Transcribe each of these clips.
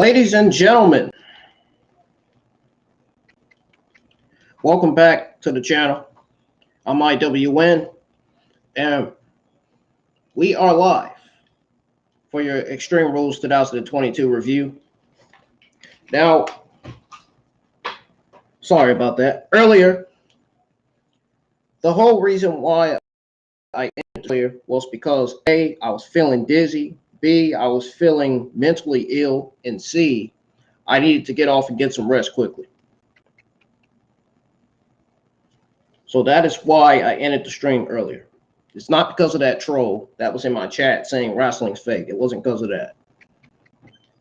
Ladies and gentlemen, welcome back to the channel. I'm IWN, and we are live for your Extreme Rules 2022 review. Now, sorry about that. Earlier, the whole reason why I ended earlier was because A, I was feeling dizzy, B, I was feeling mentally ill, and C, I needed to get off and get some rest quickly. So that is why I ended the stream earlier. It's not because of that troll that was in my chat saying wrestling's fake. It wasn't because of that.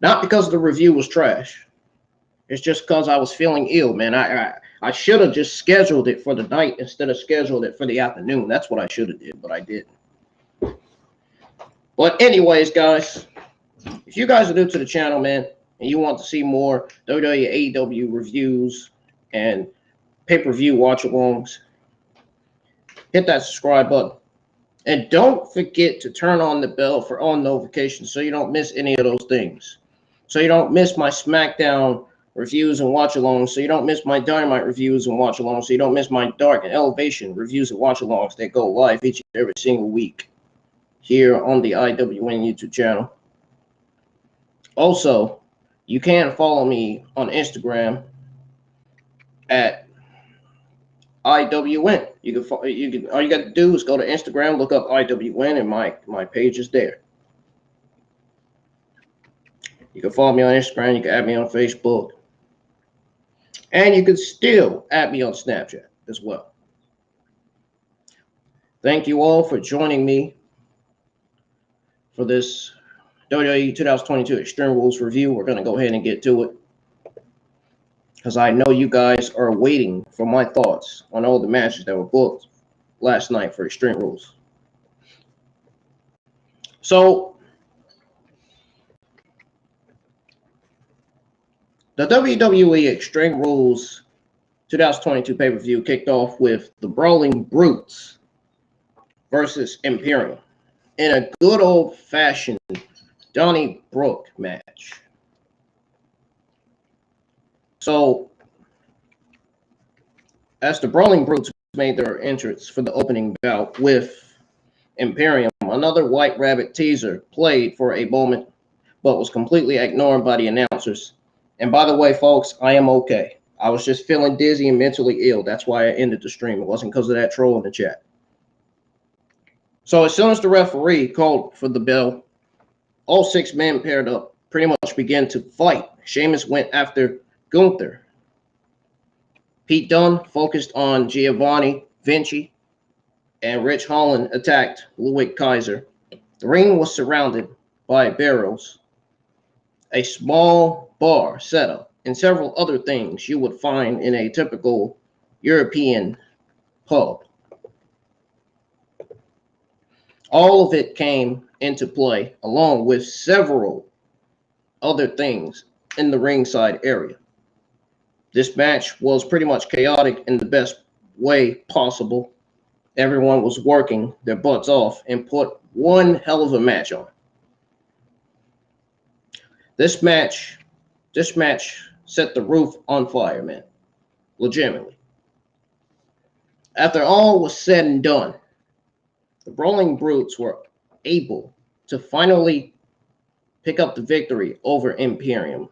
Not because the review was trash. It's just because I was feeling ill, man. I should have just scheduled it for the night instead of scheduled it for the afternoon. That's what I should have did, but I didn't. But anyways, guys, if you guys are new to the channel, man, and you want to see more WWE, AEW reviews and pay-per-view watch-alongs, hit that subscribe button. And don't forget to turn on the bell for all notifications so you don't miss any of those things. So you don't miss my Smackdown reviews and watch-alongs, so you don't miss my Dynamite reviews and watch-alongs, so you don't miss my Dark and Elevation reviews and watch-alongs that go live each and every single week here on the IWN YouTube channel. Also, you can follow me on Instagram at IWN. You can all you got to do is go to Instagram, look up IWN, and my page is there. You can follow me on Instagram, you can add me on Facebook, and you can still add me on Snapchat as well. Thank you all for joining me for this WWE 2022 Extreme Rules review. We're going to go ahead and get to it, because I know you guys are waiting for my thoughts on all the matches that were booked last night for Extreme Rules. So, the WWE Extreme Rules 2022 pay-per-view kicked off with the Brawling Brutes versus Imperium in a good old-fashioned Donnybrook match. So, as the Brawling Brutes made their entrance for the opening bout with Imperium, another White Rabbit teaser played for a moment, but was completely ignored by the announcers. And by the way, folks, I am okay. I was just feeling dizzy and mentally ill. That's why I ended the stream. It wasn't because of that troll in the chat. So as soon as the referee called for the bell, all 6 men paired up, pretty much began to fight. Sheamus went after Gunther. Pete Dunne focused on Giovanni Vinci, and Rich Holland attacked Ludwig Kaiser. The ring was surrounded by barrels, a small bar setup, and several other things you would find in a typical European pub. All of it came into play, along with several other things in the ringside area. This match was pretty much chaotic in the best way possible. Everyone was working their butts off and put one hell of a match on. This match set the roof on fire, man. Legitimately. After all was said and done, the Brawling Brutes were able to finally pick up the victory over Imperium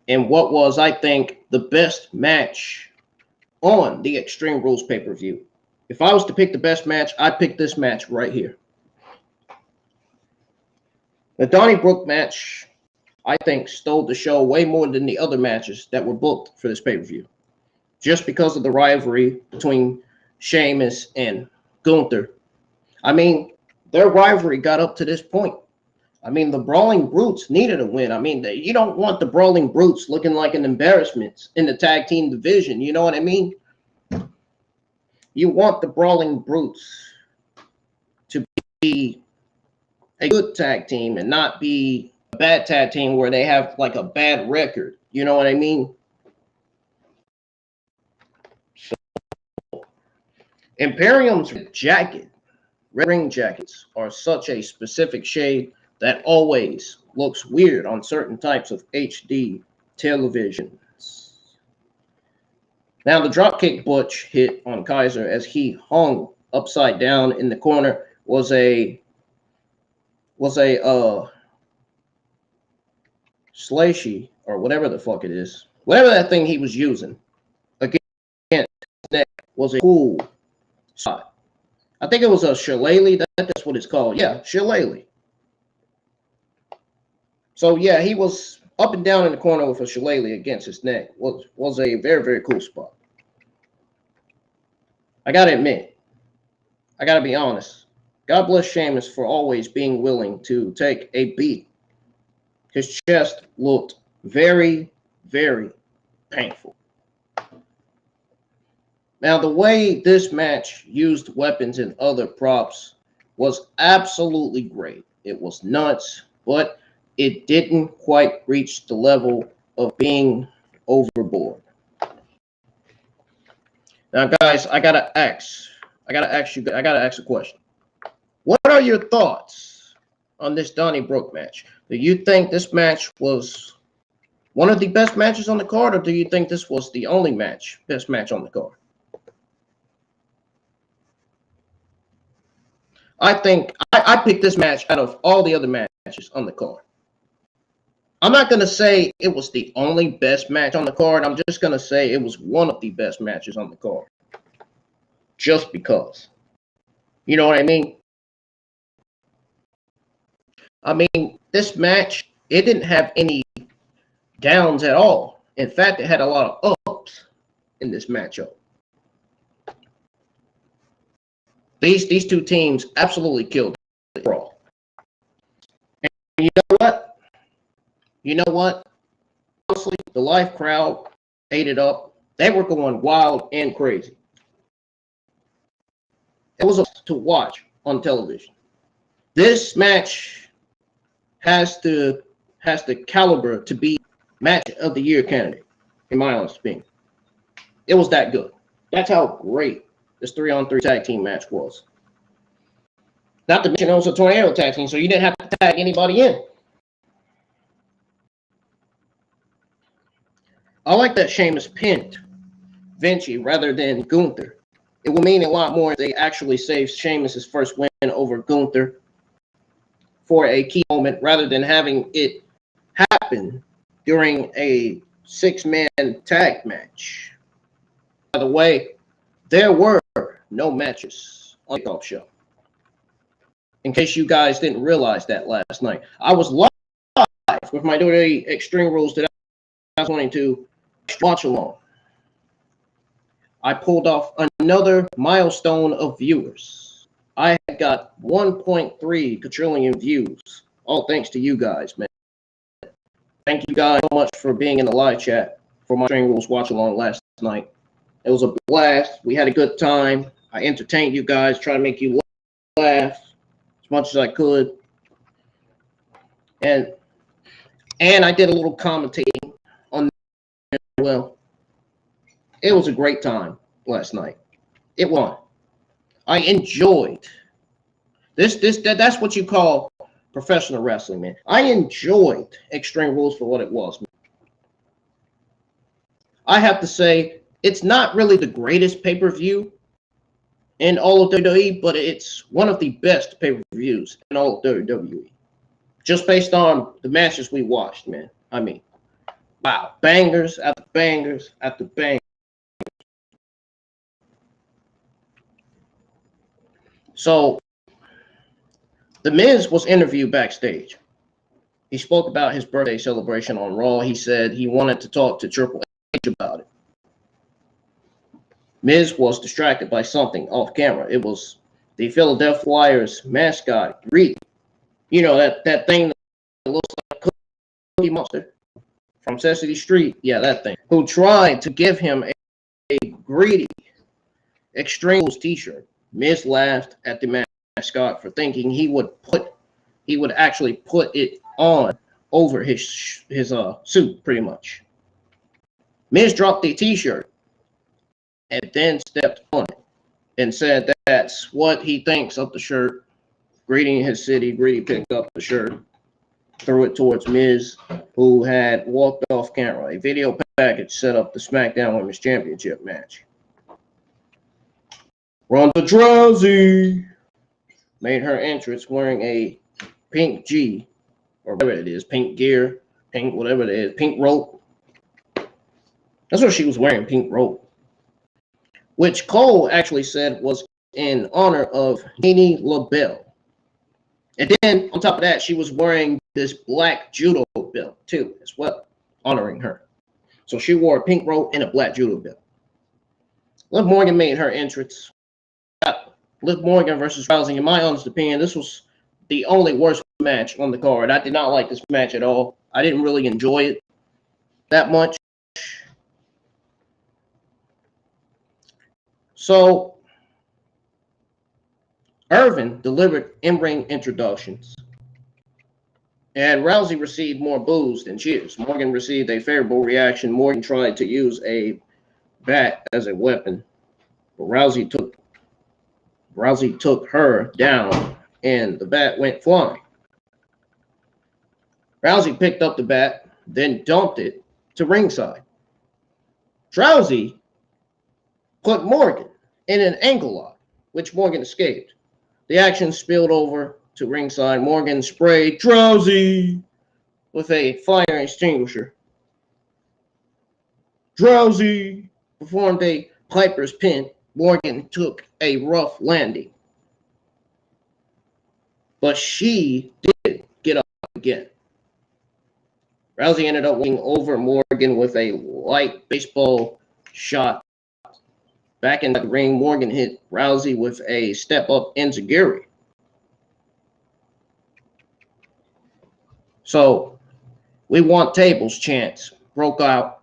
in what was, I think, the best match on the Extreme Rules pay-per-view. If I was to pick the best match, I'd pick this match right here. The Donnybrook match, I think, stole the show way more than the other matches that were booked for this pay-per-view, just because of the rivalry between Sheamus and Gunther. I mean, their rivalry got up to this point. I mean, the Brawling Brutes needed a win. I mean, you don't want the Brawling Brutes looking like an embarrassment in the tag team division. You know what I mean? You want the Brawling Brutes to be a good tag team and not be a bad tag team where they have like a bad record. You know what I mean? So, Imperium's jacket, red ring jackets, are such a specific shade that always looks weird on certain types of HD televisions. Now, the dropkick Butch hit on Kaiser as he hung upside down in the corner was a slashy, or whatever the fuck it is. Whatever that thing he was using against neck was a cool shot. I think it was a shillelagh. That's what it's called. Yeah, shillelagh. So yeah, he was up and down in the corner with a shillelagh against his neck. Was a very, very cool spot. I gotta admit, I gotta be honest. God bless Sheamus for always being willing to take a beat. His chest looked very, very painful. Now, the way this match used weapons and other props was absolutely great. It was nuts, but it didn't quite reach the level of being overboard. Now, guys, I gotta ask a question. What are your thoughts on this Donnybrook match? Do you think this match was one of the best matches on the card, or do you think this was the only best match on the card? I think I picked this match out of all the other matches on the card. I'm not going to say it was the only best match on the card. I'm just going to say it was one of the best matches on the card. Just because. You know what I mean? I mean, this match, it didn't have any downs at all. In fact, it had a lot of ups in this matchup. These two teams absolutely killed it for all. And you know what? Honestly, the live crowd ate it up. They were going wild and crazy. It was to watch on television. This match has the caliber to be match of the year candidate, in my honest opinion. It was that good. That's how great this 3-on-3 tag team match was. Not to mention it was a tornado tag team, so you didn't have to tag anybody in. I like that Sheamus pinned Vinci rather than Gunther. It will mean a lot more if they actually save Sheamus' first win over Gunther for a key moment rather than having it happen during a 6-man tag match. By the way, there were no matches on the Kickoff Show. In case you guys didn't realize that last night. I was live with my WWE Extreme Rules that I was wanting to watch along. I pulled off another milestone of viewers. I got 1.3 quadrillion views. All thanks to you guys, man. Thank you guys so much for being in the live chat for my Extreme Rules watch along last night. It was a blast. We had a good time. I entertained you guys, trying to make you laugh as much as I could. And I did a little commentating on that as well. It was a great time last night. It won. I enjoyed that's what you call professional wrestling, man. I enjoyed Extreme Rules for what it was. I have to say, it's not really the greatest pay-per-view in all of WWE, but it's one of the best pay-per-views in all of WWE. Just based on the matches we watched, man. I mean, wow. Bangers after bangers after bangers. So, The Miz was interviewed backstage. He spoke about his birthday celebration on Raw. He said he wanted to talk to Triple H about it. Miz was distracted by something off camera. It was the Philadelphia Flyers mascot, Reed. You know, that thing that looks like a Cookie Monster from Sesame Street. Yeah, that thing. Who tried to give him a greedy Extreme Rules t-shirt. Miz laughed at the mascot for thinking he would actually put it on over his suit, pretty much. Miz dropped the t-shirt and then stepped on it and said that's what he thinks of the shirt. Greedy his city. Greedy picked up the shirt. threw it towards Miz, who had walked off camera. A video package set up the Smackdown Women's Championship match. Ronda Rousey made her entrance wearing a pink G, or whatever it is, pink gear, pink whatever it is, pink rope. That's what she was wearing, pink rope. Which Cole actually said was in honor of Nene LaBelle. And then, on top of that, she was wearing this black judo belt, too, as well, honoring her. So she wore a pink robe and a black judo belt. Liv Morgan made her entrance. Liv Morgan versus Rousey, in my honest opinion, this was the only worst match on the card. I did not like this match at all. I didn't really enjoy it that much. So, Irvin delivered in-ring introductions, and Rousey received more boos than cheers. Morgan received a favorable reaction. Morgan tried to use a bat as a weapon, but Rousey took her down, and the bat went flying. Rousey picked up the bat, then dumped it to ringside. Rousey put Morgan in an ankle lock, which Morgan escaped. The action spilled over to ringside. Morgan sprayed Rousey with a fire extinguisher. Rousey performed a Piper's pin. Morgan took a rough landing, but she did get up again. Rousey ended up winning over Morgan with a light baseball shot. Back in the ring, Morgan hit Rousey with a step-up enziguri. So, we want tables chants broke out.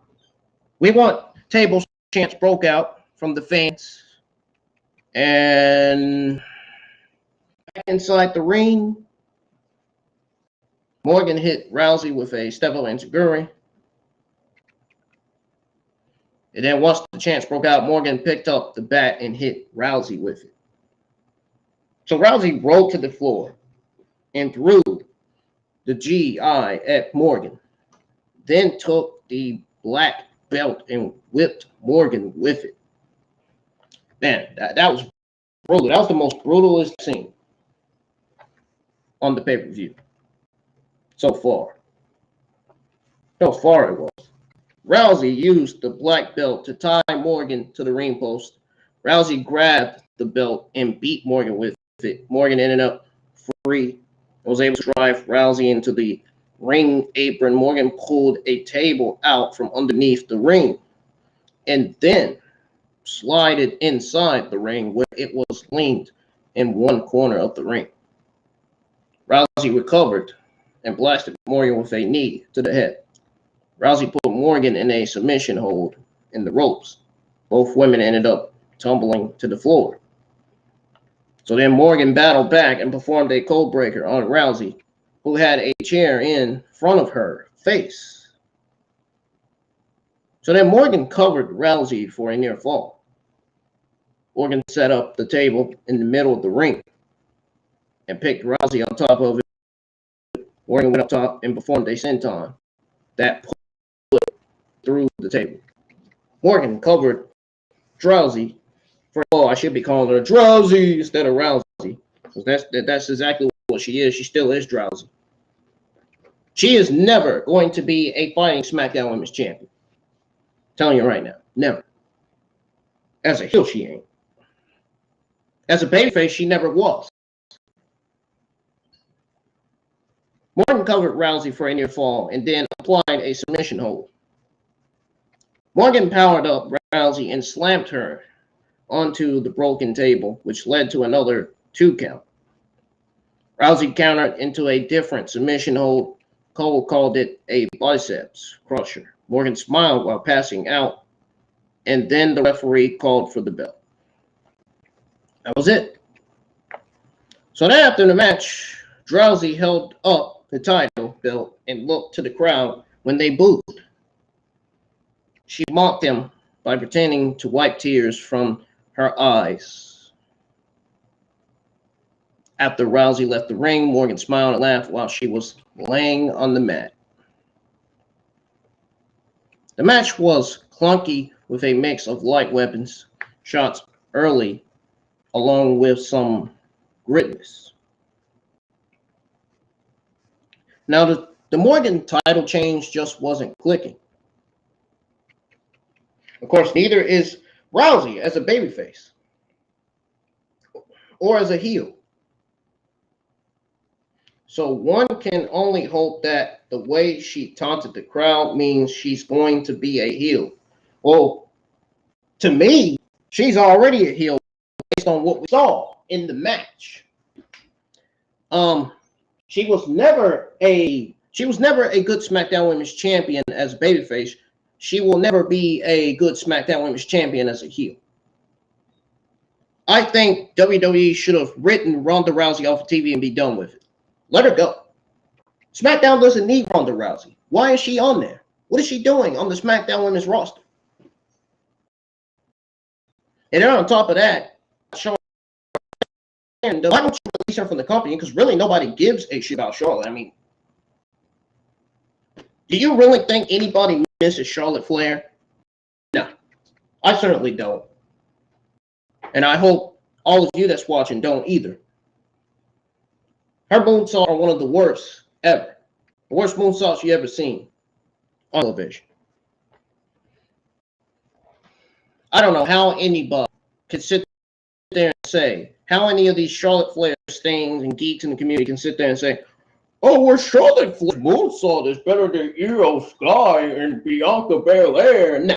We want tables chants broke out from the fans. And back inside the ring, Morgan hit Rousey with a step-up enziguri. And then once the chance broke out, Morgan picked up the bat and hit Rousey with it. So Rousey rolled to the floor and threw the GI at Morgan. Then took the black belt and whipped Morgan with it. Man, that was brutal. That was the most brutalest scene on the pay-per-view so far. So far it was. Rousey used the black belt to tie Morgan to the ring post. Rousey grabbed the belt and beat Morgan with it. Morgan ended up free and was able to drive Rousey into the ring apron. Morgan pulled a table out from underneath the ring and then slided inside the ring where it was leaned in one corner of the ring. Rousey recovered and blasted Morgan with a knee to the head. Rousey put Morgan in a submission hold in the ropes. Both women ended up tumbling to the floor. So then Morgan battled back and performed a code breaker on Rousey, who had a chair in front of her face. So then Morgan covered Rousey for a near fall. Morgan set up the table in the middle of the ring and picked Rousey on top of it. Morgan went up top and performed a senton that put through the table. Morgan covered Rousey for, I should be calling her Rousey instead of Rousey, because that's exactly what she is. She still is Rousey. She is never going to be a fighting SmackDown Women's Champion. I'm telling you right now, never. As a heel, she ain't. As a babyface, she never was. Morgan covered Rousey for a near fall and then applied a submission hold. Morgan powered up Rousey and slammed her onto the broken table, which led to another 2 count. Rousey countered into a different submission hold. Cole called it a biceps crusher. Morgan smiled while passing out, and then the referee called for the bell. That was it. So then after the match, Rousey held up the title belt and looked to the crowd when they booed. She mocked them by pretending to wipe tears from her eyes. After Rousey left the ring, Morgan smiled and laughed while she was laying on the mat. The match was clunky with a mix of light weapons shots early, along with some gritness. Now, the Morgan title change just wasn't clicking. Of course, neither is Rousey as a babyface or as a heel. So one can only hope that the way she taunted the crowd means she's going to be a heel. Well, to me, she's already a heel based on what we saw in the match. She was never a good SmackDown Women's Champion as a babyface. She will never be a good SmackDown Women's Champion as a heel. I think WWE should have written Ronda Rousey off of TV and be done with it. Let her go. SmackDown doesn't need Ronda Rousey. Why is she on there? What is she doing on the SmackDown Women's roster? And then on top of that, Charlotte, why don't you release her from the company? Because really nobody gives a shit about Charlotte. I mean, do you really think anybody misses Charlotte Flair? No, I certainly don't. And I hope all of you that's watching don't either. Her moonsaults are one of the worst ever. The worst moonsaults you ever seen on television. I don't know how anybody can sit there and say, how any of these Charlotte Flair stings and geeks in the community can sit there and say, oh, well, Charlotte Flair's moonsault is better than Io Sky and Bianca Belair. No.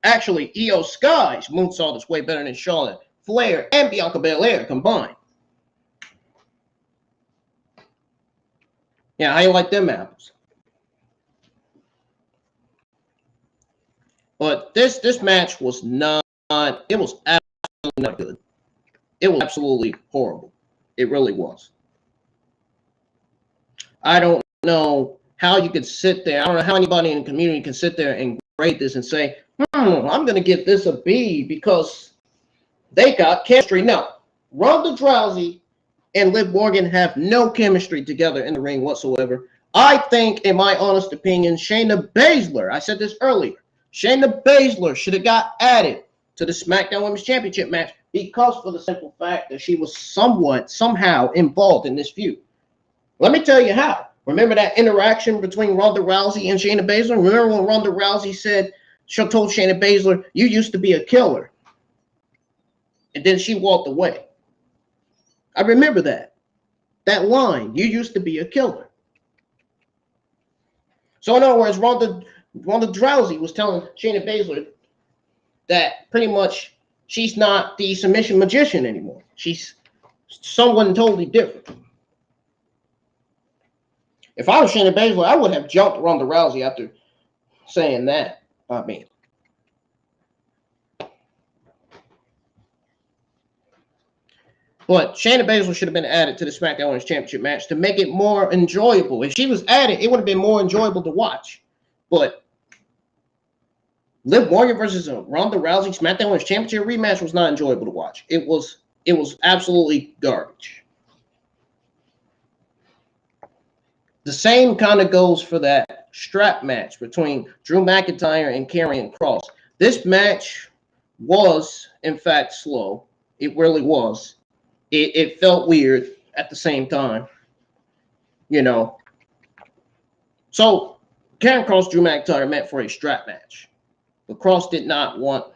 Actually, Io Sky's moonsault is way better than Charlotte Flair and Bianca Belair combined. Yeah, how you like them apples? But this match was not, it was absolutely not good. It was absolutely horrible. It really was. I don't know how you could sit there. I don't know how anybody in the community can sit there and grade this and say, I'm going to give this a B because they got chemistry. No, Ronda Rousey and Liv Morgan have no chemistry together in the ring whatsoever. I think, in my honest opinion, Shayna Baszler, I said this earlier, Shayna Baszler should have got added to the SmackDown Women's Championship match because for the simple fact that she was somehow involved in this feud. Let me tell you how. Remember that interaction between Ronda Rousey and Shayna Baszler? Remember when Ronda Rousey said, she told Shayna Baszler, you used to be a killer. And then she walked away. I remember that. That line, you used to be a killer. So in other words, Ronda Rousey was telling Shayna Baszler that pretty much she's not the submission magician anymore. She's someone totally different. If I was Shayna Baszler, I would have jumped Ronda Rousey after saying that. I mean, but Shayna Baszler should have been added to the SmackDown Women's Championship match to make it more enjoyable. If she was added, it would have been more enjoyable to watch. But Liv Morgan versus Ronda Rousey SmackDown Women's Championship rematch was not enjoyable to watch. It was absolutely garbage. The same kind of goes for that strap match between Drew McIntyre and Karrion Kross. This match was, in fact, slow. It really was. It felt weird at the same time, you know. So Karrion Kross, Drew McIntyre met for a strap match. But Kross did not want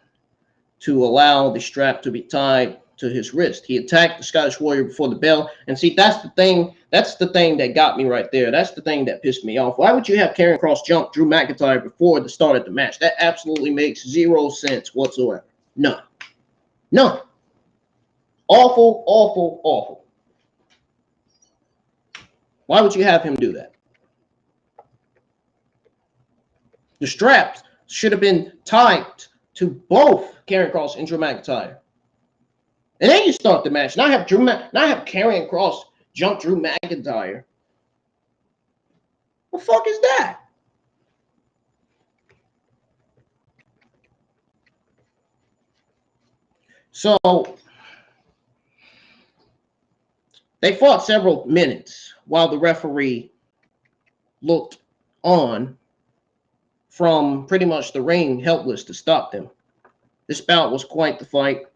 to allow the strap to be tied to his wrist. He attacked the Scottish Warrior before the bell. And see, that's the thing that got me right there. That's the thing that pissed me off. Why would you have Karrion Kross jump Drew McIntyre before the start of the match? That absolutely makes zero sense whatsoever. None. None. Awful, awful, awful. Why would you have him do that? The straps should have been tied to both Karrion Kross and Drew McIntyre. And then you start the match. Now have Karrion Kross jump Drew McIntyre. What the fuck is that? So They fought several minutes while the referee looked on from pretty much the ring, helpless to stop them. This bout was quite the fight.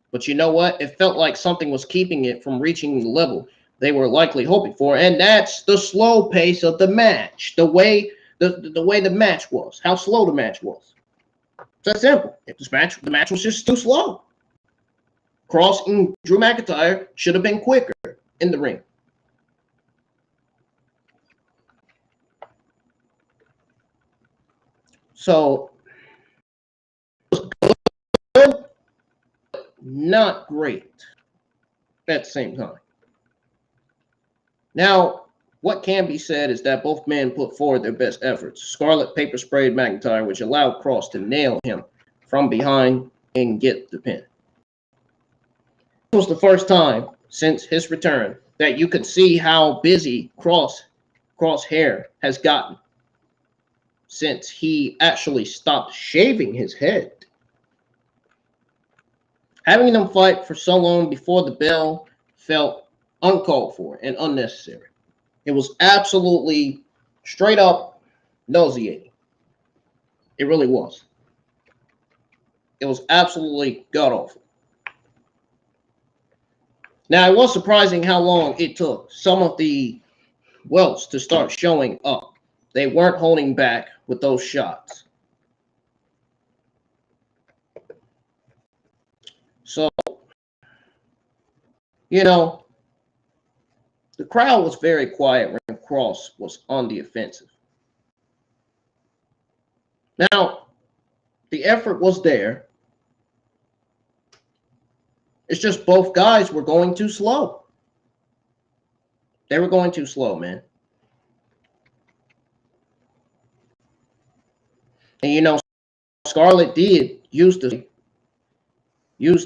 But you know what? It felt like something was keeping it from reaching the level they were likely hoping for, and that's the slow pace of the match. The way the match was, how slow the match was. It's that simple. If the match was just too slow. Kross and Drew McIntyre should have been quicker in the ring. So, good, not great at the same time. Now, what can be said is that both men put forward their best efforts. Scarlett paper sprayed McIntyre, which allowed Kross to nail him from behind and get the pin. It was the first time since his return that you could see how busy Kross hair has gotten since he actually stopped shaving his head. Having them fight for so long before the bell felt uncalled for and unnecessary. It was absolutely straight up nauseating. It really was. It was absolutely god-awful. Now, it was surprising how long it took some of the welts to start showing up. They weren't holding back with those shots. So, you know, the crowd was very quiet when Kross was on the offensive. Now, the effort was there. It's just both guys were going too slow. They were going too slow, man. And you know, Scarlett did use the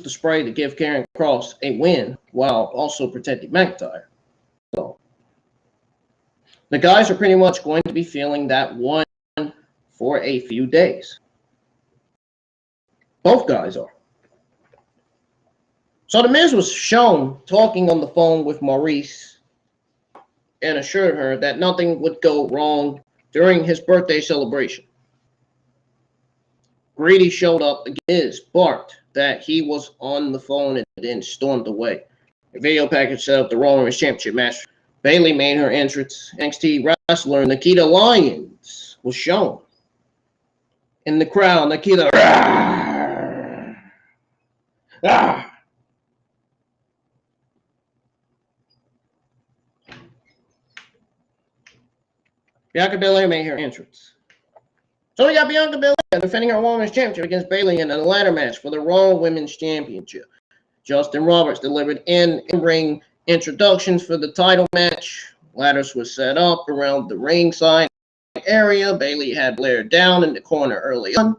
spray to give Karrion Kross a win while also protecting McIntyre. So the guys are pretty much going to be feeling that one for a few days. Both guys are. So the Miz was shown talking on the phone with Maurice and assured her that nothing would go wrong during his birthday celebration. Greedy showed up again, barked that he was on the phone and then stormed away. A video package set up the Raw Women's Championship match. Bayley made her entrance. NXT wrestler Nikita Lyons was shown. In the crowd, Nikita. Bianca Belair made her entrance. So we got Bianca Belair defending her Women's Championship against Bayley in a ladder match for the Raw Women's Championship. Justin Roberts delivered in-ring introductions for the title match. Ladders were set up around the ringside area. Bayley had Belair down in the corner early on.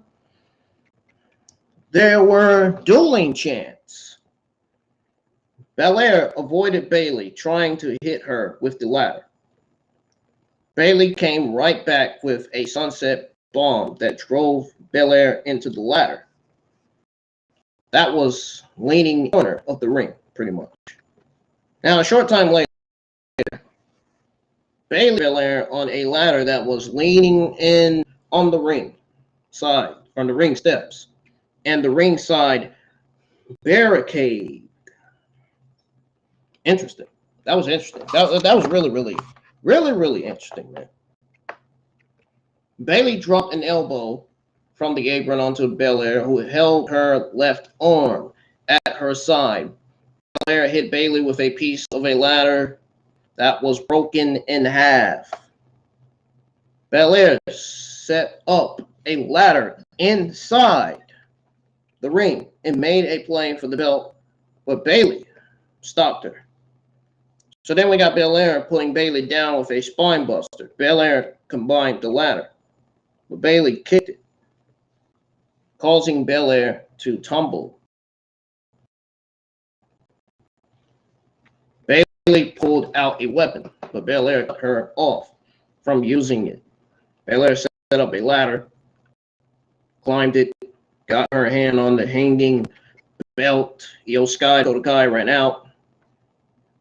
There were dueling chants. Belair avoided Bayley, trying to hit her with the ladder. Bayley came right back with a sunset bomb that drove Belair into the ladder. That was leaning corner of the ring, pretty much. Now, a short time later, Bayley Belair on a ladder that was leaning in on the ring side, on the ring steps, and the ringside barricade. Interesting. That was interesting. That was really interesting, man. Bayley dropped an elbow from the apron onto Belair, who held her left arm at her side. Belair hit Bayley with a piece of a ladder that was broken in half. Belair set up a ladder inside the ring and made a play for the belt, but Bayley stopped her. So then we got Belair pulling Bayley down with a spine buster. Belair combined the ladder, but Bayley kicked it, causing Belair to tumble. Bayley pulled out a weapon, but Belair cut her off from using it. Belair set up a ladder, climbed it, got her hand on the hanging belt. Io Sky Kodakai ran out.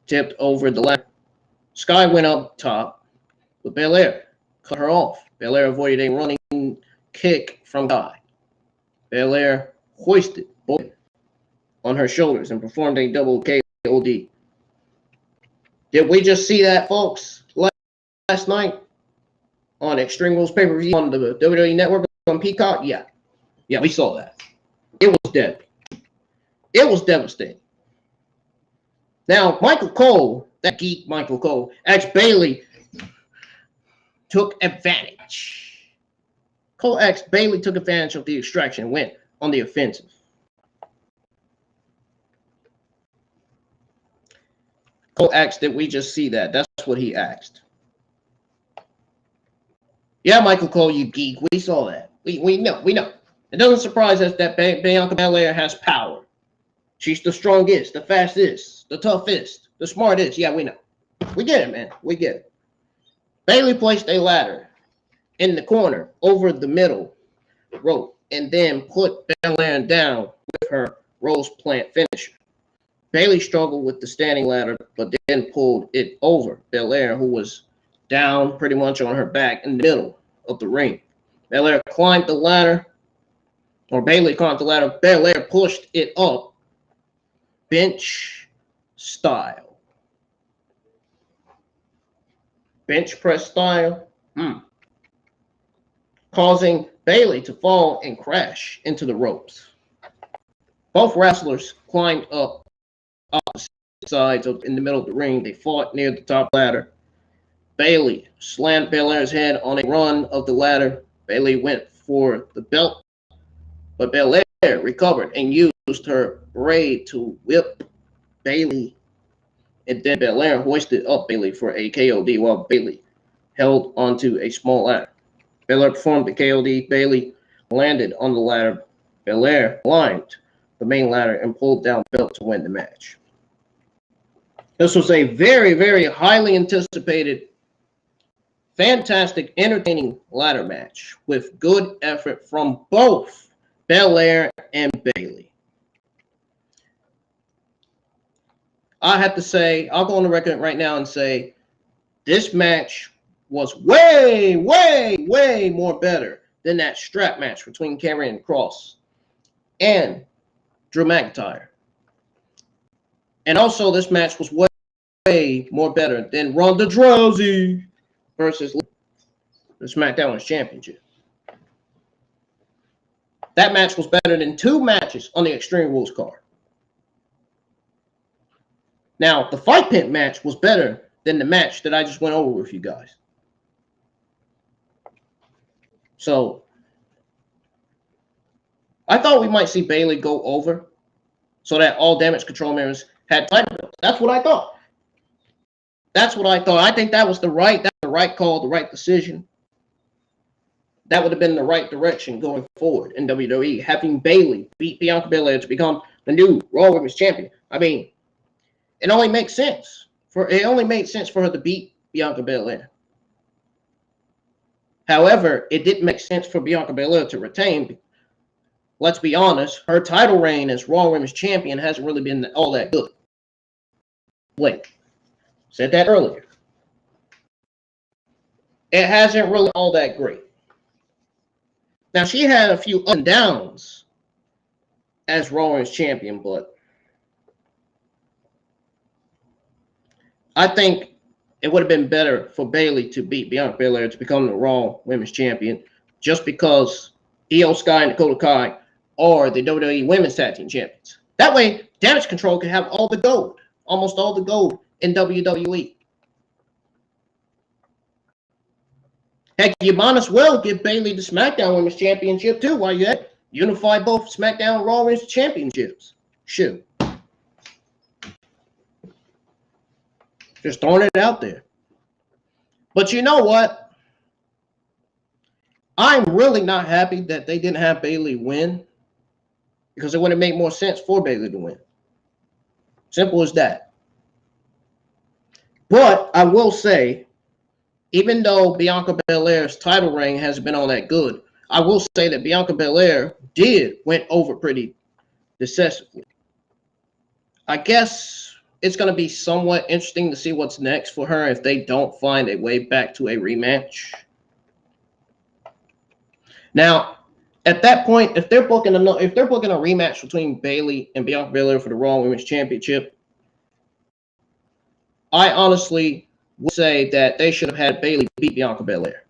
tipped over the ladder. Sky went up top, but Belair cut her off. Belair avoided a running kick from Guy. Belair hoisted both on her shoulders and performed a double KOD. Did we just see that, folks, last night on Extreme Rules pay-per-view on the WWE Network on Peacock? Yeah, we saw that. It was dead. It was devastating. Now, Michael Cole, that geek Michael Cole, asked Bayley took advantage. Cole asked Bayley took advantage of the extraction and went on the offensive. Cole asked, did we just see that? That's what he asked. Yeah, Michael Cole, you geek. We saw that. We know. It doesn't surprise us that Bianca Belair has power. She's the strongest, the fastest, the toughest, the smartest. Yeah, we know. We get it, man. We get it. Bayley placed a ladder in the corner over the middle rope and then put Belair down with her rose plant finisher. Bayley struggled with the standing ladder, but then pulled it over Belair, who was down pretty much on her back in the middle of the ring. Belair climbed the ladder, or Bayley climbed the ladder. Belair pushed it up, bench style. Bench press style, causing Bayley to fall and crash into the ropes. Both wrestlers climbed up opposite sides in the middle of the ring. They fought near the top ladder. Bayley slammed Belair's head on a run of the ladder. Bayley went for the belt, but Belair recovered and used her braid to whip Bayley. And then Belair hoisted up Bayley for a KOD while Bayley held onto a small ladder. Belair performed the KOD. Bayley landed on the ladder. Belair climbed the main ladder and pulled down the belt to win the match. This was a very, very highly anticipated, fantastic, entertaining ladder match with good effort from both Belair and Bayley. I have to say, I'll go on the record right now and say this match was way, way, way more better than that strap match between Karrion and Kross and Drew McIntyre. And also, this match was way more better than Ronda Rousey versus the Smackdown Women's Championship. That match was better than 2 matches on the Extreme Rules card. Now, the Fight Pit match was better than the match that I just went over with you guys. So, I thought we might see Bayley go over so that all Damage Control members had title belts. That's what I thought. I think that was the right call, the right decision. That would have been the right direction going forward in WWE, having Bayley beat Bianca Belair to become the new Raw Women's Champion. I mean, it only makes sense. It only made sense for her to beat Bianca Belair. However, it didn't make sense for Bianca Belair to retain. Let's be honest, her title reign as Raw Women's Champion hasn't really been all that good. Wait, said that earlier. It hasn't really all that great. Now, she had a few ups and downs as Raw Women's Champion, but I think it would have been better for Bayley to beat Bianca Belair to become the Raw Women's Champion, just because Io Sky and Dakota Kai are the WWE Women's Tag Team Champions. That way, Damage Control can have all the gold, almost all the gold in WWE. Heck, you might as well give Bayley the SmackDown Women's Championship too, while you unify both SmackDown and Raw Women's Championships. Shoot. Just throwing it out there. But you know what? I'm really not happy that they didn't have Bayley win, because it would have made more sense for Bayley to win. Simple as that. But I will say, even though Bianca Belair's title reign hasn't been all that good, I will say that Bianca Belair went over pretty decisively. I guess it's going to be somewhat interesting to see what's next for her if they don't find a way back to a rematch. Now, at that point, if they're booking a rematch between Bayley and Bianca Belair for the Raw Women's Championship, I honestly would say that they should have had Bayley beat Bianca Belair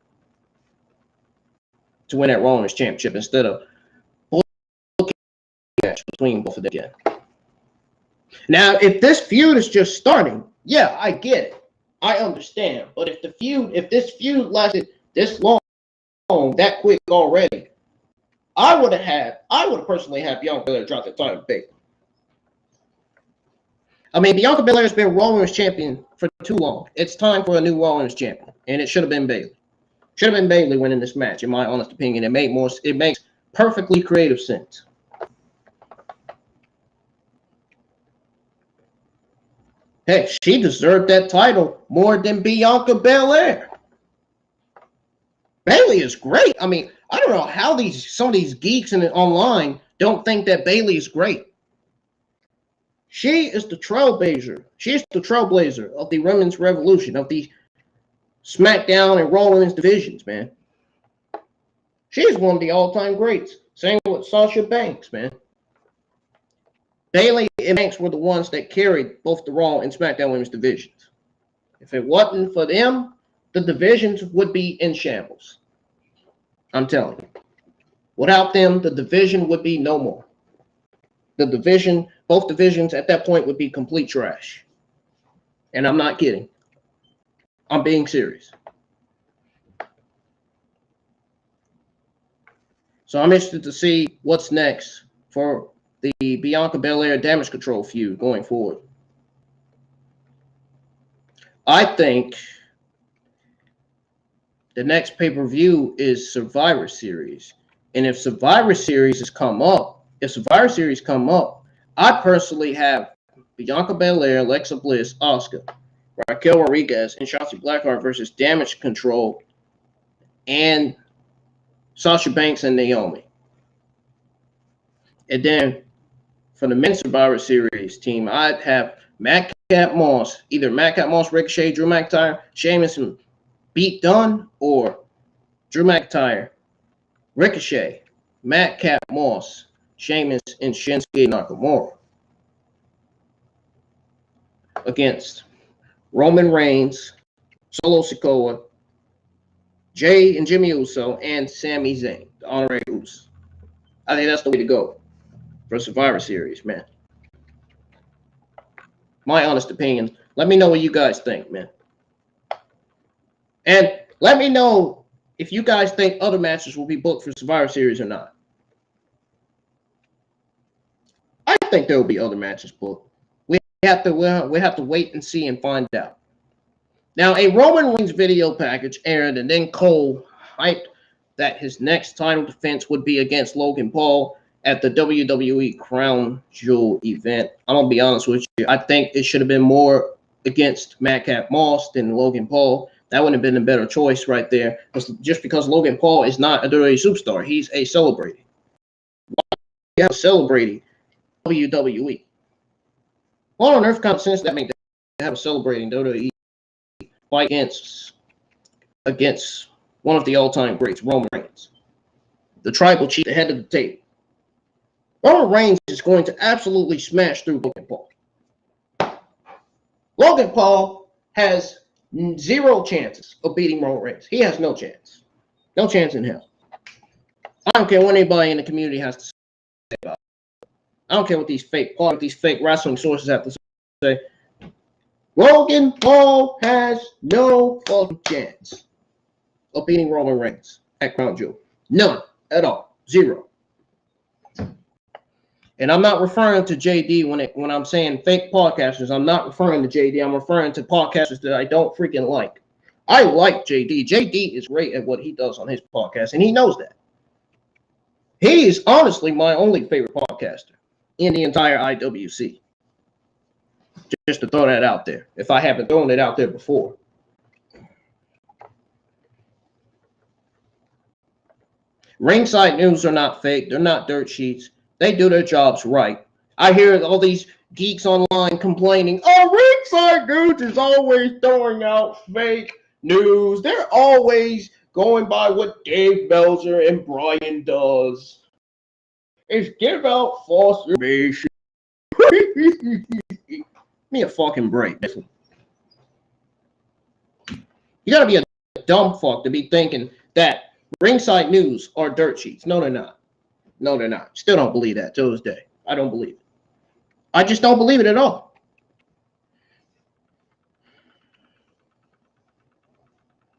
to win that Raw Women's Championship instead of booking a match between both of them again. Now, if this feud is just starting, yeah, I get it. I understand. But if this feud lasted this long, that quick already, I would have personally had Bianca Belair drop the title to Bayley. I mean, Bianca Belair has been Raw Women's Champion for too long. It's time for a new Raw Women's Champion, and it should have been Bayley. Should have been Bayley winning this match, in my honest opinion. It makes perfectly creative sense. Heck, she deserved that title more than Bianca Belair. Bayley is great. I mean, I don't know how some of these geeks online don't think that Bayley is great. She is the trailblazer. She's the trailblazer of the women's revolution, of the Smackdown and Raw Women's divisions, man. She's one of the all-time greats. Same with Sasha Banks, man. Bayley and Banks were the ones that carried both the Raw and SmackDown Women's divisions. If it wasn't for them, the divisions would be in shambles. I'm telling you. Without them, the division would be no more. Both divisions at that point would be complete trash. And I'm not kidding. I'm being serious. So I'm interested to see what's next for the Bianca Belair Damage Control feud going forward. I think the next pay-per-view is Survivor Series. And if Survivor Series come up, I personally have Bianca Belair, Alexa Bliss, Asuka, Raquel Rodriguez, and Shotzi Blackheart versus Damage Control and Sasha Banks and Naomi. And then for the men's Survivor Series team, I'd have Madcap Moss, either Madcap Moss, Ricochet, Drew McIntyre, Sheamus, and Pete Dunne, or Drew McIntyre, Ricochet, Madcap Moss, Sheamus, and Shinsuke Nakamura against Roman Reigns, Solo Sikoa, Jay and Jimmy Uso, and Sami Zayn, the honorary Uso. I think that's the way to go for Survivor Series, man. My honest opinion. Let me know what you guys think, man. And let me know if you guys think other matches will be booked for Survivor Series or not. I think there will be other matches booked. We have to wait and see and find out. Now, a Roman Reigns video package aired, and then Cole hyped that his next title defense would be against Logan Paul at the WWE Crown Jewel event. I'm going to be honest with you. I think it should have been more against Madcap Moss than Logan Paul. That would have been a better choice right there. Just because Logan Paul is not a WWE superstar. He's a celebrity. Why do you have a celebrity WWE? What on earth kind of sense that makes to have a celebrating WWE fight against one of the all-time greats, Roman Reigns, the tribal chief, the head of the table? Roman Reigns is going to absolutely smash through Logan Paul. Logan Paul has zero chances of beating Roman Reigns. He has no chance. No chance in hell. I don't care what anybody in the community has to say about it. I don't care what these fake wrestling sources have to say. Logan Paul has no fucking chance of beating Roman Reigns at Crown Jewel. None at all. Zero. And I'm not referring to JD when I'm saying fake podcasters. I'm not referring to JD. I'm referring to podcasters that I don't freaking like. I like JD. JD is great at what he does on his podcast, and he knows that. He is honestly my only favorite podcaster in the entire IWC. Just to throw that out there, if I haven't thrown it out there before. Ringside News are not fake. They're not dirt sheets. They do their jobs right. I hear all these geeks online complaining, oh, Ringside Dudes is always throwing out fake news. They're always going by what Dave Meltzer and Brian does. Is give out false information. Me a fucking break. You gotta be a dumb fuck to be thinking that Ringside News are dirt sheets. No, they're not. No, they're not. Still don't believe that to this day. I don't believe it. I just don't believe it at all.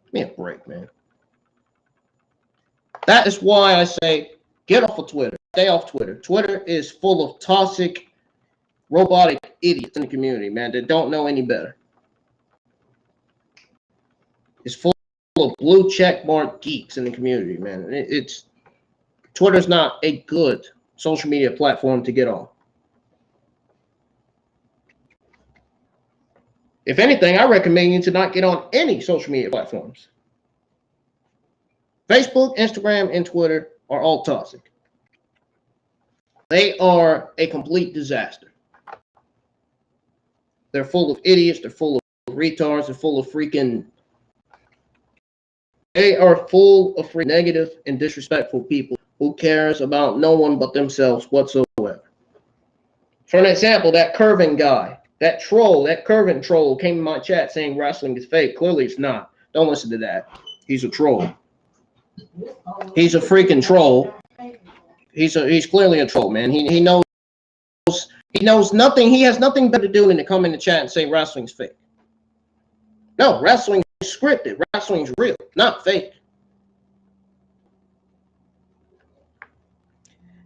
Give me a break, man. That is why I say get off of Twitter. Stay off Twitter. Twitter is full of toxic, robotic idiots in the community, man, that don't know any better. It's full of blue checkmark geeks in the community, man. Twitter's not a good social media platform to get on. If anything, I recommend you to not get on any social media platforms. Facebook, Instagram, and Twitter are all toxic. They are a complete disaster. They're full of idiots. They're full of retards. They're full of freaking... They are full of freaking negative and disrespectful people who cares about no one but themselves whatsoever. For an example, that Curvin guy, that troll, that Curvin troll came in my chat saying wrestling is fake. Clearly it's not. Don't listen to that. He's a troll. He's a freaking troll. He's clearly a troll, man. He knows nothing. He has nothing better to do than to come in the chat and say wrestling's fake. No, wrestling is scripted. Wrestling's real, not fake.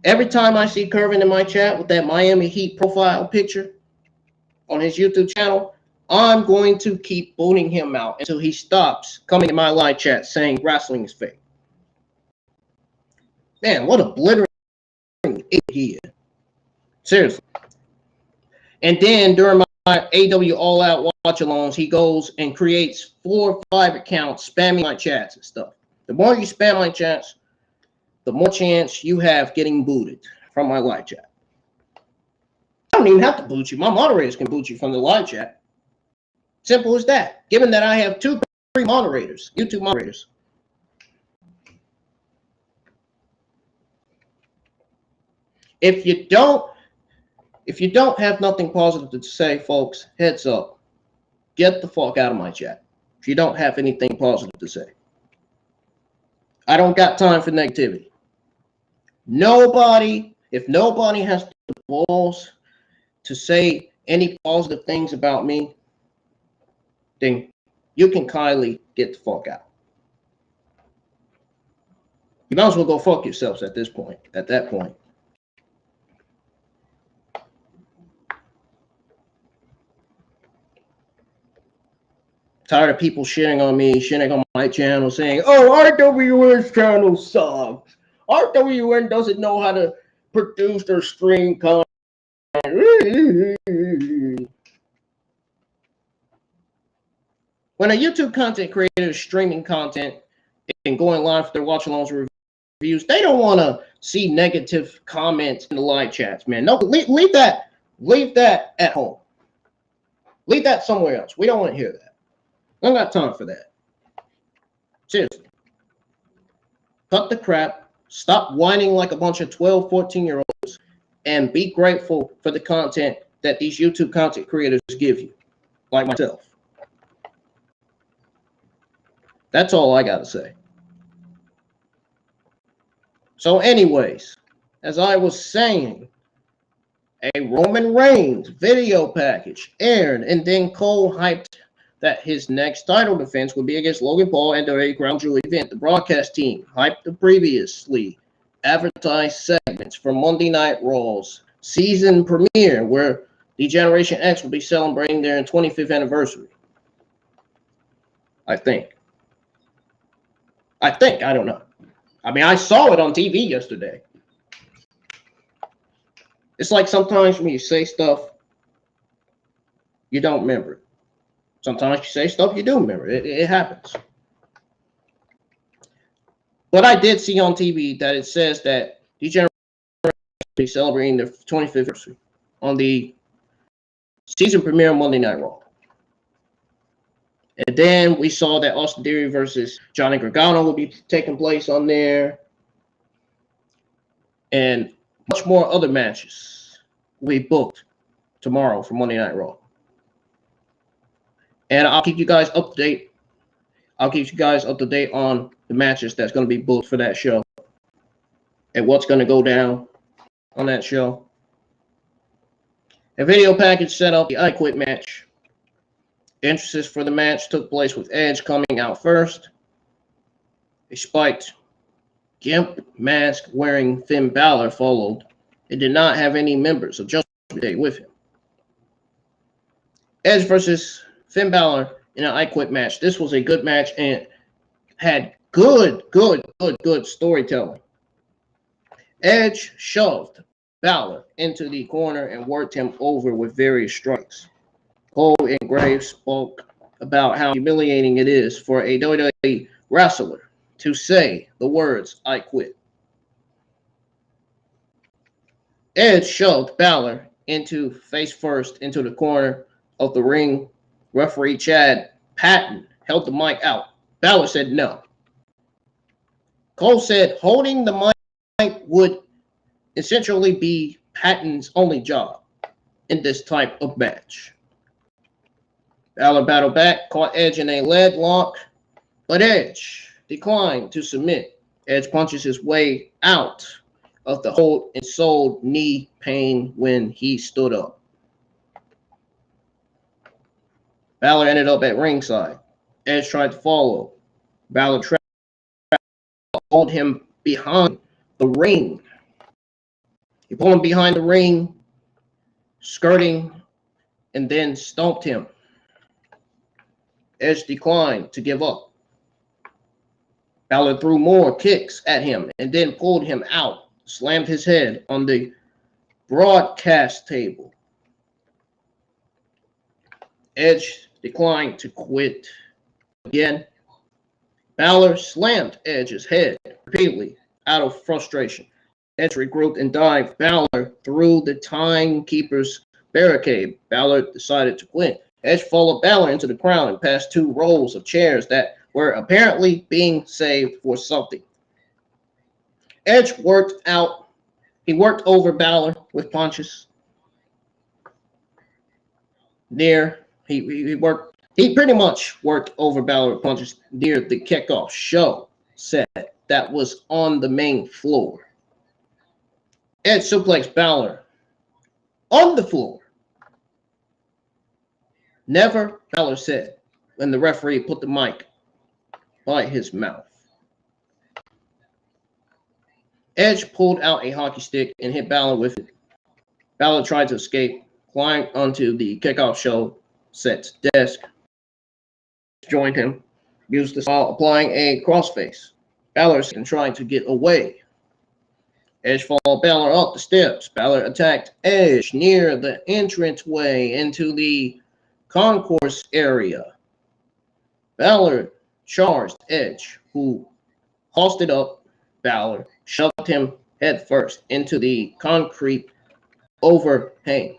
Every time I see Curvin in my chat with that Miami Heat profile picture on his YouTube channel, I'm going to keep booting him out until he stops coming in my live chat saying wrestling is fake. Man, what a blithering idiot he is. Seriously. And then during my AEW All Out watch-alongs, he goes and creates 4 or 5 accounts spamming my chats and stuff. The more you spam my chats, the more chance you have getting booted from my live chat. I don't even have to boot you. My moderators can boot you from the live chat. Simple as that. Given that I have 2 free moderators, YouTube moderators. If you don't have nothing positive to say, folks, heads up. Get the fuck out of my chat. If you don't have anything positive to say. I don't got time for negativity. If nobody has the balls to say any positive things about me, then you can kindly get the fuck out. You might as well go fuck yourselves at that point. Tired of people shitting on me, shitting on my channel, saying, oh, RWN's channel sucks. RWN doesn't know how to produce or stream content. When a YouTube content creator is streaming content and going live for their watch-alongs reviews, they don't want to see negative comments in the live chats, man. No, leave that at home. Leave that somewhere else. We don't want to hear that. I don't got time for that. Seriously. Cut the crap. Stop whining like a bunch of 12, 14-year-olds and be grateful for the content that these YouTube content creators give you, like myself. That's all I got to say. So anyways, as I was saying, a Roman Reigns video package aired, and then Cole hyped that his next title defense would be against Logan Paul and a Crown Jewel event. The broadcast team hyped the previously advertised segments from Monday Night Raw's season premiere, where the Generation X will be celebrating their 25th anniversary. I think. I don't know. I mean, I saw it on TV yesterday. It's like sometimes when you say stuff, you don't remember it. Sometimes you say stuff you do remember. It happens. But I did see on TV that it says that the Generation will be celebrating their 25th anniversary on the season premiere Monday Night Raw. And then we saw that Austin Theory versus Johnny Gargano will be taking place on there. And much more other matches will be booked tomorrow for Monday Night Raw. And I'll keep you guys up to date. I'll keep you guys up to date on the matches that's going to be booked for that show and what's going to go down on that show. A video package set up the I Quit match. Entrances for the match took place with Edge coming out first. A spiked gimp mask wearing Finn Bálor followed. It did not have any members of Judgment Day with him. Edge versus Finn Bálor in an I Quit match. This was a good match and had good storytelling. Edge shoved Bálor into the corner and worked him over with various strikes. Cole and Graves spoke about how humiliating it is for a WWE wrestler to say the words, "I quit." Edge shoved Bálor into face first into the corner of the ring. Referee Chad Patton held the mic out. Bálor said no. Cole said holding the mic would essentially be Patton's only job in this type of match. Bálor battled back, caught Edge in a leg lock, but Edge declined to submit. Edge punches his way out of the hold and sold knee pain when he stood up. Bálor ended up at ringside. Edge tried to follow. Bálor tried to hold him behind the ring. He pulled him behind the ring, skirting, and then stomped him. Edge declined to give up. Bálor threw more kicks at him and then pulled him out, slammed his head on the broadcast table. Edge declined to quit again. Bálor slammed Edge's head repeatedly out of frustration. Edge regrouped and dived Bálor through the timekeeper's barricade. Bálor decided to quit. Edge followed Bálor into the crowd and past two rows of chairs that were apparently being saved for something. Edge worked over Bálor with punches. He pretty much worked over Bálor with punches near the kickoff show set that was on the main floor. Edge suplexed Bálor on the floor. Never, Bálor said, when the referee put the mic by his mouth. Edge pulled out a hockey stick and hit Bálor with it. Bálor tried to escape, climbed onto the kickoff show set's desk, joined him, used this while applying a crossface. Bálor and trying to get away. Edge followed Bálor up the steps. Bálor attacked Edge near the entranceway into the concourse area. Bálor charged Edge, who hosted up Bálor, shoved him headfirst into the concrete overhang.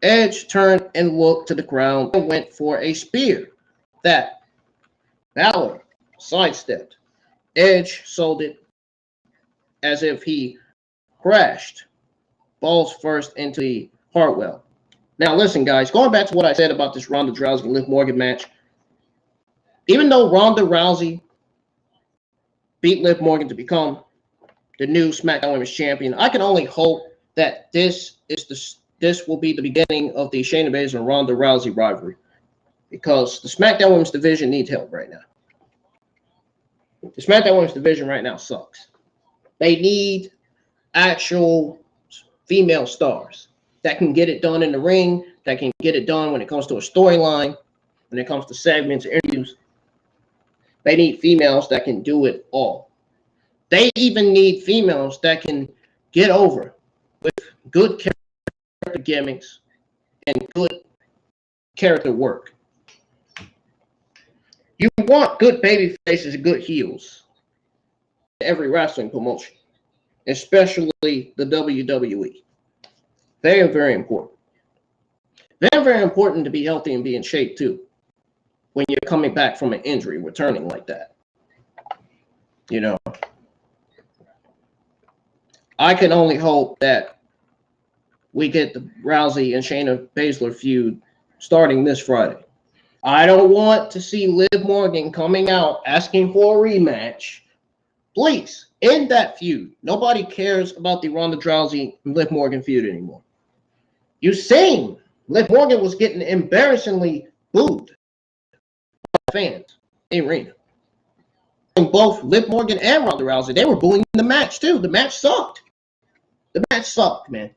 Edge turned and looked to the ground and went for a spear that Bálor sidestepped. Edge sold it as if he crashed balls first into the Hartwell. Now, listen, guys, going back to what I said about this Ronda Rousey and Liv Morgan match, even though Ronda Rousey beat Liv Morgan to become the new SmackDown Women's Champion, I can only hope that this will be the beginning of the Shayna Baszler and Ronda Rousey rivalry, because the SmackDown Women's division needs help right now. The SmackDown Women's division right now sucks. They need actual female stars that can get it done in the ring, that can get it done when it comes to a storyline, when it comes to segments, interviews. They need females that can do it all. They even need females that can get over with good character gimmicks and good character work. You want good baby faces and good heels in every wrestling promotion, especially the WWE. Very, very important. Very, very important to be healthy and be in shape too when you're coming back from an injury, returning like that. You know, I can only hope that we get the Rousey and Shayna Baszler feud starting this Friday. I don't want to see Liv Morgan coming out asking for a rematch. Please, end that feud. Nobody cares about the Ronda Rousey and Liv Morgan feud anymore. You seen Liv Morgan was getting embarrassingly booed by fans in the arena. And both Liv Morgan and Ronda Rousey, they were booing the match too. The match sucked. The match sucked, man.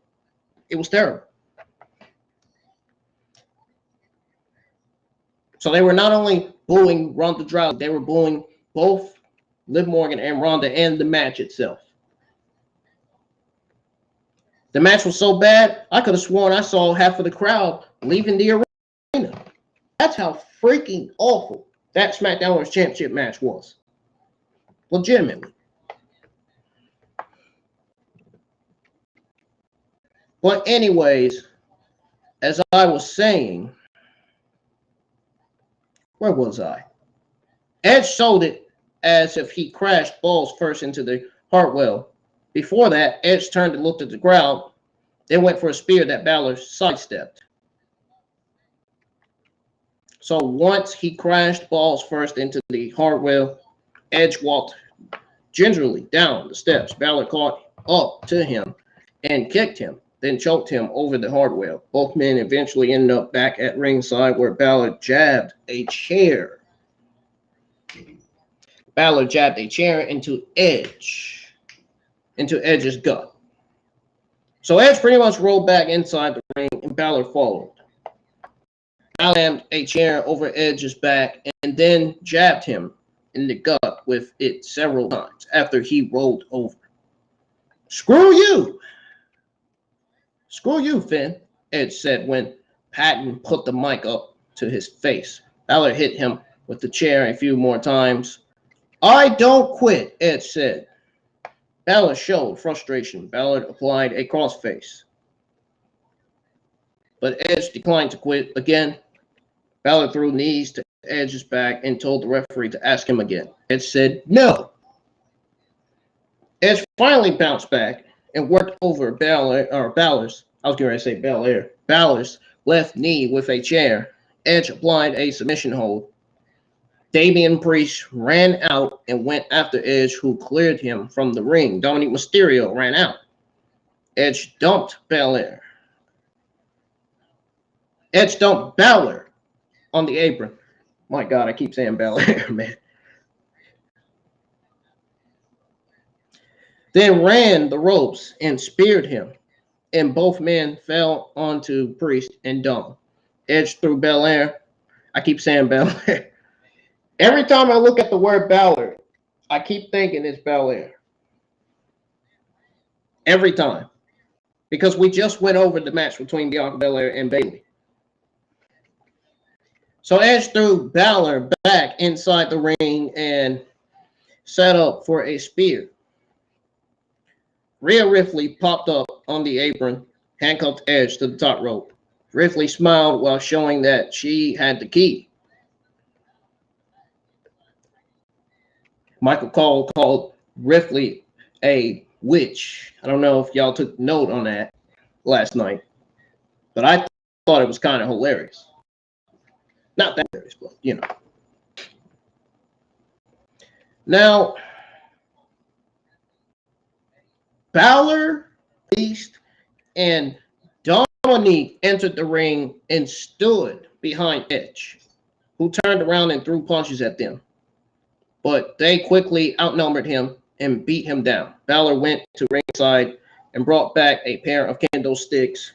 It was terrible. So they were not only booing Ronda Rousey, they were booing both Liv Morgan and Ronda and the match itself. The match was so bad, I could have sworn I saw half of the crowd leaving the arena. That's how freaking awful that SmackDown Women's Championship match was. Legitimately. But anyways, as I was saying, where was I? Edge sold it as if he crashed balls first into the Hartwell. Before that, Edge turned and looked at the crowd, then went for a spear that Bálor sidestepped. So once he crashed balls first into the Hartwell, Edge walked gingerly down the steps. Bálor caught up to him and kicked him, then choked him over the Hartwell. Both men eventually ended up back at ringside where Bálor jabbed a chair. Bálor jabbed a chair into Edge's gut. So Edge pretty much rolled back inside the ring and Bálor followed. Bálor slammed a chair over Edge's back and then jabbed him in the gut with it several times after he rolled over. Screw you! Screw you, Finn, Edge said when Patton put the mic up to his face. Bálor hit him with the chair a few more times. I don't quit, Edge said. Bálor showed frustration. Bálor applied a crossface. But Edge declined to quit again. Bálor threw knees to Edge's back and told the referee to ask him again. Edge said no. Edge finally bounced back and worked over Bálor's left knee with a chair. Edge applied a submission hold. Damian Priest ran out and went after Edge, who cleared him from the ring. Dominic Mysterio ran out. Edge dumped Belair. Edge dumped Bálor on the apron. My God, I keep saying Belair, man. Then ran the ropes and speared him, and both men fell onto Priest and Dom. Edge threw Belair. I keep saying Belair. Every time I look at the word Bálor, I keep thinking it's Belair. Every time. Because we just went over the match between Bianca Belair and Bayley. So Edge threw Bálor back inside the ring and set up for a spear. Rhea Ripley popped up on the apron, handcuffed Edge to the top rope. Ripley smiled while showing that she had the key. Michael Cole called Ripley a witch. I don't know if y'all took note on that last night, but I thought it was kind of hilarious. Not that hilarious, but you know. Now, Bálor, Priest, and Dominique entered the ring and stood behind Edge, who turned around and threw punches at them. But they quickly outnumbered him and beat him down. Bálor went to ringside and brought back a pair of kendo sticks.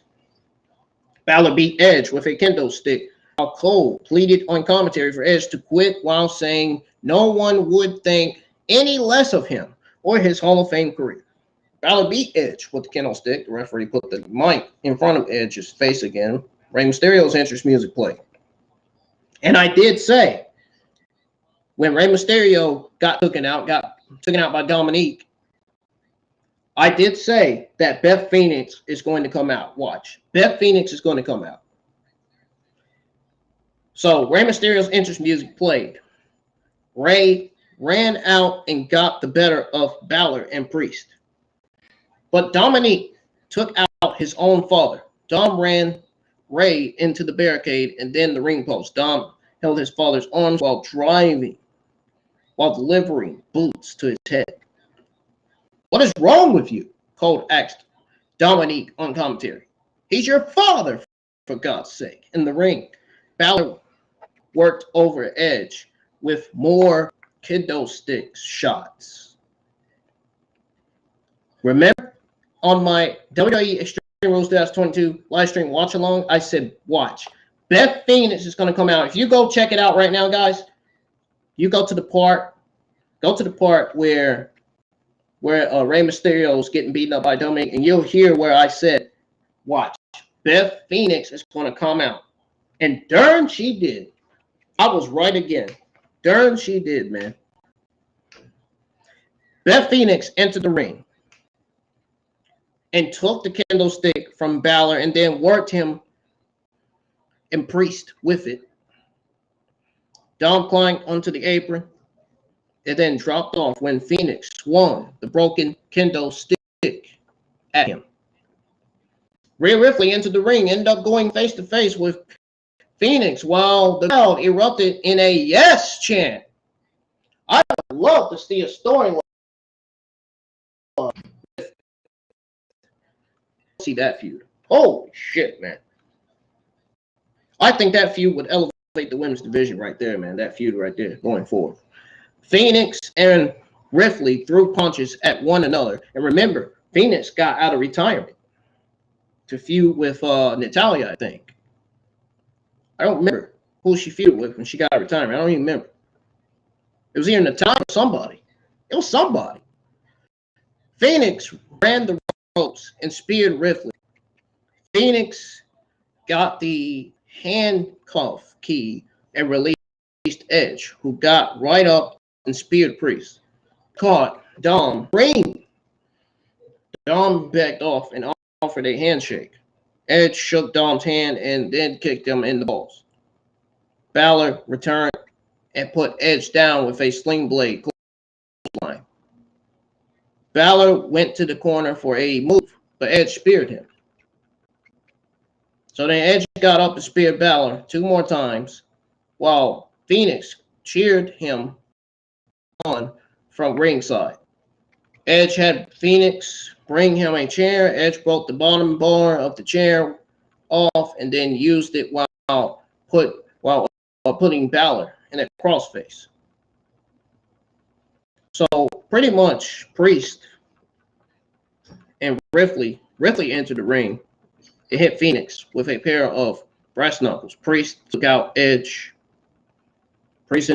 Bálor beat Edge with a kendo stick, while Cole pleaded on commentary for Edge to quit while saying no one would think any less of him or his Hall of Fame career. Bálor beat Edge with the kendo stick. The referee put the mic in front of Edge's face again. Rey Mysterio's entrance music played. And I did say, when Rey Mysterio got taken out by Dominique, I did say that Beth Phoenix is going to come out. Watch. Beth Phoenix is going to come out. So Rey Mysterio's entrance music played. Rey ran out and got the better of Bálor and Priest. But Dominique took out his own father. Dom ran Rey into the barricade and then the ring post. Dom held his father's arms while delivering boots to his head. What is wrong with you? Cole asked Dominique on commentary. He's your father, for God's sake. In the ring, Bálor worked over Edge with more kendo stick shots. Remember on my WWE Extreme Rules 2022 live stream watch along, I said watch. Beth Phoenix is going to come out. If you go check it out right now, guys, you go to the part where Rey Mysterio is getting beaten up by Dominic, and you'll hear where I said, watch. Beth Phoenix is going to come out. And darn she did. I was right again. Darn she did, man. Beth Phoenix entered the ring and took the candlestick from Bálor and then worked him and Priest with it. Dom climbed onto the apron and then dropped off when Phoenix swung the broken kendo stick at him. Rhea Ripley entered the ring, ended up going face to face with Phoenix while the crowd erupted in a yes chant. I would love to see a storyline. See that feud. Holy shit, man. I think that feud would elevate the women's division right there, man. That feud right there going forward. Phoenix and Ripley threw punches at one another. And remember, Phoenix got out of retirement to feud with Natalya, I think. I don't remember who she feuded with when she got out of retirement. I don't even remember. It was either Natalya or somebody. It was somebody. Phoenix ran the ropes and speared Ripley. Phoenix got the handcuff key and released Edge, who got right up and speared Priest. Caught Dom ring. Dom backed off and offered a handshake. Edge shook Dom's hand and then kicked him in the balls. Bálor returned and put Edge down with a sling blade clothesline. Bálor went to the corner for a move, but Edge speared him. So then Edge got up and speared Bálor 2 more times, while Phoenix cheered him on from ringside. Edge had Phoenix bring him a chair. Edge broke the bottom bar of the chair off and then used it while putting Bálor in a crossface. So pretty much Priest and Ripley entered the ring. It hit Phoenix with a pair of brass knuckles. Priest took out Edge. Priest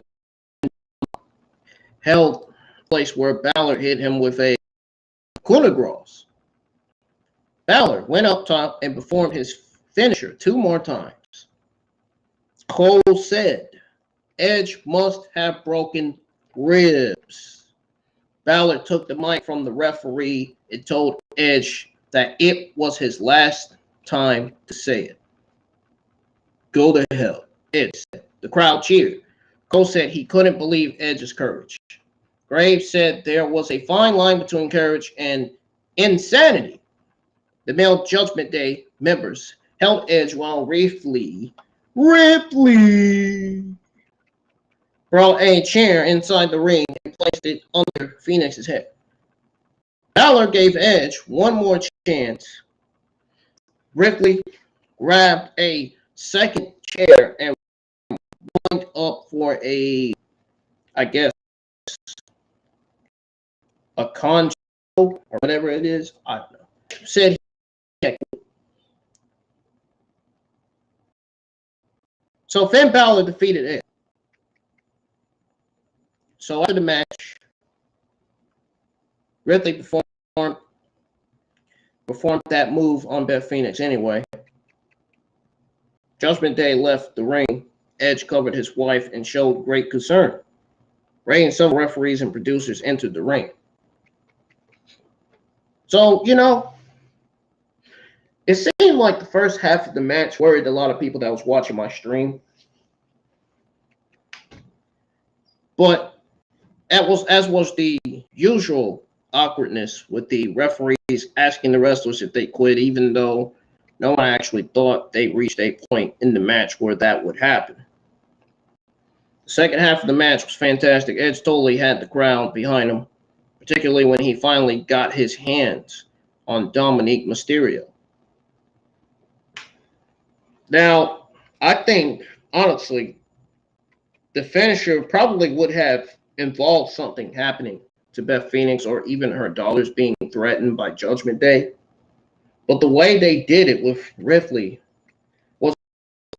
held place where Bálor hit him with a coup de grace. Bálor went up top and performed his finisher 2 more times. Cole said, Edge must have broken ribs. Bálor took the mic from the referee and told Edge that it was his last time to say it. Go to hell, Edge said. The crowd cheered. Cole said he couldn't believe Edge's courage. Graves said there was a fine line between courage and insanity. The male Judgment Day members held Edge while Ripley brought a chair inside the ring and placed it under Phoenix's head. Bálor gave Edge 1 more chance. Ripley grabbed a second chair and went up for a concho or whatever it is. I don't know. Said he. So Finn Bálor defeated Edge. So after the match, Ripley performed that move on Beth Phoenix anyway. Judgment Day left the ring. Edge covered his wife and showed great concern. Ray and some referees and producers entered the ring. So, it seemed like the first half of the match worried a lot of people that was watching my stream. But as was the usual awkwardness with the referees asking the wrestlers if they quit, even though no one actually thought they reached a point in the match where that would happen. The second half of the match was fantastic. Edge totally had the crowd behind him, particularly when he finally got his hands on Dominic Mysterio. Now, I think, honestly, the finisher probably would have involved something happening to Beth Phoenix or even her dollars being threatened by Judgment Day. But the way they did it with Ripley was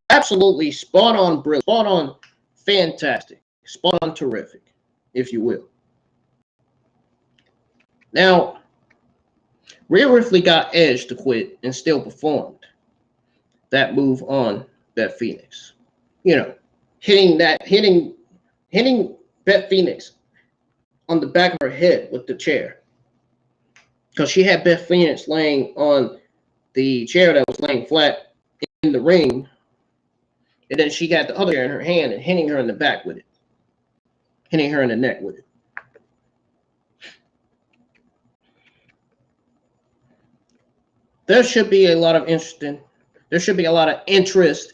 absolutely spot on, brilliant, spot on, fantastic, spot on, terrific, if you will. Now, Rhea Ripley got Edge to quit and still performed that move on Beth Phoenix. Hitting Beth Phoenix on the back of her head with the chair. Because she had Beth Phoenix laying on the chair that was laying flat in the ring. And then she got the other chair in her hand and hitting her in the back with it. Hitting her in the neck with it. There should be a lot of interest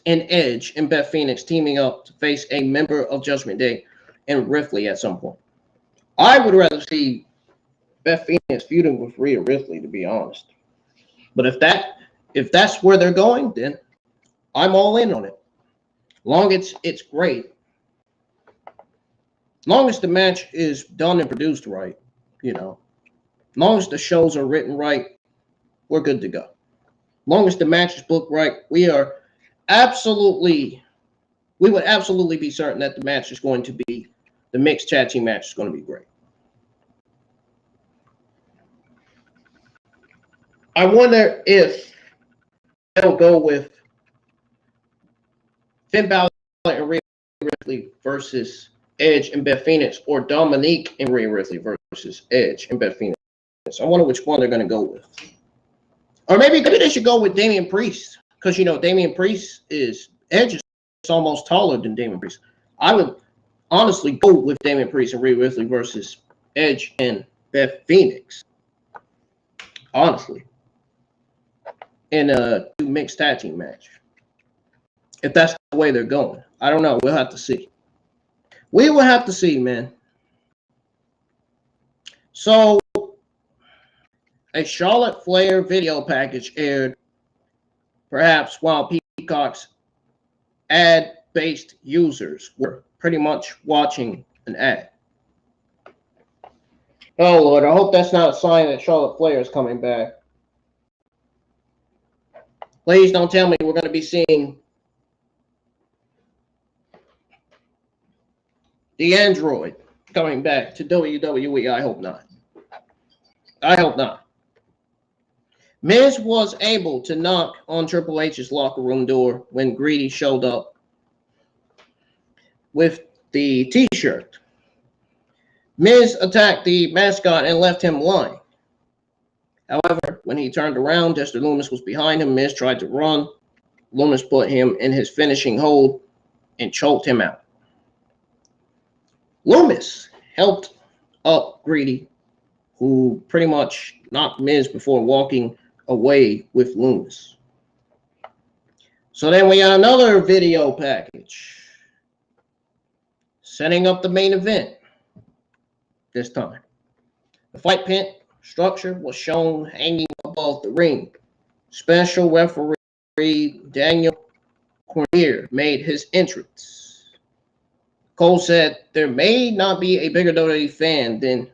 in Edge and Beth Phoenix teaming up to face a member of Judgment Day and Ripley at some point. I would rather see Beth Phoenix feuding with Rhea Ripley, to be honest. But if that's where they're going, then I'm all in on it. Long as it's great. Long as the match is done and produced right, Long as the shows are written right, we're good to go. Long as the match is booked right, we would absolutely be certain that the match is going to be, the mixed tag team match is going to be great. I wonder if they'll go with Finn Balor and Rhea Ripley versus Edge and Beth Phoenix, or Dominique and Rhea Ripley versus Edge and Beth Phoenix. I wonder which one they're going to go with. Or maybe they should go with Damian Priest, because Damian Priest Edge is almost taller than Damian Priest. I would honestly go with Damian Priest and Rhea Ripley versus Edge and Beth Phoenix. Honestly. In a mixed tag team match. If that's the way they're going. I don't know. We'll have to see. We will have to see, man. So, a Charlotte Flair video package aired, perhaps while Peacock's ad-based users were pretty much watching an ad. Oh, Lord, I hope that's not a sign that Charlotte Flair is coming back. Please don't tell me we're going to be seeing the android coming back to WWE. I hope not. I hope not. Miz was able to knock on Triple H's locker room door when Greedy showed up with the t-shirt. Miz attacked the mascot and left him lying. However, when he turned around, Dexter Lumis was behind him. Miz tried to run. Lumis put him in his finishing hold and choked him out. Lumis helped up Greedy, who pretty much knocked Miz before walking away with Lumis. So then we got another video package setting up the main event this time. The fight pit structure was shown hanging above the ring. Special referee Daniel Cormier made his entrance. Cole said there may not be a bigger WWE fan than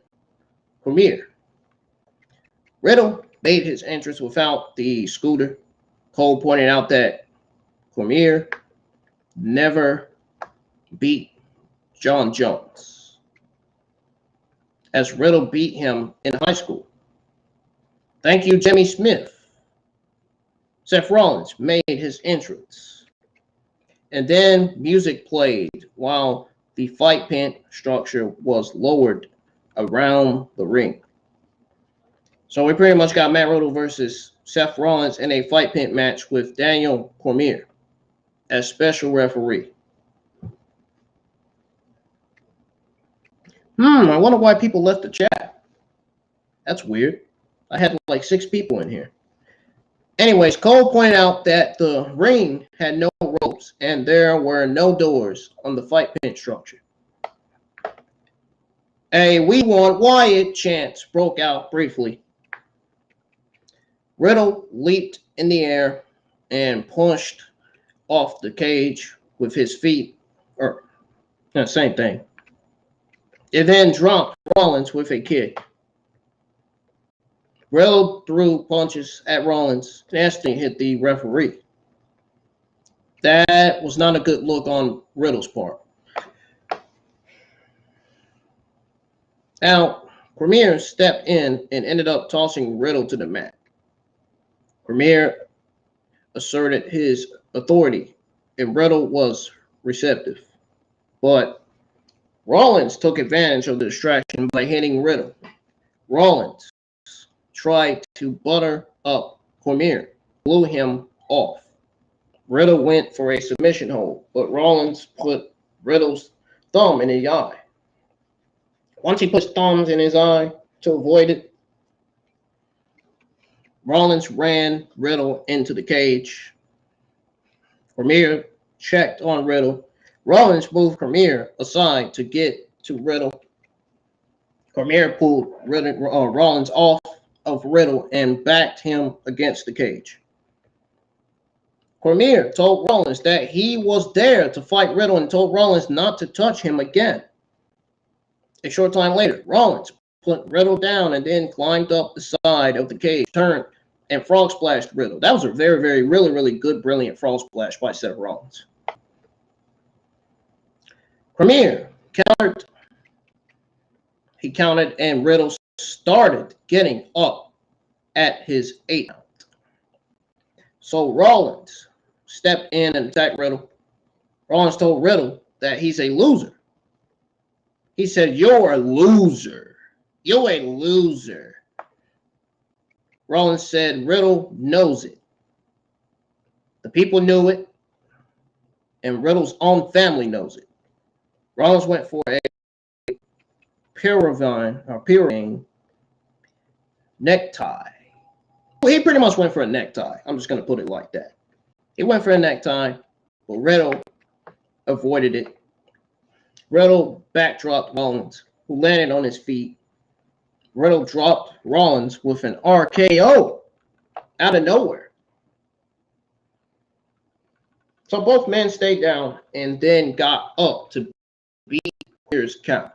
Cormier. Riddle made his entrance without the scooter. Cole pointed out that Cormier never beat John Jones, as Riddle beat him in high school. Thank you, Jimmy Smith. Seth Rollins made his entrance. And then music played while the fight pit structure was lowered around the ring. So we pretty much got Matt Riddle versus Seth Rollins in a fight pit match with Daniel Cormier as special referee. I wonder why people left the chat. That's weird. I had like 6 people in here. Anyways, Cole pointed out that the ring had no ropes and there were no doors on the fight pit structure. A "We Want Wyatt" chant broke out briefly. Riddle leaped in the air and pushed off the cage with his feet, or same thing. It then dropped Rollins with a kick. Riddle threw punches at Rollins and instantly hit the referee. That was not a good look on Riddle's part. Now, Cormier stepped in and ended up tossing Riddle to the mat. Cormier asserted his authority, and Riddle was receptive. But Rollins took advantage of the distraction by hitting Riddle. Rollins tried to butter up Cormier, blew him off. Riddle went for a submission hold, but Rollins put Riddle's thumb in his eye. Once he put his thumbs in his eye to avoid it, Rollins ran Riddle into the cage. Cormier checked on Riddle. Rollins moved Cormier aside to get to Riddle. Cormier pulled Rollins off of Riddle and backed him against the cage. Cormier told Rollins that he was there to fight Riddle and told Rollins not to touch him again. A short time later, Rollins put Riddle down and then climbed up the side of the cage, turned, and frog splashed Riddle. That was a very, very, really, really good, brilliant frog splash by Seth Rollins. Cormier countered. He counted, and Riddle started getting up at his 8th count. So Rollins stepped in and attacked Riddle. Rollins told Riddle that he's a loser. He said, "You're a loser. You're a loser." Rollins said, "Riddle knows it. The people knew it, and Riddle's own family knows it." Rollins went for a Imperium necktie. He pretty much went for a necktie. I'm just going to put it like that. He went for a necktie, but Riddle avoided it. Riddle backdropped Rollins, who landed on his feet. Riddle dropped Rollins with an RKO out of nowhere. So both men stayed down and then got up to beat Cormier's count.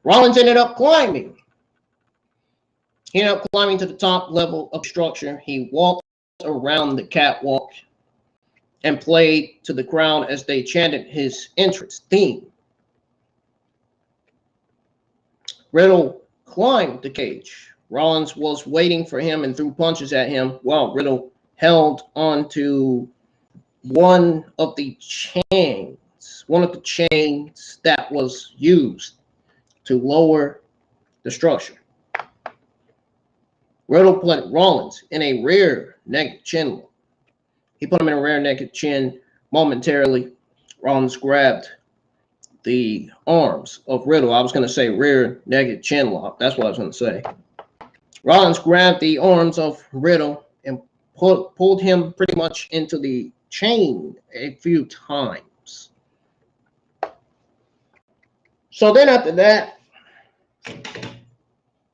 Rollins ended up climbing. He ended up climbing to the top level of the structure. He walked around the catwalk and played to the crowd as they chanted his entrance theme. Riddle climbed the cage. Rollins was waiting for him and threw punches at him while Riddle held onto one of the chains that was used to lower the structure. Riddle put Rollins in a rear naked chin lock. He put him in a rear naked chin momentarily. Rollins grabbed the arms of Riddle. I was going to say rear naked chin lock. That's what I was going to say. Rollins grabbed the arms of Riddle and pulled him pretty much into the chain a few times. So then after that,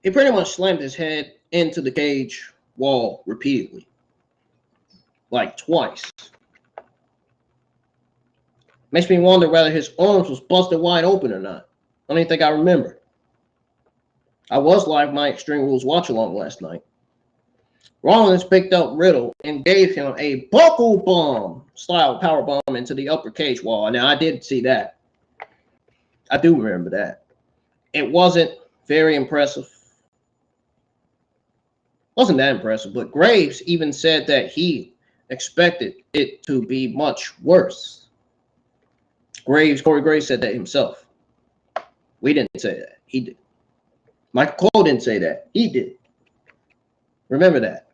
he pretty much slammed his head into the cage wall repeatedly. Like twice. Makes me wonder whether his arms was busted wide open or not. I don't even think I remember. I was live my Extreme Rules watch along last night. Rollins picked up Riddle and gave him a buckle bomb style power bomb into the upper cage wall. Now I did see that. I do remember that. It wasn't very impressive. Wasn't that impressive, but Graves even said that he expected it to be much worse. Corey Graves said that himself. We didn't say that. He did. Michael Cole didn't say that. He did. Remember that.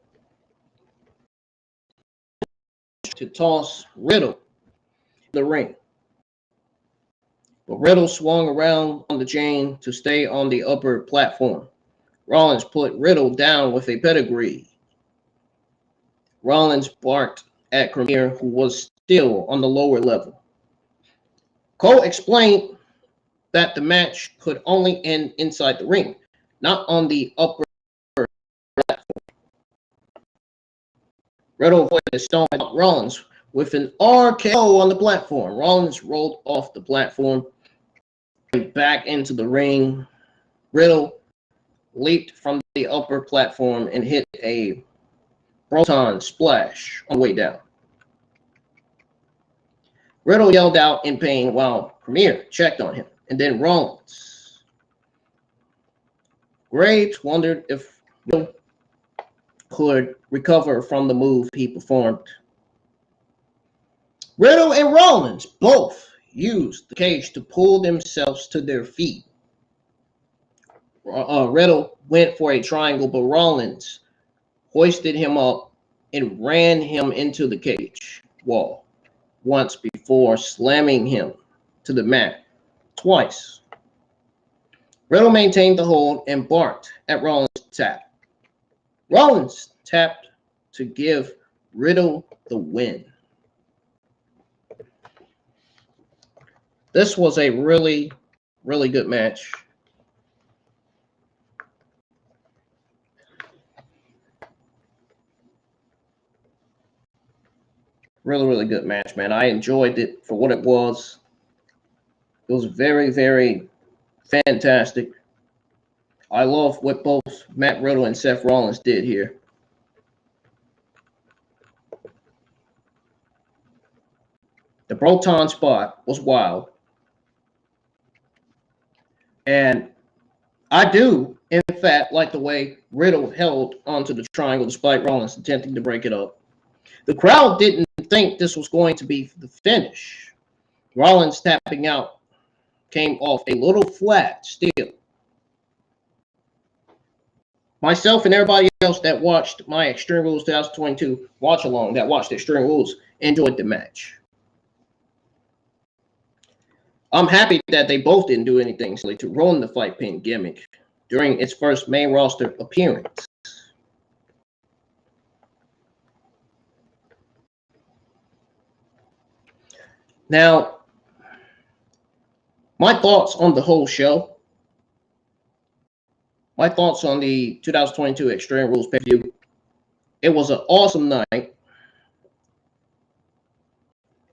To toss Riddle in the ring. But Riddle swung around on the chain to stay on the upper platform. Rollins put Riddle down with a pedigree. Rollins barked at Premier, who was still on the lower level. Cole explained that the match could only end inside the ring, not on the upper platform. Riddle avoided a stone Rollins with an RKO on the platform. Rollins rolled off the platform and back into the ring. Riddle leaped from the upper platform and hit a Proton splash on the way down. Riddle yelled out in pain while Premier checked on him, and then Rollins. Graves wondered if Riddle could recover from the move he performed. Riddle and Rollins both used the cage to pull themselves to their feet. Riddle went for a triangle, but Rollins hoisted him up and ran him into the cage wall once before slamming him to the mat twice. Riddle maintained the hold and barked at Rollins' tap. Rollins tapped to give Riddle the win. This was a really, really good match. Really, really good match, man. I enjoyed it for what it was. It was very, very fantastic. I love what both Matt Riddle and Seth Rollins did here. The Proton spot was wild. And I do, in fact, like the way Riddle held onto the triangle despite Rollins attempting to break it up. The crowd didn't think this was going to be the finish. Rollins tapping out came off a little flat still. Myself and everybody else that watched my Extreme Rules 2022 watch along, that watched Extreme Rules, enjoyed the match. I'm happy that they both didn't do anything silly to ruin the fight pin gimmick during its first main roster appearance. Now, my thoughts on the whole show. My thoughts on the 2022 Extreme Rules pay-per-view. It was an awesome night.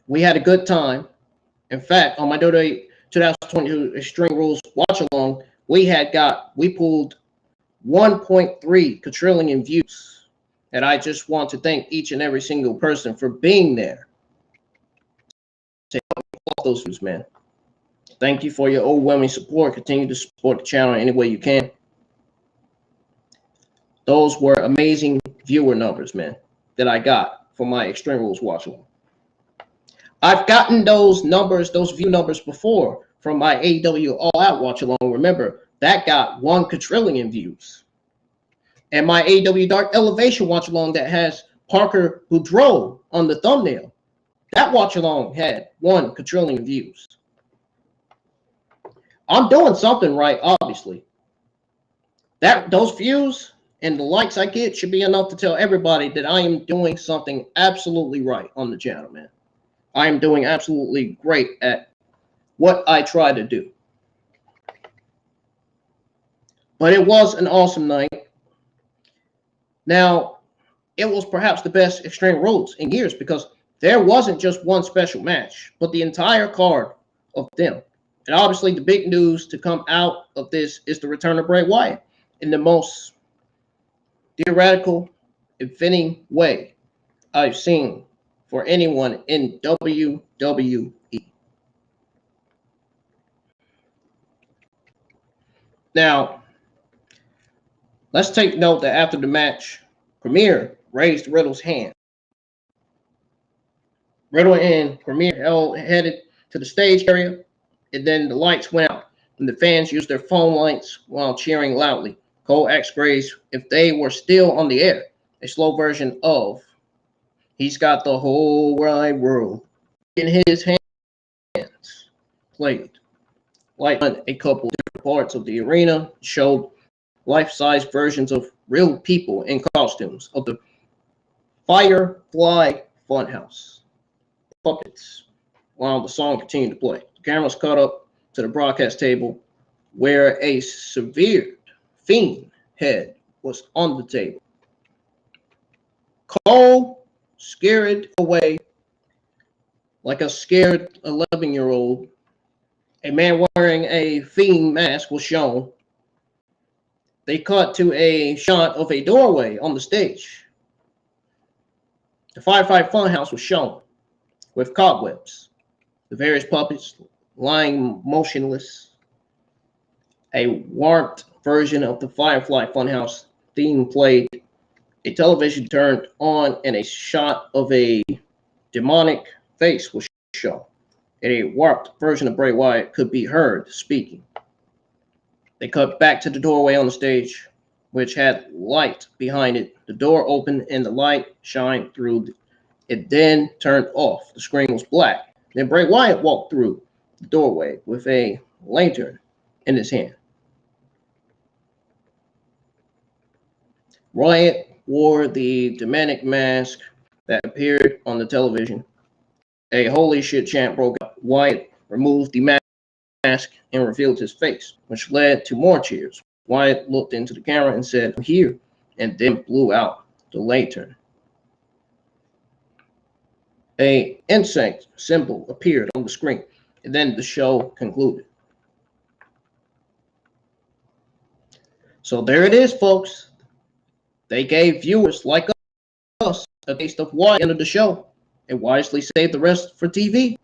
We had a good time. In fact, on my WWE 2022 Extreme Rules watch-along, we pulled 1.3 quadrillion views. And I just want to thank each and every single person for being there. Take all those views, man. Thank you for your overwhelming support. Continue to support the channel any way you can. Those were amazing viewer numbers, man, that I got for my Extreme Rules watch-along. I've gotten those numbers, those view numbers before from my AEW All Out watch-along. Remember, that got 1 quadrillion views. And my AEW Dark Elevation watch-along that has Parker Boudreaux on the thumbnail, that watch-along had 1 quadrillion views. I'm doing something right, obviously. Those views and the likes I get should be enough to tell everybody that I am doing something absolutely right on the channel, man. I am doing absolutely great at what I try to do. But it was an awesome night. Now, it was perhaps the best Extreme Rules in years because there wasn't just one special match, but the entire card of them. And obviously, the big news to come out of this is the return of Bray Wyatt in the most theoretical and fitting way I've seen for anyone in WWE. Now, let's take note that after the match, Premier raised Riddle's hand. Riddle and Premier headed to the stage area, and then the lights went out. and the fans used their phone lights while cheering loudly. Cole asked Graves if they were still on the air, a slow version of "He's Got the Whole Wide World in His Hands" played. Wyatt on a couple different parts of the arena, showed life-size versions of real people in costumes of the Firefly Funhouse puppets while the song continued to play. The cameras caught up to the broadcast table where a severed Fiend head was on the table. Cole scared away like a scared 11-year-old. A man wearing a Fiend mask was shown. They cut to a shot of a doorway on the stage. The Firefly Funhouse was shown with cobwebs, the various puppets lying motionless. A warped version of the Firefly Funhouse theme played. A television turned on and a shot of a demonic face was shown. And a warped version of Bray Wyatt could be heard speaking. They cut back to the doorway on the stage, which had light behind it. The door opened and the light shined through. It then turned off. The screen was black. Then Bray Wyatt walked through the doorway with a lantern in his hand. Wyatt wore the demonic mask that appeared on the television. A holy shit chant broke out. Wyatt removed the mask and revealed his face, which led to more cheers. Wyatt looked into the camera and said, "I'm here," and then blew out the lantern. An insect symbol appeared on the screen, and then the show concluded. So there it is, folks. They gave viewers like us a taste of Wyatt at the end of the show and wisely saved the rest for TV.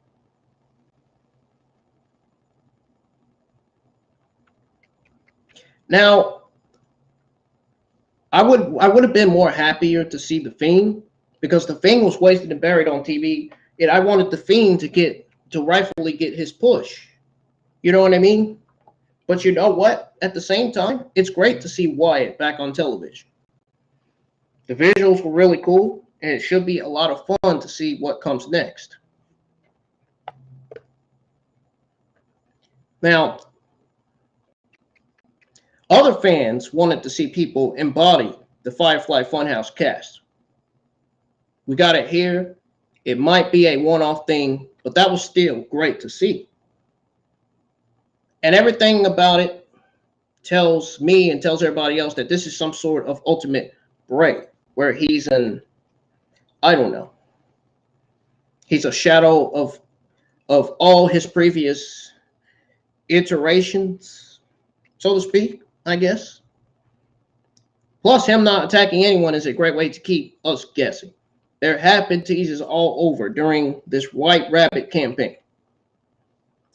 Now, I would have been more happier to see the Fiend because the Fiend was wasted and buried on TV, and I wanted the Fiend to rightfully get his push. You know what I mean? But you know what? At the same time, it's great to see Wyatt back on television. The visuals were really cool, and it should be a lot of fun to see what comes next. Now, other fans wanted to see people embody the Firefly Funhouse cast. We got it here. It might be a one-off thing, but that was still great to see. And everything about it tells me and tells everybody else that this is some sort of ultimate Bray, where he's I don't know. He's a shadow of all his previous iterations, so to speak, I guess. Plus, him not attacking anyone is a great way to keep us guessing. There have been teases all over during this White Rabbit campaign.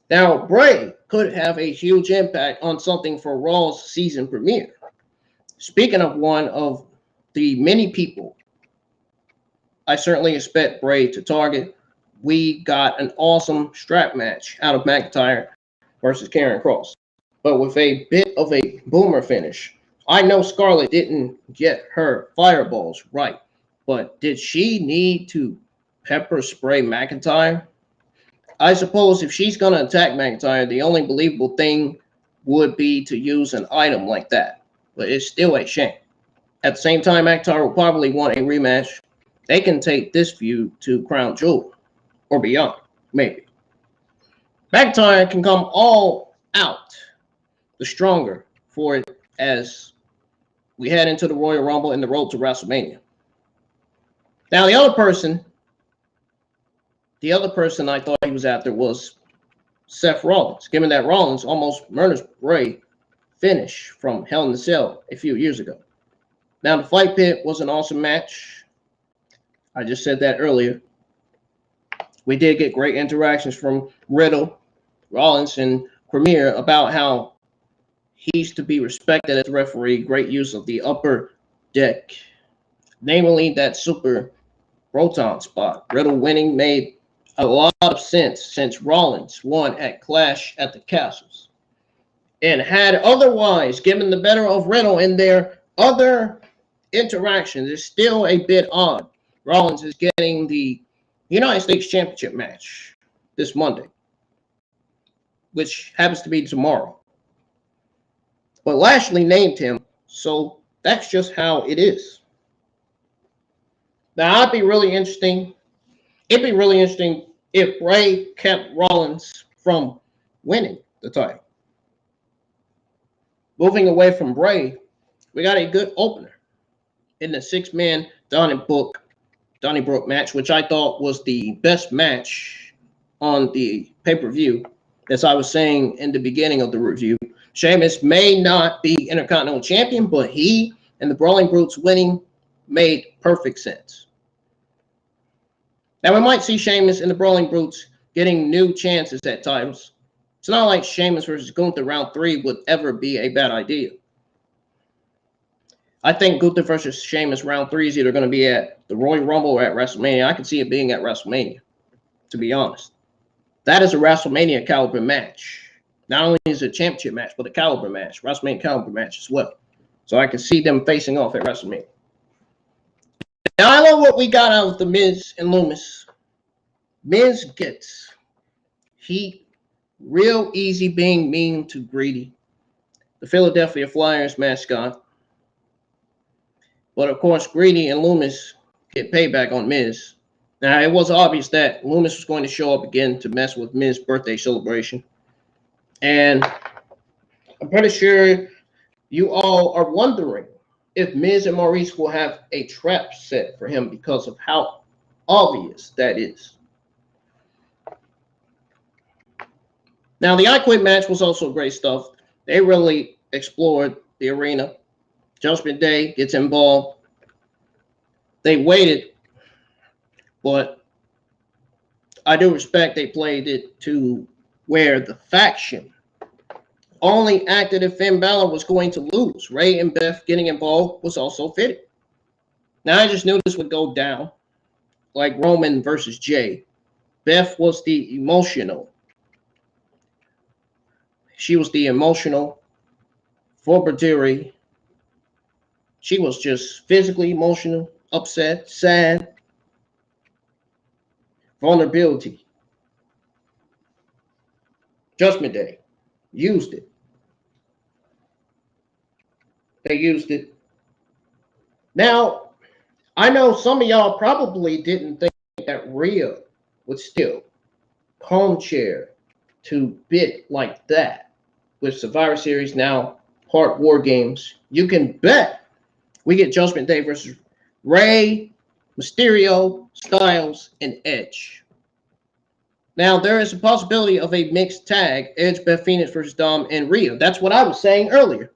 Now, Bray could have a huge impact on something for Raw's season premiere. Speaking of one of the many people I certainly expect Bray to target, we got an awesome strap match out of McIntyre versus Karrion Kross, but with a bit of a boomer finish. I know Scarlett didn't get her fireballs right, but did she need to pepper spray McIntyre? I suppose if she's going to attack McIntyre, the only believable thing would be to use an item like that, but it's still a shame. At the same time, McIntyre will probably want a rematch. They can take this feud to Crown Jewel or beyond, maybe. McIntyre can come all out the stronger for it as we head into the Royal Rumble and the road to WrestleMania. Now, the other person I thought he was after was Seth Rollins, given that Rollins almost murders Bray finish from Hell in a Cell a few years ago. Now, the Fight Pit was an awesome match. I just said that earlier. We did get great interactions from Riddle, Rollins, and Premier about how he's to be respected as a referee. Great use of the upper deck, namely that super Proton spot. Riddle winning made a lot of sense since Rollins won at Clash at the Castles. and had otherwise given the better of Riddle in their other interactions, it's still a bit odd. Rollins is getting the United States Championship match this Monday, which happens to be tomorrow. But Lashley named him, so that's just how it is. Now, it'd be really interesting if Bray kept Rollins from winning the title. Moving away from Bray, we got a good opener in the 6-man Donnybrook match, which I thought was the best match on the pay-per-view. As I was saying in the beginning of the review, Sheamus may not be Intercontinental Champion, but he and the Brawling Brutes winning made perfect sense. Now, we might see Sheamus and the Brawling Brutes getting new chances at titles. It's not like Sheamus versus Gunther round 3 would ever be a bad idea. I think Gunther versus Sheamus round 3 is either going to be at the Royal Rumble or at WrestleMania. I can see it being at WrestleMania, to be honest. That is a WrestleMania caliber match. Not only is it a championship match, but a caliber match, WrestleMania caliber match as well. So I can see them facing off at WrestleMania. Now, I love what we got out of The Miz and Loomis. Miz gets heat real easy being mean to Greedy, the Philadelphia Flyers mascot. But, of course, Greedy and Loomis get payback on Miz. Now, it was obvious that Loomis was going to show up again to mess with Miz's birthday celebration. And I'm pretty sure you all are wondering if Miz and Maurice will have a trap set for him because of how obvious that is. Now, the I Quit match was also great stuff. They really explored the arena. Judgment Day gets involved. They waited, but I do respect they played it to where the faction only acted if Finn Bálor was going to lose. Ray and Beth getting involved was also fitting. Now, I just knew this would go down, like Roman versus Jay. Beth was the emotional. She was the emotional for Baduri. She was just physically emotional, upset, sad, vulnerability. Judgment Day used it. They used it. Now, I know some of y'all probably didn't think that Rhea would still home chair to bit like that with Survivor Series now part War Games. You can bet we get Judgment Day versus Ray, Mysterio, Styles, and Edge. Now, there is a possibility of a mixed tag, Edge, Beth Phoenix versus Dom and Rhea. That's what I was saying earlier.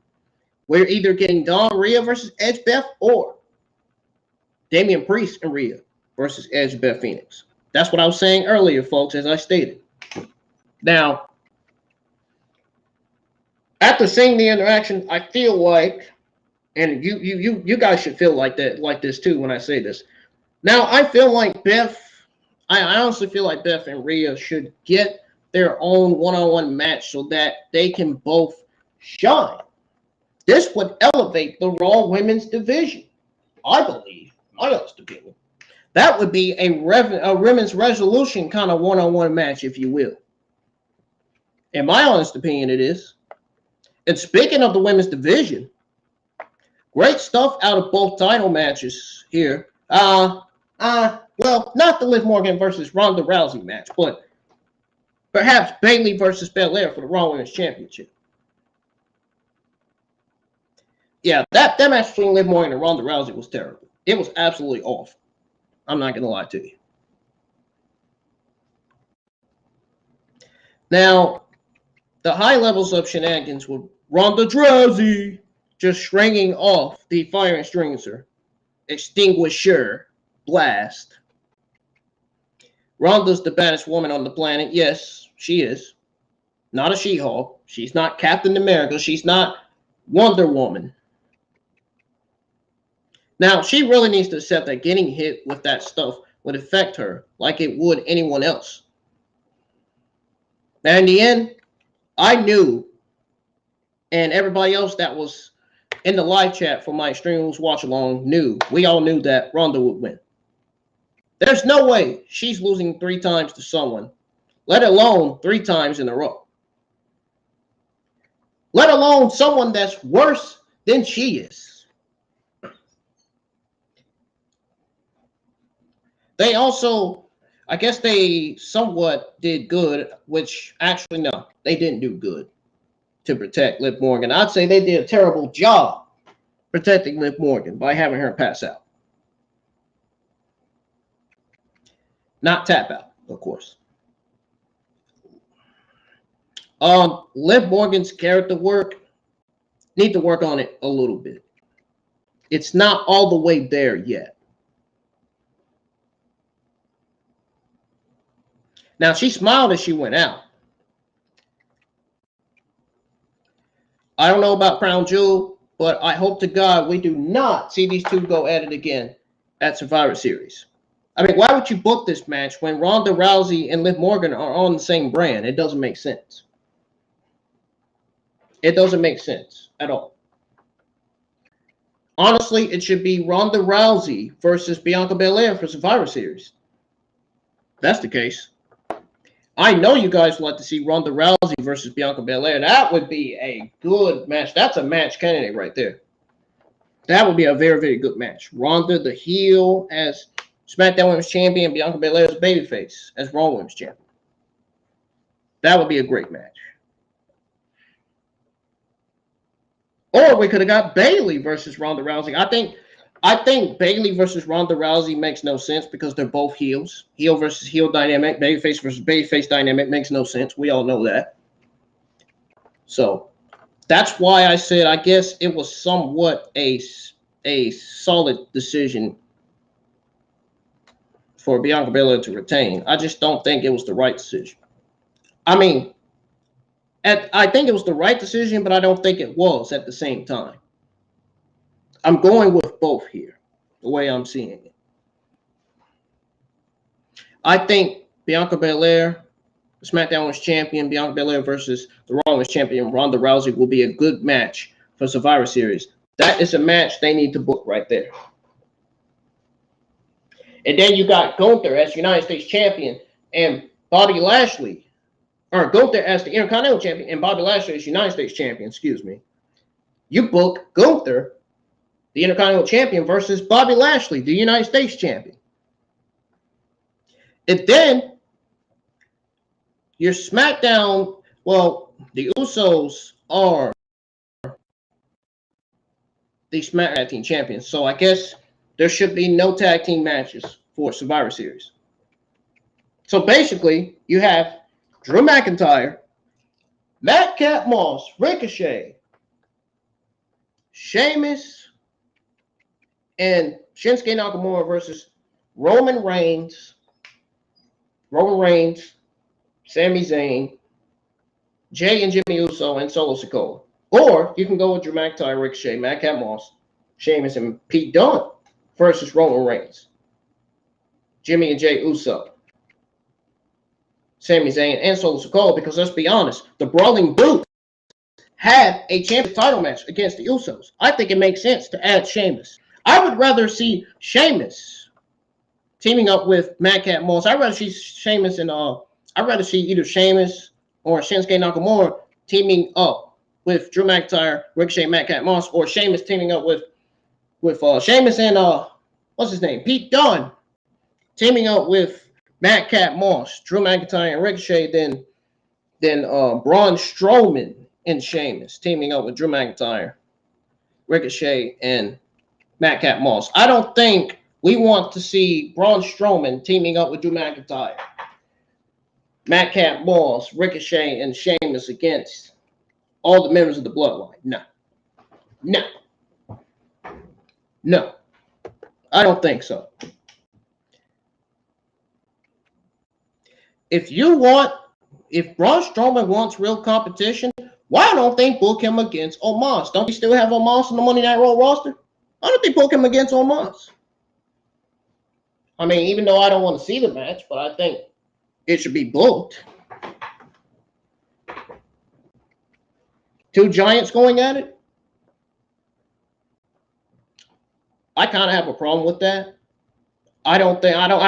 We're either getting Dom, Rhea versus Edge, Beth, or Damian Priest and Rhea versus Edge, Beth Phoenix. That's what I was saying earlier, folks, as I stated. Now, after seeing the interaction, I feel like, and you guys should feel like that, like this too when I say this. Now, I feel like I honestly feel like Beth and Rhea should get their own one-on-one match so that they can both shine. This would elevate the Raw Women's Division, I believe, my honest opinion. That would be a women's resolution kind of one-on-one match, if you will. In my honest opinion, it is. And speaking of the women's division, great stuff out of both title matches here. Well, not the Liv Morgan versus Ronda Rousey match, but perhaps Bayley versus Belair for the Raw Women's Championship. Yeah, that match between Liv Morgan and Ronda Rousey was terrible. It was absolutely awful. I'm not going to lie to you. Now, the high levels of shenanigans with Ronda Rousey just stringing off the fire extinguisher blast. Ronda's the baddest woman on the planet. Yes, she is. Not a She-Hulk. She's not Captain America. She's not Wonder Woman. Now, she really needs to accept that getting hit with that stuff would affect her like it would anyone else. And in the end, I knew and everybody else that was in the live chat for my Extreme Rules watch along knew. We all knew that Ronda would win. There's no way she's losing 3 times to someone, let alone 3 times in a row. Let alone someone that's worse than she is. They also, I guess they somewhat did good, which actually, no, they didn't do good to protect Liv Morgan. I'd say they did a terrible job protecting Liv Morgan by having her pass out. Not tap out, of course. Liv Morgan's character work, need to work on it a little bit. It's not all the way there yet. Now, she smiled as she went out. I don't know about Crown Jewel, but I hope to God we do not see these two go at it again at Survivor Series. I mean, why would you book this match when Ronda Rousey and Liv Morgan are on the same brand? It doesn't make sense. It doesn't make sense at all. Honestly, it should be Ronda Rousey versus Bianca Belair for Survivor Series. That's the case. I know you guys would like to see Ronda Rousey versus Bianca Belair. That would be a good match. That's a match candidate right there. That would be a very, very good match. Ronda, the heel, as Smackdown Women's Champion, Bianca Belair as babyface as Raw Women's Champion. That would be a great match. Or we could have got Bayley versus Ronda Rousey. I think Bayley versus Ronda Rousey makes no sense because they're both heels. Heel versus heel dynamic, babyface versus babyface dynamic makes no sense. We all know that. So that's why I said I guess it was somewhat a solid decision for Bianca Belair to retain. I just don't think it was the right decision. I mean, I think it was the right decision, but I don't think it was at the same time. I'm going with both here, the way I'm seeing it. I think Bianca Belair, the SmackDown Women's Champion, Bianca Belair versus the Raw Women's Champion, Ronda Rousey, will be a good match for Survivor Series. That is a match they need to book right there. And then you got Gunther as United States Champion and Bobby Lashley, or Gunther as the Intercontinental Champion and Bobby Lashley as United States Champion, excuse me. You book Gunther, the Intercontinental Champion, versus Bobby Lashley, the United States Champion. And then your SmackDown, well, the Usos are the SmackDown Tag Team Champions. So I guess there should be no tag team matches for Survivor Series. So basically, you have Drew McIntyre, Madcap Moss, Ricochet, Sheamus, and Shinsuke Nakamura versus Roman Reigns, Sami Zayn, Jay and Jimmy Uso, and Solo Sikoa. Or you can go with Drew McIntyre, Ricochet, Madcap Moss, Sheamus, and Pete Dunne versus Roman Reigns, Jimmy and Jay Uso, Sami Zayn, and Solo Sikoa, because let's be honest, the Brawling Brutes had a championship title match against the Usos. I think it makes sense to add Sheamus. I would rather see Sheamus teaming up with Madcap Moss. I'd rather see Sheamus and I'd rather see either Sheamus or Shinsuke Nakamura teaming up with Drew McIntyre, Ricochet, Madcap Moss, or Sheamus teaming up with Sheamus and what's his name, Pete Dunne, teaming up with Madcap Moss, Drew McIntyre, and Ricochet. Then Braun Strowman and Sheamus teaming up with Drew McIntyre, Ricochet, and Madcap Moss. I don't think we want to see Braun Strowman teaming up with Drew McIntyre, Madcap Moss, Ricochet, and Sheamus against all the members of the Bloodline. No. I don't think so. If Braun Strowman wants real competition, why don't they book him against Omos? Don't you still have Omos on the Monday Night Raw roster? Why don't they book him against Omos? I mean, even though I don't want to see the match, but I think it should be booked. Two giants going at it. I kind of have a problem with that. I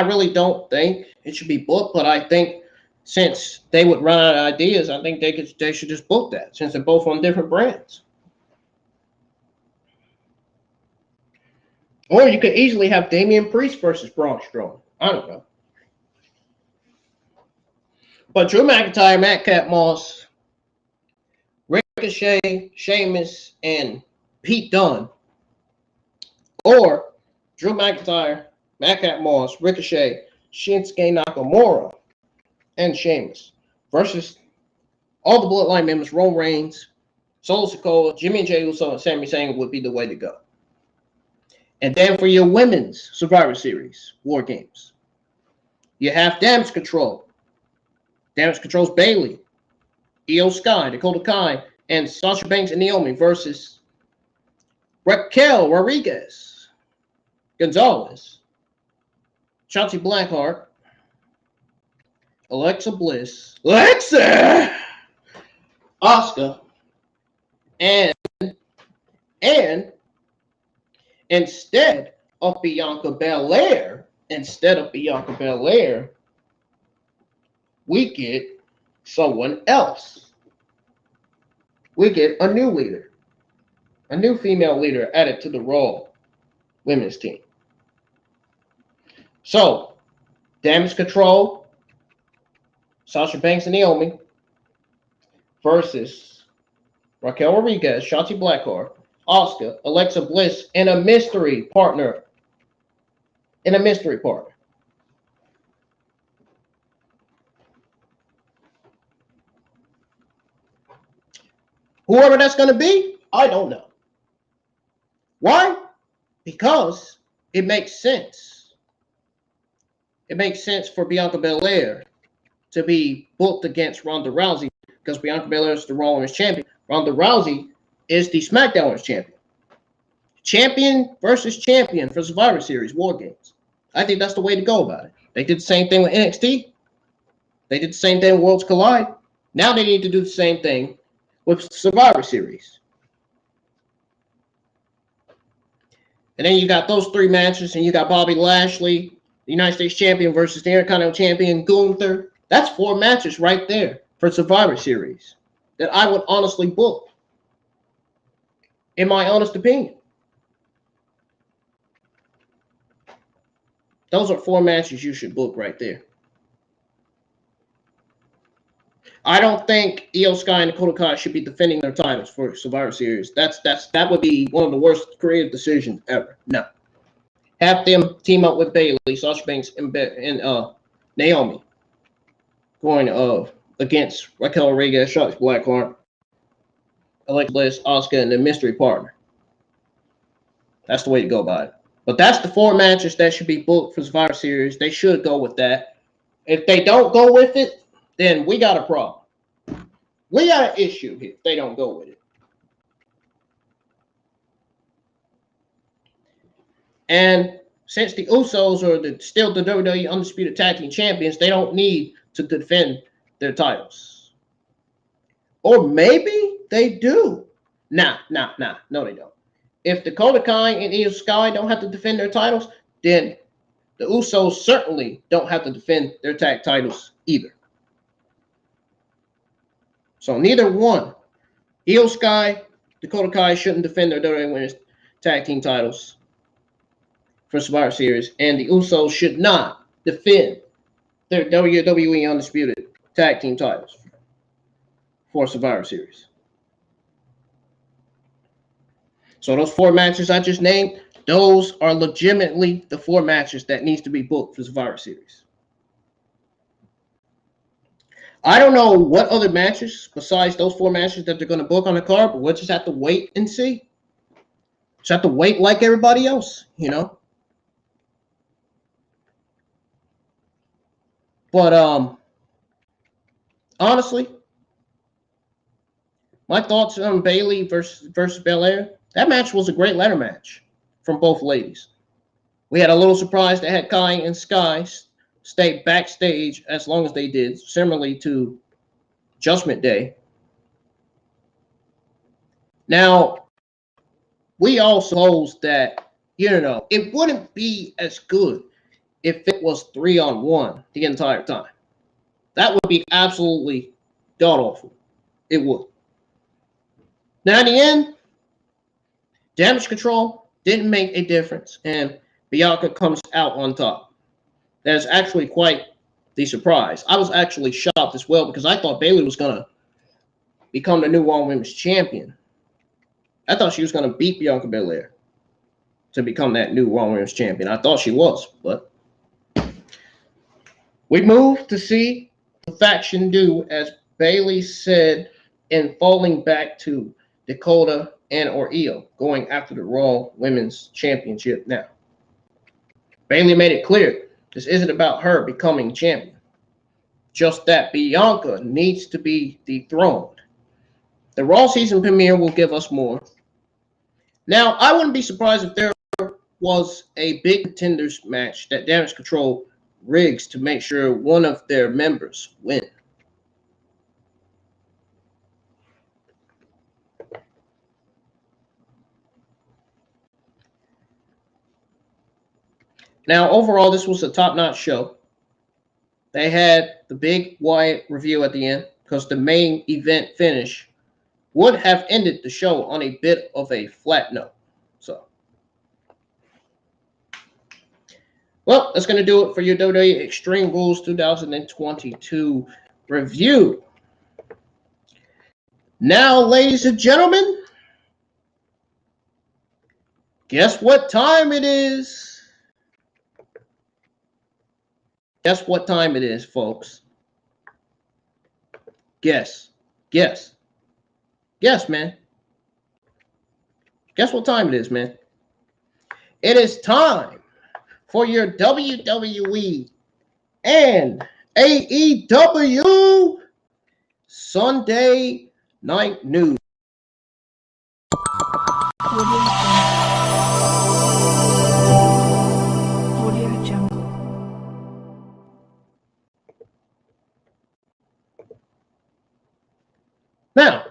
really don't think it should be booked, but I think since they would run out of ideas, I think they should just book that since they're both on different brands. Or you could easily have Damian Priest versus Braun Strowman. I don't know. But Drew McIntyre, Madcap Moss, Ricochet, Sheamus, and Pete Dunne. Or Drew McIntyre, Madcap Moss, Ricochet, Shinsuke Nakamura, and Sheamus versus all the Bloodline members, Roman Reigns, Solo Sikoa, Jimmy and Jey Uso, and Sami Zayn would be the way to go. And then for your women's Survivor Series War Games, you have Damage Control. Damage Control's Bayley, Io Sky, Dakota Kai, and Sasha Banks and Naomi versus Raquel Rodriguez, Gonzalez, Shotzi Blackheart, Alexa Bliss, Asuka, and instead of Bianca Belair, we get someone else. We get a new leader, a new female leader added to the Raw women's team. So, Damage Control, Sasha Banks and Naomi versus Raquel Rodriguez, Shotzi Blackheart, Asuka, Alexa Bliss, and a mystery partner. Whoever that's going to be, I don't know. Why? Because it makes sense. It makes sense for Bianca Belair to be booked against Ronda Rousey because Bianca Belair is the Raw Women's Champion. Ronda Rousey is the Smackdown Women's Champion. Champion versus champion for Survivor Series War Games. I think that's the way to go about it. They did the same thing with NXT. They did the same thing with Worlds Collide. Now they need to do the same thing with Survivor Series. And then you got those three matches, and you got Bobby Lashley, the United States Champion versus the Intercontinental Champion Gunther. That's 4 matches right there for Survivor Series that I would honestly book, in my honest opinion. Those are 4 matches you should book right there. I don't think Io Sky and Dakota Kai should be defending their titles for Survivor Series. That would be one of the worst creative decisions ever. No. Have them team up with Bayley, Sasha Banks, and Naomi going against Raquel Rodriguez, Shotzi Blackheart, Alexa Bliss, Asuka, and the mystery partner. That's the way to go about it. But that's the 4 matches that should be booked for Survivor Series. They should go with that. If they don't go with it, then we got a problem. We got an issue here if they don't go with it. And since the Usos are still the WWE Undisputed Tag Team Champions, they don't need to defend their titles. Or maybe they do. Nah. No, they don't. If Dakota Kai and Io Sky don't have to defend their titles, then the Usos certainly don't have to defend their tag titles either. So neither one, Io Sky, Dakota Kai shouldn't defend their WWE Women's Tag Team titles for Survivor Series, and the Usos should not defend their WWE Undisputed Tag Team titles for Survivor Series. So those 4 matches I just named, those are legitimately the 4 matches that needs to be booked for Survivor Series. I don't know what other matches besides those 4 matches that they're going to book on the card, but we'll just have to wait and see. Just have to wait like everybody else, you know. But honestly, my thoughts on Bayley versus Belair, that match was a great ladder match from both ladies. We had a little surprise that had Kai and Sky stay backstage as long as they did, similarly to Judgment Day. Now, we all suppose that, it wouldn't be as good if it was 3-on-1 the entire time. That would be absolutely god-awful. It would. Now, in the end, damage control didn't make a difference, and Bianca comes out on top. That is actually quite the surprise. I was actually shocked as well because I thought Bayley was going to become the new Raw Women's Champion. I thought she was going to beat Bianca Belair to become that new Raw Women's Champion. I thought she was, but we moved to see the faction do as Bayley said in falling back to Dakota and or Io, going after the Raw Women's Championship now. Bayley made it clear this isn't about her becoming champion. Just that Bianca needs to be dethroned. The Raw season premiere will give us more. Now, I wouldn't be surprised if there was a big contenders match that Damage Control rigs to make sure one of their members win. Now, overall, this was a top-notch show. They had the big Wyatt review at the end because the main event finish would have ended the show on a bit of a flat note. Well, that's going to do it for your WWE Extreme Rules 2022 review. Now, ladies and gentlemen, guess what time it is? Guess what time it is, folks? Guess, man. Guess what time it is, man? It is time for your WWE and AEW Sunday Night News. Now,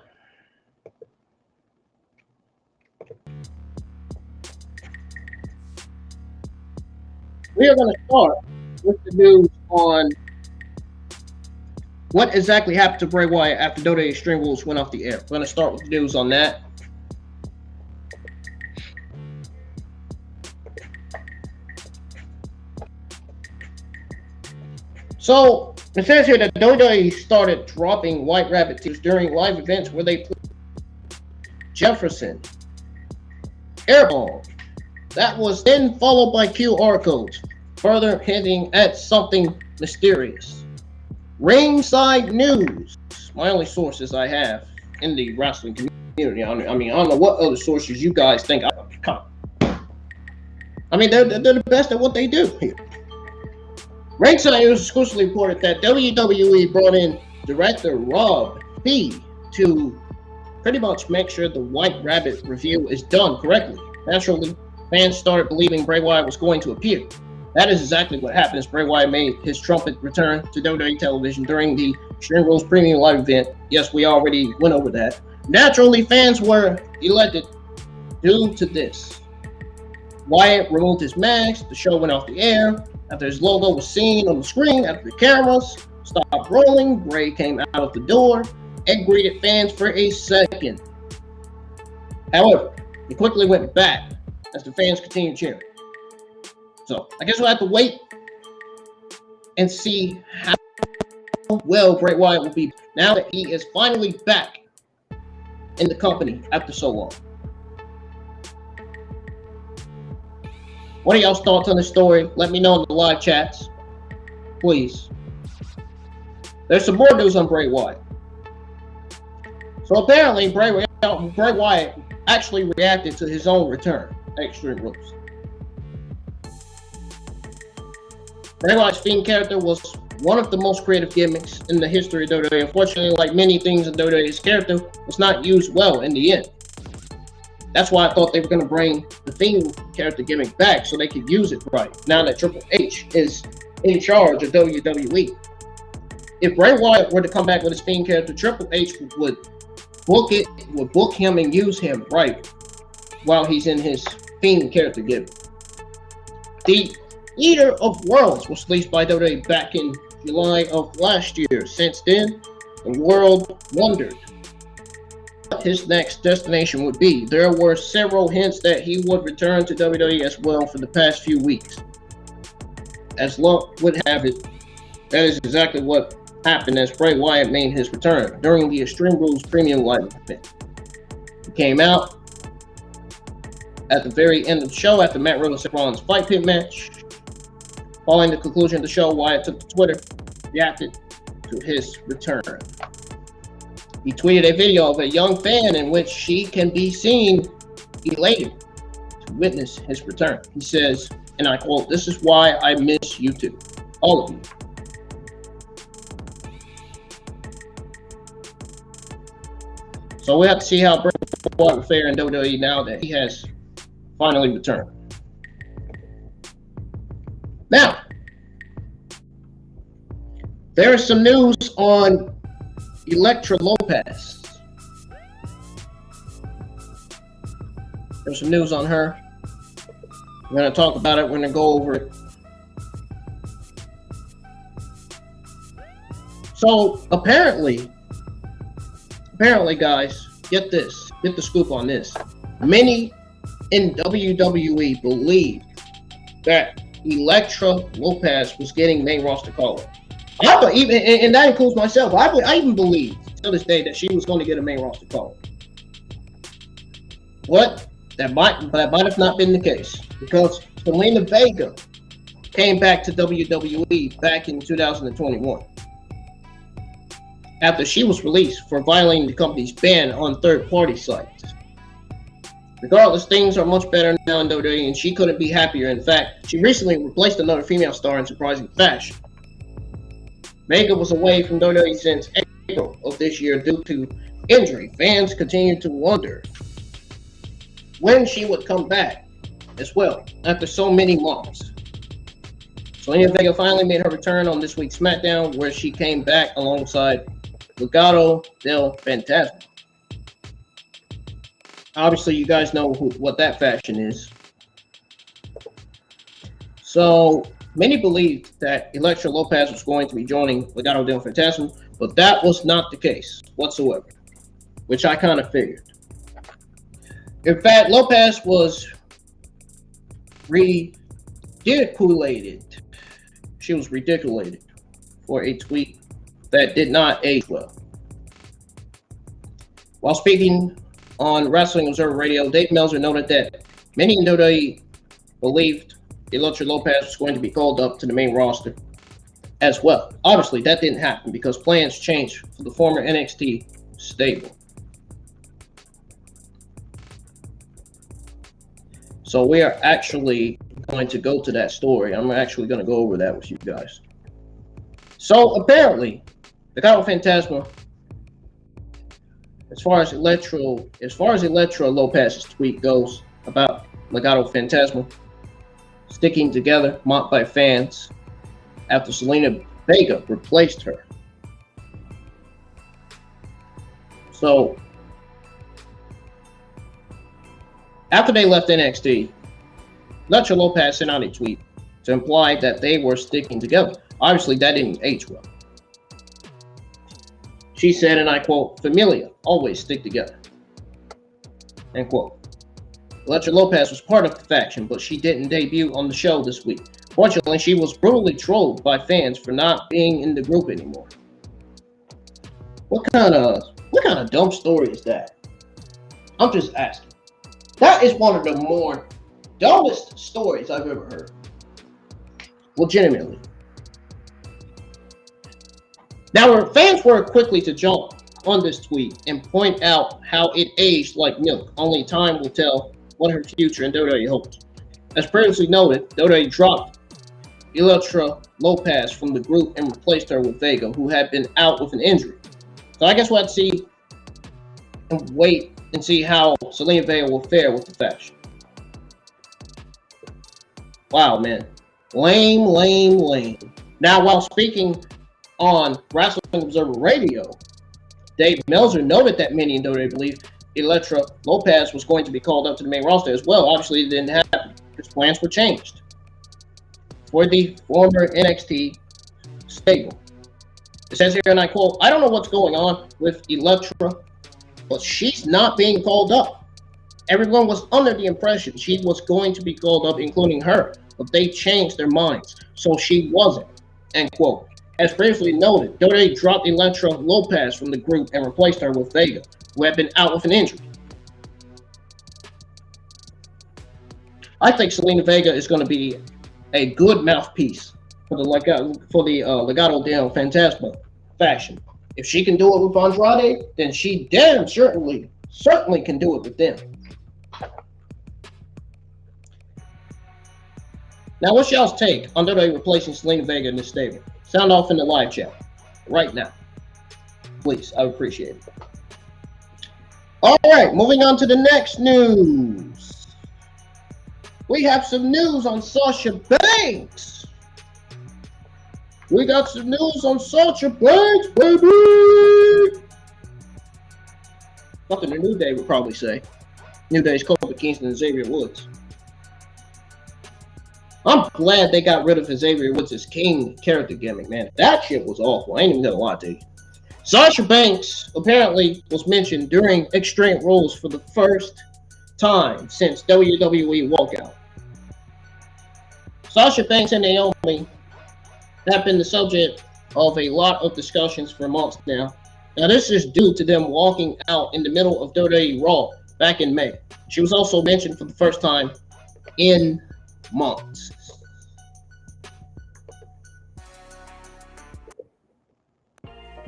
we are going to start with the news on what exactly happened to Bray Wyatt after WWE Extreme Rules went off the air. We're going to start with the news on that. So, it says here that WWE started dropping White Rabbit teams during live events where they put Jefferson, Airball. That was then followed by QR codes, further hinting at something mysterious. Ringside News, my only sources I have in the wrestling community. I mean, I don't know what other sources you guys think. They're the best at what they do here. Ringside News exclusively reported that WWE brought in director Rob P to pretty much make sure the White Rabbit review is done correctly. Naturally, fans started believing Bray Wyatt was going to appear. That is exactly what happened as Bray Wyatt made his trumpet return to WWE television during the Extreme Rules Premium Live event. Yes, we already went over that. Naturally, fans were elated due to this. Wyatt removed his mask, the show went off the air. After his logo was seen on the screen, after the cameras stopped rolling, Bray came out of the door and greeted fans for a second. However, he quickly went back as the fans continued cheering. So, I guess we'll have to wait and see how well Bray Wyatt will be now that he is finally back in the company after so long. What are y'all's thoughts on this story? Let me know in the live chats, please. There's some more news on Bray Wyatt. So apparently, Bray Wyatt actually reacted to his own return at Extreme Rules. Bray Wyatt's Fiend character was one of the most creative gimmicks in the history of WWE. Unfortunately, like many things in WWE, his character was not used well in the end. That's why I thought they were going to bring the Fiend character gimmick back so they could use it right, now that Triple H is in charge of WWE. If Bray Wyatt were to come back with his Fiend character, Triple H would book him and use him right while he's in his Fiend character gimmick. The Eater of Worlds was released by WWE back in July of last year. Since then, the world wondered what his next destination would be. There were several hints that he would return to WWE as well for the past few weeks. As luck would have it, that is exactly what happened as Bray Wyatt made his return during the Extreme Rules Premium Live event. He came out at the very end of the show after Matt Riddle and Seth Rollins' fight pit match. Following the conclusion of the show, Wyatt took to Twitter, reacted to his return. He tweeted a video of a young fan in which she can be seen elated to witness his return. He says, and I quote, "This is why I miss you two, all of you." So we have to see how Bray Wyatt will fare in WWE now that he has finally returned. Now, there is some news on Elektra Lopez. There's some news on her. We're going to talk about it. We're going to go over it. So apparently, guys, get this. Get the scoop on this. Many in WWE believed that Elektra Lopez was getting main roster call-up. And that includes myself. I even believed to this day that she was going to get a main roster call-up. That might have not been the case, because Zelina Vega came back to WWE back in 2021 after she was released for violating the company's ban on third-party sites. Regardless, things are much better now in WWE, and she couldn't be happier. In fact, she recently replaced another female star in surprising fashion. Vega was away from WWE since April of this year due to injury. Fans continue to wonder when she would come back as well after so many months. Zelina Vega finally made her return on this week's Smackdown, where she came back alongside Legado del Fantasma. Obviously, you guys know what that faction is. So many believed that Elektra Lopez was going to be joining Legado del Fantasma, but that was not the case whatsoever, which I kind of figured. In fact, Lopez was ridiculated. She was ridiculated for a tweet that did not age well. While speaking on Wrestling Observer Radio, Dave Meltzer noted that many in WWE believed Elektra Lopez was going to be called up to the main roster as well. Obviously, that didn't happen because plans changed for the former NXT stable. So we are actually going to go to that story. I'm actually going to go over that with you guys. So apparently, the Legado Fantasma, as far as Elektra Lopez's tweet goes about Legado Fantasma sticking together, mocked by fans after Zelina Vega replaced her. So after they left NXT, Elektra Lopez sent out a tweet to imply that they were sticking together. Obviously, that didn't age well. She said, and I quote, "Familia always stick together," end quote. Elektra Lopez was part of the faction, but she didn't debut on the show this week. Fortunately, she was brutally trolled by fans for not being in the group anymore. What kind of dumb story is that? I'm just asking. That is one of the more dumbest stories I've ever heard. Legitimately. Now, fans were quickly to jump on this tweet and point out how it aged like milk. Only time will tell what her future in WWE holds. As previously noted, WWE dropped Elektra Lopez from the group and replaced her with Vega, who had been out with an injury. So I guess we'll have to see and wait and see how Zelina Vega will fare with the faction. Wow, man. Lame. Now, while speaking on Wrestling Observer Radio, Dave Meltzer noted that many in WWE believed ELEKTRA Lopez was going to be called up to the main roster as well. Obviously, it didn't happen. His plans were changed for the former NXT stable. It says here, and I quote, "I don't know what's going on with ELEKTRA, but she's not being called up. Everyone was under the impression she was going to be called up, including her, but they changed their minds, so she wasn't," end quote. As previously noted, WWE dropped ELEKTRA Lopez from the group and replaced her with Vega, who had been out with an injury. I think Zelina Vega is going to be a good mouthpiece for the Legado del Fantasma faction. If she can do it with Andrade, then she damn certainly can do it with them. Now, what's y'all's take on WWE replacing Zelina Vega in this stable? Sound off in the live chat right now. Please, I would appreciate it. All right, moving on to the next news. We have some news on Sasha Banks. We got some news on Sasha Banks, baby. Something the New Day would probably say. New Day's Kofi Kingston and Xavier Woods. I'm glad they got rid of Xavier Woods' King character gimmick, man. That shit was awful. I ain't even gonna lie to you. Sasha Banks apparently was mentioned during Extreme Rules for the first time since WWE Walkout. Sasha Banks and Naomi have been the subject of a lot of discussions for months now. Now, this is due to them walking out in the middle of WWE Raw back in May. She was also mentioned for the first time in months.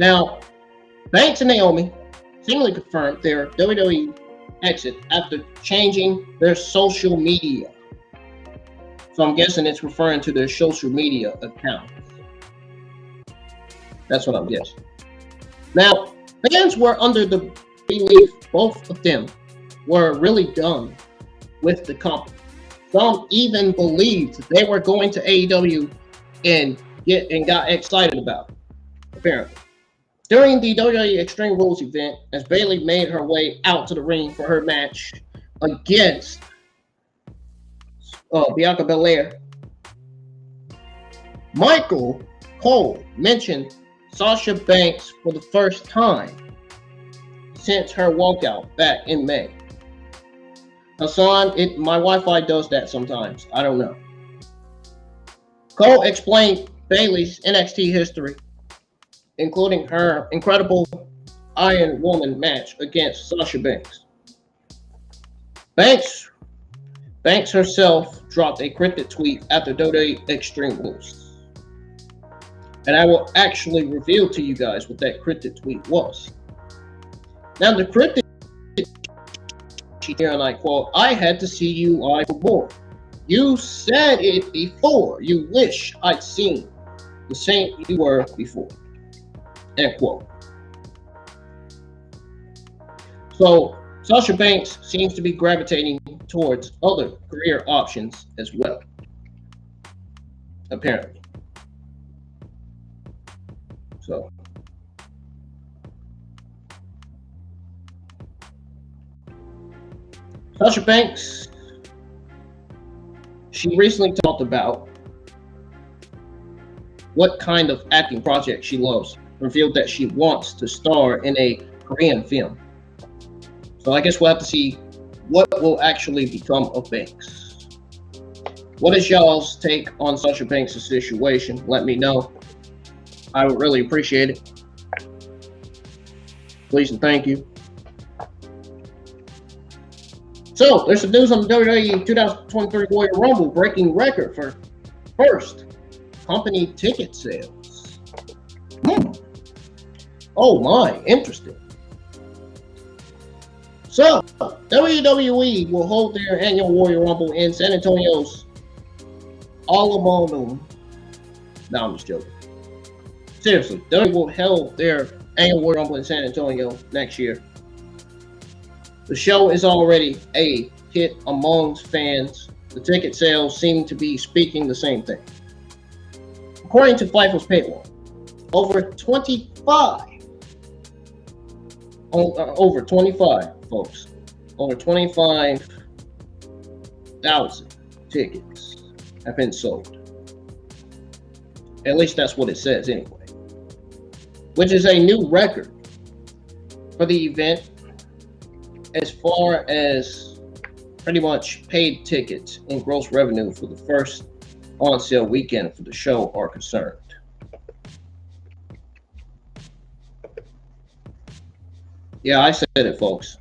Now, Banks and Naomi seemingly confirmed their WWE exit after changing their social media. So I'm guessing it's referring to their social media account. That's what I'm guessing. Now, fans were under the belief both of them were really done with the company. Some even believed they were going to AEW and got excited about it, apparently. During the WWE Extreme Rules event, as Bayley made her way out to the ring for her match against Bianca Belair, Michael Cole mentioned Sasha Banks for the first time since her walkout back in May. Hassan, my Wi-Fi does that sometimes. I don't know. Cole explained Bayley's NXT history, including her incredible Iron Woman match against Sasha Banks. Banks herself dropped a cryptic tweet after WWE Extreme Rules. And I will actually reveal to you guys what that cryptic tweet was. Now, the cryptic here, and I quote, "I had to see you live before. You said it before. You wish I'd seen the saint you were before." End quote. So Sasha Banks seems to be gravitating towards other career options as well, apparently. So Sasha Banks, she recently talked about what kind of acting project she loves, revealed that she wants to star in a Korean film. So I guess we'll have to see what will actually become of Banks. What is y'all's take on Sasha Banks' situation? Let me know. I would really appreciate it. Please and thank you. So, there's some news on the WWE 2023 Royal Rumble breaking record for first company ticket sales. Oh my, interesting. So, WWE will hold their annual Royal Rumble in San Antonio's Alamo. No, I'm just joking. Seriously, WWE will hold their annual Royal Rumble in San Antonio next year. The show is already a hit amongst fans. The ticket sales seem to be speaking the same thing. According to Fightful's paywall, over 25 over 25, folks. Over 25,000 tickets have been sold. At least that's what it says anyway. Which is a new record for the event as far as pretty much paid tickets and gross revenue for the first on sale weekend for the show are concerned. Yeah, I said it, folks.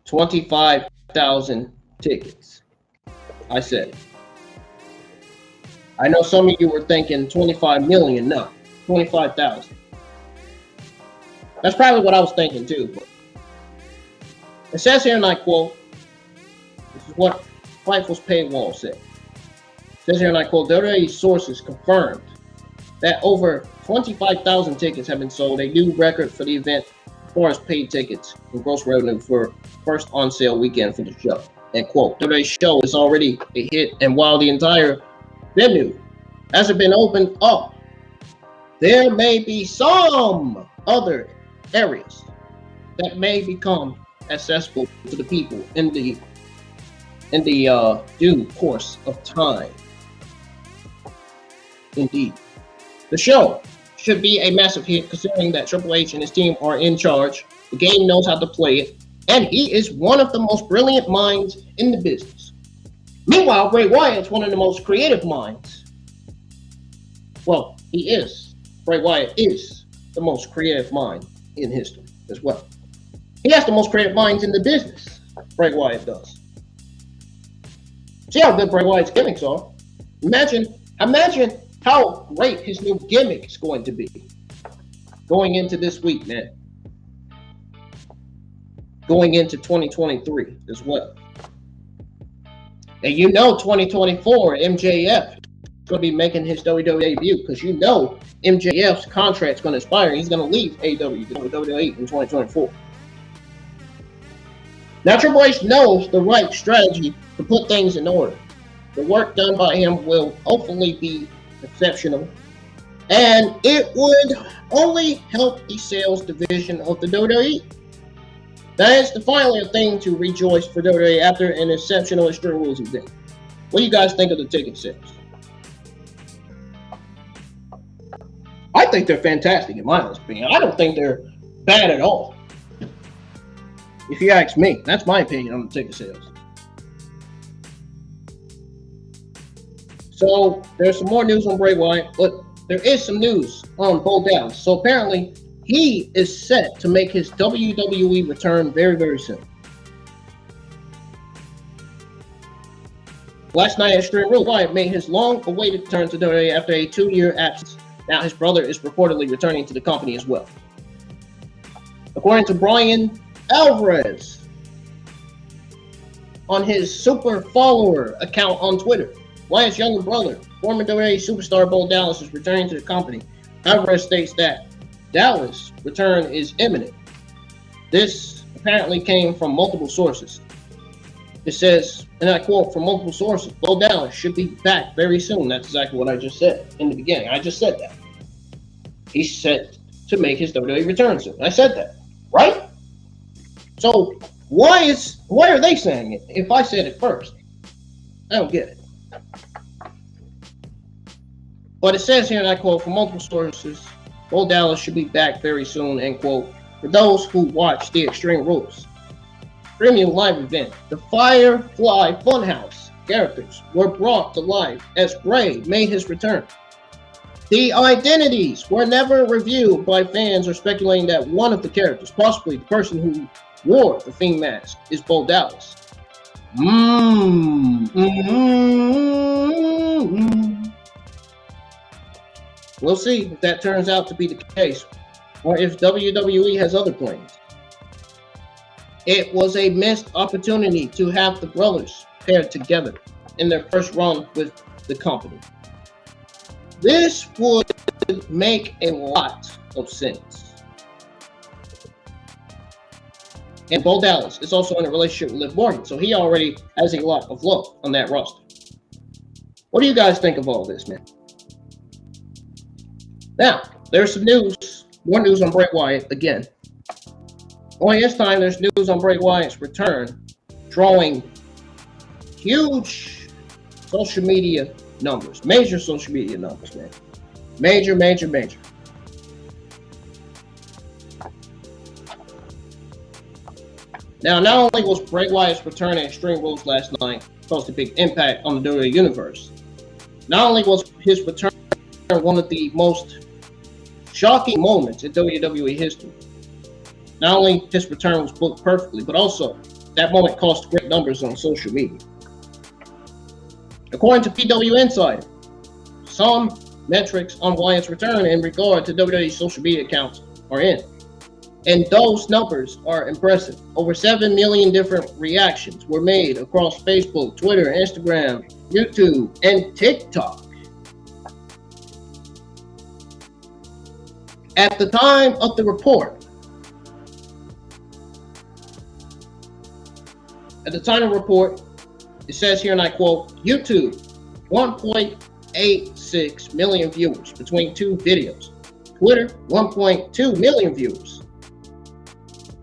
25,000 tickets. I said it. I know some of you were thinking 25 million. No, 25,000. That's probably what I was thinking too. But it says here, and I quote, this is what Fightful's paywall said. It says here, and I quote, WWE sources confirmed that over 25,000 tickets have been sold, a new record for the event as far as paid tickets and gross revenue for first on sale weekend for the show. End quote. WWE's show is already a hit, and while the entire venue hasn't been opened up, there may be some other areas that may become accessible to the people in the due course of time. Indeed. The show should be a massive hit considering that Triple H and his team are in charge. The game knows how to play it, and he is one of the most brilliant minds in the business. Meanwhile, Bray Wyatt is one of the most creative minds. Well, he is. Bray Wyatt is the most creative mind in history as well. He has the most creative minds in the business. Bray Wyatt does. See how good Bray Wyatt's gimmicks are. Imagine how great his new gimmick is going to be going into this week, man. Going into 2023 as well. And you know 2024, MJF is going to be making his WWE debut because you know MJF's contract's going to expire. He's going to leave AEW to WWE in 2024. Now Triple H knows the right strategy to put things in order. The work done by him will hopefully be exceptional, and it would only help the sales division of the WWE. That is the finally a thing to rejoice for WWE after an exceptional Extreme Rules event. What do you guys think of the ticket sales? I think they're fantastic in my honest opinion. I don't think they're bad at all. If you ask me, that's my opinion on the ticket sales. So there's some more news on Bray Wyatt, but there is some news on Bo Dallas. So apparently he is set to make his WWE return very, very soon. Last night at Extreme Rules, Wyatt made his long-awaited return to WWE after a 2-year absence. Now his brother is reportedly returning to the company as well. According to Brian Alvarez on his super follower account on Twitter, Wyatt's younger brother, former WWE superstar Bo Dallas, is returning to the company. Alvarez states that Dallas' return is imminent. This apparently came from multiple sources. It says, and I quote from multiple sources, Bo Dallas should be back very soon. That's exactly what I just said in the beginning. I just said that. He's set to make his WWE return soon. I said that, right? So why are they saying it if I said it first? I don't get it. But it says here, and I quote, from multiple sources, Bo Dallas should be back very soon, end quote. For those who watch the Extreme Rules premium live event, the Firefly Funhouse characters were brought to life as Bray made his return. The identities were never revealed by fans or speculating that one of the characters, possibly the person who wore the Fiend mask, is Bo Dallas. We'll see if that turns out to be the case, or if WWE has other plans. It was a missed opportunity to have the brothers paired together in their first run with the company. This would make a lot of sense. And Bo Dallas is also in a relationship with Liv Morgan, so he already has a lot of love on that roster. What do you guys think of all this, man? Now, there's some news More news on Bray Wyatt again. Only this time, there's news on Bray Wyatt's return, drawing huge social media numbers, major social media numbers, man. Major. Now, not only was Bray Wyatt's return at Extreme Rules last night caused a big impact on the WWE Universe, not only was his return one of the most shocking moments in WWE history, not only his return was booked perfectly, but also that moment caused great numbers on social media. According to PW Insider, some metrics on Wyatt's return in regard to WWE social media accounts are in. And those numbers are impressive. Over 7 million different reactions were made across Facebook, Twitter, Instagram, YouTube, and TikTok. At the time of the report, it says here, and I quote, YouTube, 1.86 million viewers between two videos. Twitter, 1.2 million viewers.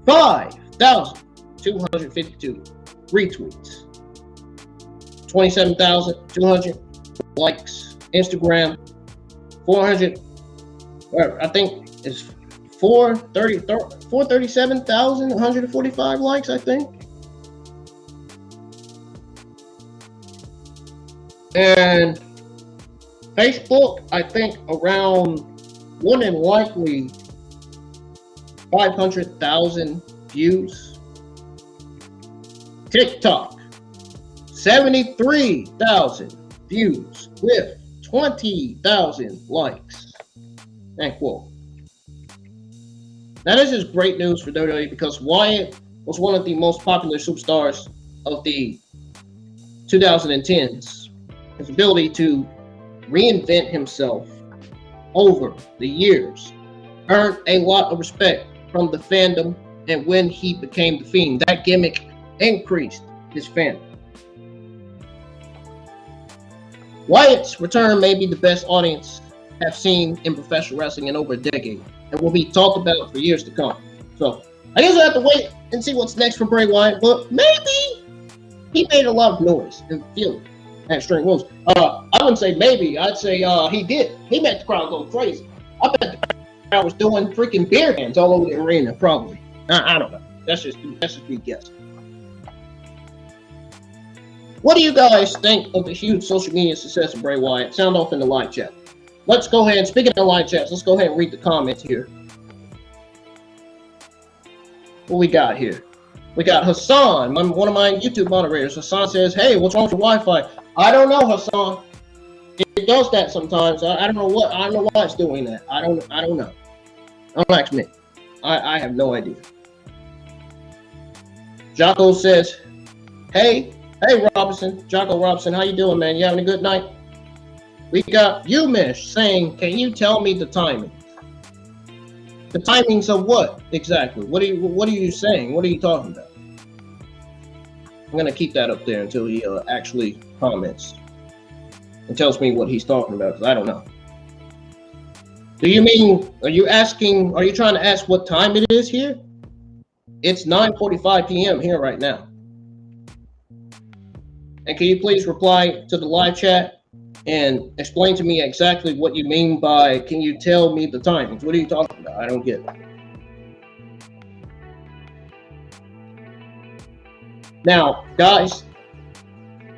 5,252 retweets. 27,200 likes. Instagram, 400, or I think it's 437,145 likes, I think. And Facebook, I think around more than likely 500,000 views. TikTok, 73,000 views with 20,000 likes. End quote. Now, this is great news for WWE because Wyatt was one of the most popular superstars of the 2010s. His ability to reinvent himself over the years earned a lot of respect from the fandom, and when he became the Fiend, that gimmick increased his fandom. Wyatt's return may be the best audience have seen in professional wrestling in over a decade, and will be talked about for years to come. So I guess I have to wait and see what's next for Bray Wyatt, but maybe he made a lot of noise and feeling at Extreme Rules. I wouldn't say maybe, I'd say he did. He made the crowd go crazy. I bet the crowd was doing freaking beer cans all over the arena, probably. I don't know. That's just me guessing. What do you guys think of the huge social media success of Bray Wyatt? Sound off in the live chat. Let's go ahead, speaking of live chats, let's go ahead and read the comments here. What we got here? We got Hassan, one of my YouTube moderators. Hassan says, hey, what's wrong with your Wi-Fi? I don't know, Hassan. It does that sometimes. I don't know why it's doing that. I don't know. Don't ask me. I have no idea. Jocko says, hey Robinson, Jocko Robinson, how you doing, man? You having a good night? We got Umish saying, can you tell me the timing? The timings of what exactly? What are you saying? What are you talking about? I'm gonna keep that up there until he actually comments and tells me what he's talking about, because I don't know. Do you mean, are you trying to ask what time it is here? It's 9:45 p.m. here right now. And can you please reply to the live chat and explain to me exactly what you mean by, can you tell me the timings? What are you talking about? I don't get it. Now, guys,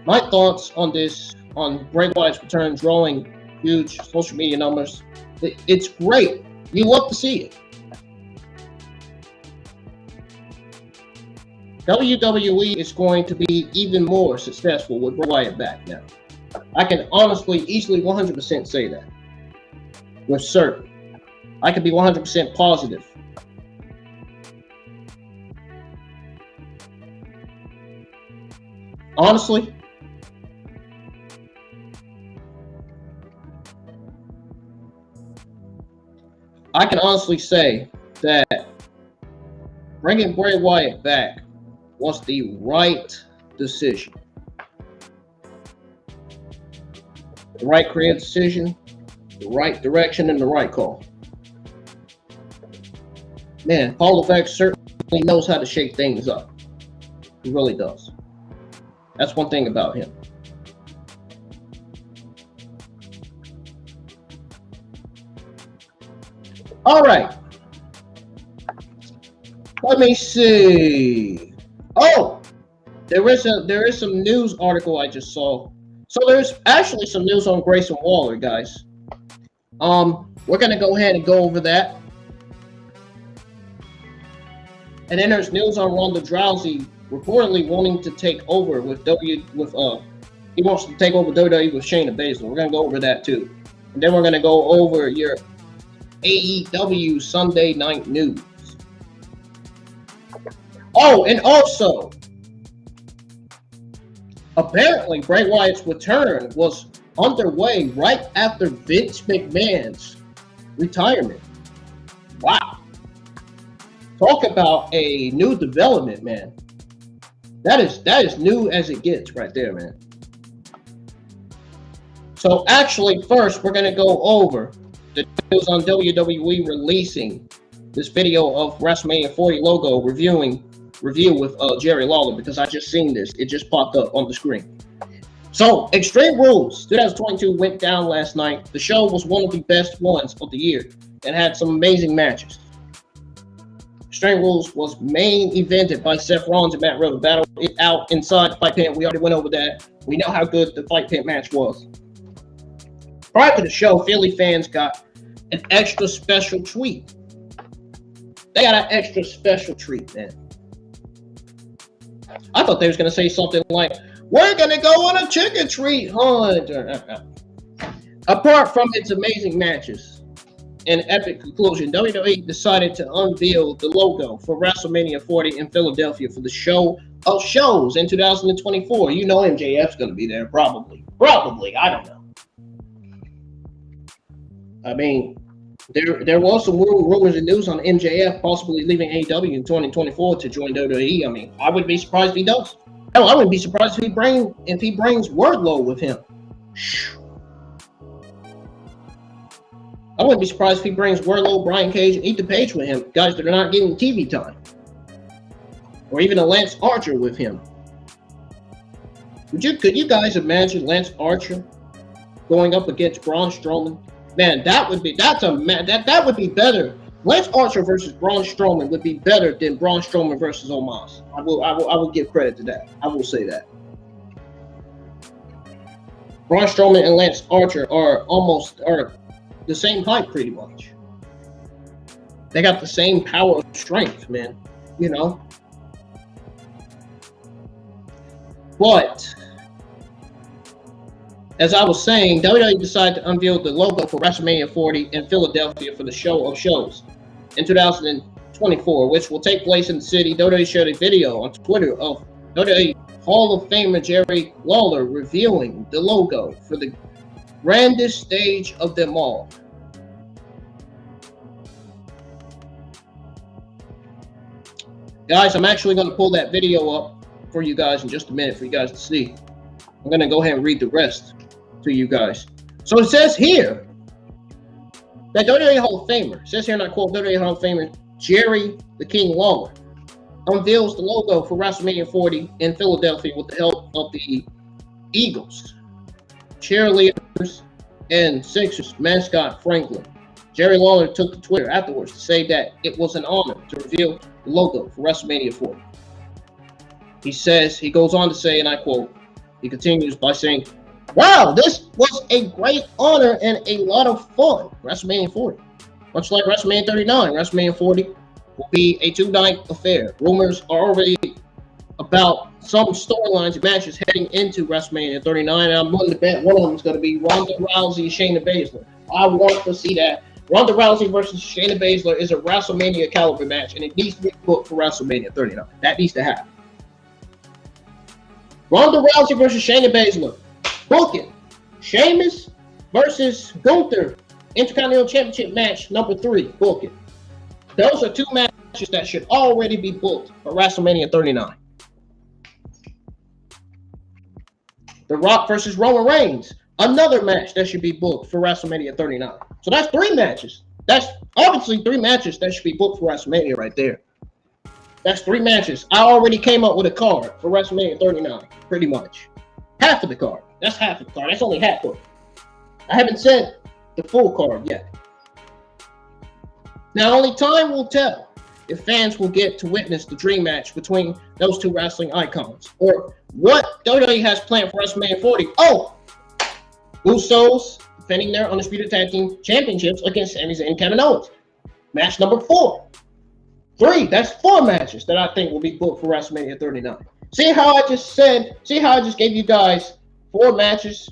my thoughts on this, on Bray Wyatt's return drawing huge social media numbers, it's great. You love to see it. WWE is going to be even more successful with Bray Wyatt back now. I can honestly, easily 100% say that. With certain. I can be 100% positive. Honestly, I can honestly say that bringing Bray Wyatt back was the right decision. The right creative decision, the right direction, and the right call. Man, Paul Levesque certainly knows how to shake things up. He really does. That's one thing about him. All right. Let me see. Oh, there is some news article I just saw. So there's actually some news on Grayson Waller, guys. We're gonna go ahead and go over that. And then there's news on Ronda Rousey reportedly wanting to take over he wants to take over WWE with Shayna Baszler. We're gonna go over that too. And then we're gonna go over your AEW Sunday Night News. Oh, and also, apparently Bray Wyatt's return was underway right after Vince McMahon's retirement. Wow. Talk about a new development, man. That is new as it gets right there, man. So actually, first, we're going to go over the news on WWE releasing this video of WrestleMania 40 logo review with Jerry Lawler, because I just seen this. It just popped up on the screen. So, Extreme Rules 2022 went down last night. The show was one of the best ones of the year and had some amazing matches. Extreme Rules was main evented by Seth Rollins and Matt Riddle. Battled it out inside the fight pit. We already went over that. We know how good the fight pit match was. Prior to the show, Philly fans got an extra special treat. They got an extra special treat, man. I thought they was going to say something like, we're going to go on a chicken treat hunt. Apart from its amazing matches and epic conclusion, WWE decided to unveil the logo for WrestleMania 40 in Philadelphia for the show of shows in 2024. You know MJF's going to be there, probably. Probably, I don't know. I mean, there was some rumors and news on MJF possibly leaving AEW in 2024 to join WWE. I mean, I wouldn't be surprised if he does. Hell, I wouldn't be surprised if he brings Wardlow with him. I wouldn't be surprised if he brings Wardlow, Brian Cage, and Ethan Page with him. Guys that are not getting TV time. Or even a Lance Archer with him. Could you guys imagine Lance Archer going up against Braun Strowman? Man, that would be better. Lance Archer versus Braun Strowman would be better than Braun Strowman versus Omos. I will give credit to that. I will say that. Braun Strowman and Lance Archer are the same height, pretty much. They got the same power of strength, man. You know. But as I was saying, WWE decided to unveil the logo for WrestleMania 40 in Philadelphia for the show of shows in 2024, which will take place in the city. WWE shared a video on Twitter of WWE Hall of Famer Jerry Lawler revealing the logo for the grandest stage of them all. Guys, I'm actually going to pull that video up for you guys in just a minute for you guys to see. I'm going to go ahead and read the rest to you guys. So it says here that WWE Hall of Famer, it says here, and I quote, WWE Hall of Famer Jerry the King Lawler unveils the logo for WrestleMania 40 in Philadelphia with the help of the Eagles, cheerleaders, and Sixers mascot Franklin. Jerry Lawler took to Twitter afterwards to say that it was an honor to reveal the logo for WrestleMania 40. He goes on to say, and I quote, he continues by saying, wow, this was a great honor and a lot of fun. WrestleMania 40. Much like WrestleMania 39, WrestleMania 40 will be a two-night affair. Rumors are already about some storylines and matches heading into WrestleMania 39, and I'm willing to bet one of them is going to be Ronda Rousey and Shayna Baszler. I want to see that. Ronda Rousey versus Shayna Baszler is a WrestleMania caliber match, and it needs to be booked for WrestleMania 39. That needs to happen. Ronda Rousey versus Shayna Baszler. Book it. Sheamus versus Gunther. Intercontinental Championship match number 3. Book it. Those are two matches that should already be booked for WrestleMania 39. The Rock versus Roman Reigns. Another match that should be booked for WrestleMania 39. So that's 3 matches. That's Obviously, 3 matches that should be booked for WrestleMania right there. That's 3 matches. I already came up with a card for WrestleMania 39, pretty much. Half of the card. That's half of the card. That's only half of it. I haven't said the full card yet. Now, only time will tell if fans will get to witness the dream match between those 2 wrestling icons, or what WWE has planned for WrestleMania 40. Oh! Usos defending their Undisputed Tag Team Championships against Sami Zayn and Kevin Owens. Match number 4. 3, that's 4 matches that I think will be booked for WrestleMania 39. See how I just gave you guys 4 matches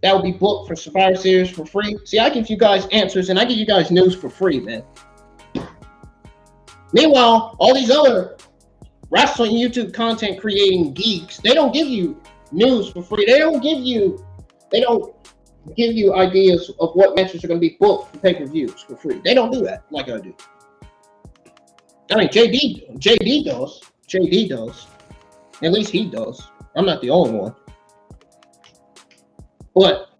that will be booked for Survivor Series for free? See, I give you guys answers and I give you guys news for free, man. Meanwhile, all these other wrestling YouTube content creating geeks, they don't give you news for free. They don't give you ideas of what matches are going to be booked for pay-per-views for free. They don't do that like I do. I mean, JD does. At least he does. I'm not the only one. But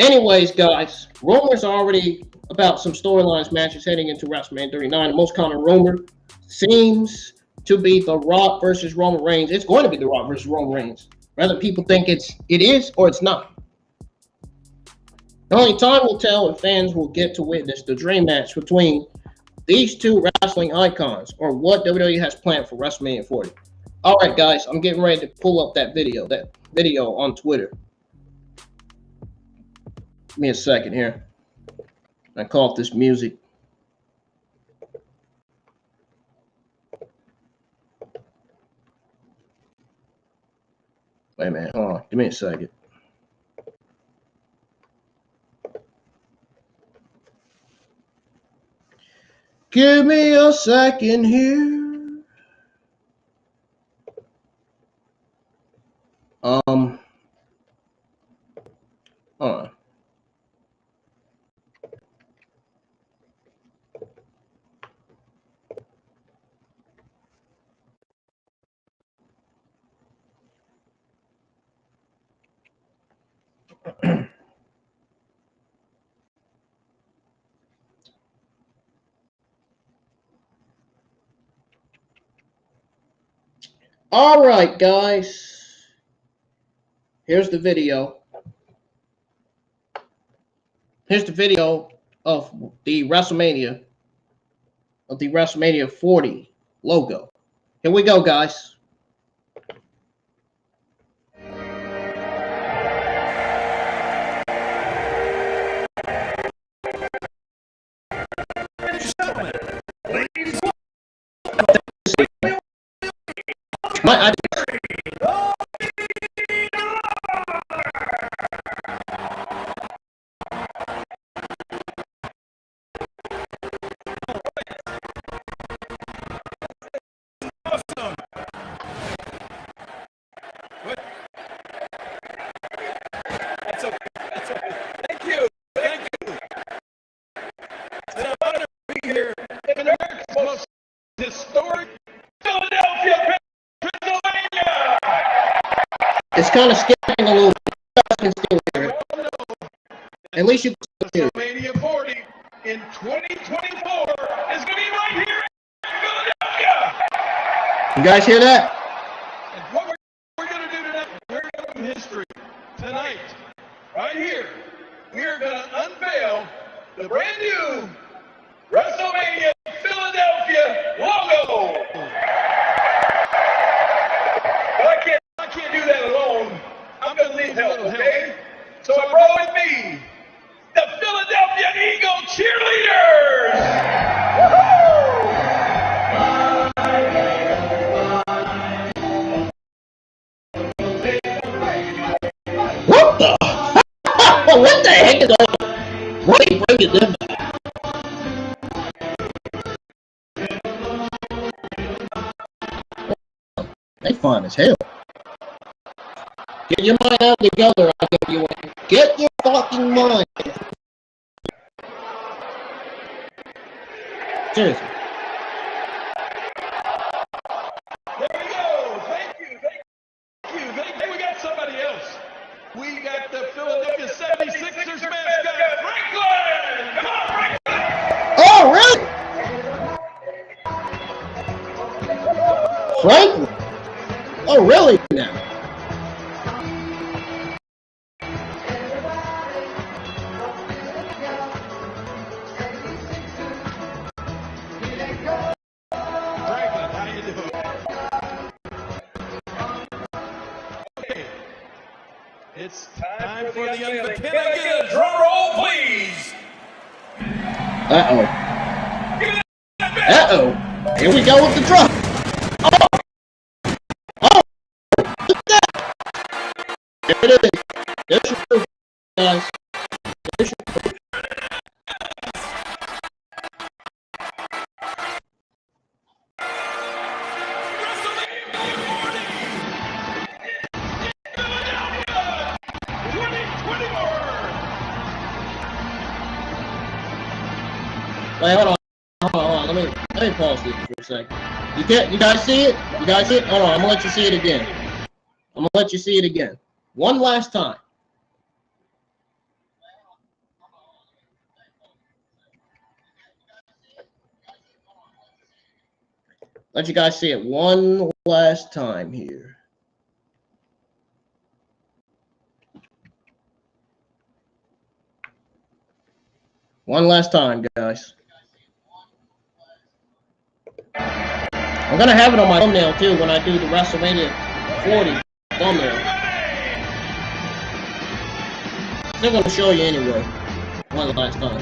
anyways, guys, rumors are already about some storylines matches heading into WrestleMania 39. The most common rumor seems to be The Rock versus Roman Reigns. It's going to be The Rock versus Roman Reigns. Whether people think it is or it's not. Only time will tell if fans will get to witness the dream match between these 2 wrestling icons, or what WWE has planned for WrestleMania 40. All right, guys, I'm getting ready to pull up that video on Twitter. Give me a second here. I call up this music. Wait a minute, hold on. Give me a second. Give me a second here. Hold on. All right, guys. Here's the video. Here's the video of the WrestleMania 40 logo. Here we go, guys. It's kind of skipping a little bit. At least you can hear it. WrestleMania 40 in 2024 is going to be right here in Philadelphia. You guys hear that? And what we're going to do tonight, we're going to do history. Tonight, right here, we are going to unveil the brand new WrestleMania Philadelphia logo. But I can't do that alone. I'm going to need help, okay? So I brought with me the Philadelphia Eagle cheerleaders. What the? What the heck is going on? What are you bringing them back? They fine as hell. Get your mind out together, IWA. Get your fucking mind. Seriously. There we go. Thank you. We got somebody else. We got the Philadelphia 76ers mascot, Franklin. Come on, Franklin. Oh, really? Franklin? Oh, really now? Franklin, how you doing? Okay. It's time for the unveiling. Can I get a drum roll, please? Uh-oh. Uh-oh. Here we go with the drum. Oh! Oh! Look at that! There it is. There's your proof, guys. There's your proof. Wait, hold on. Let me pause this for a second. You guys see it? You guys see it? Hold on, I'm gonna let you see it again. I'm gonna let you see it again. One last time. Let you guys see it one last time here. One last time, guys. I'm gonna have it on my thumbnail too when I do the WrestleMania 40 thumbnail. Still gonna show you anyway. One last time.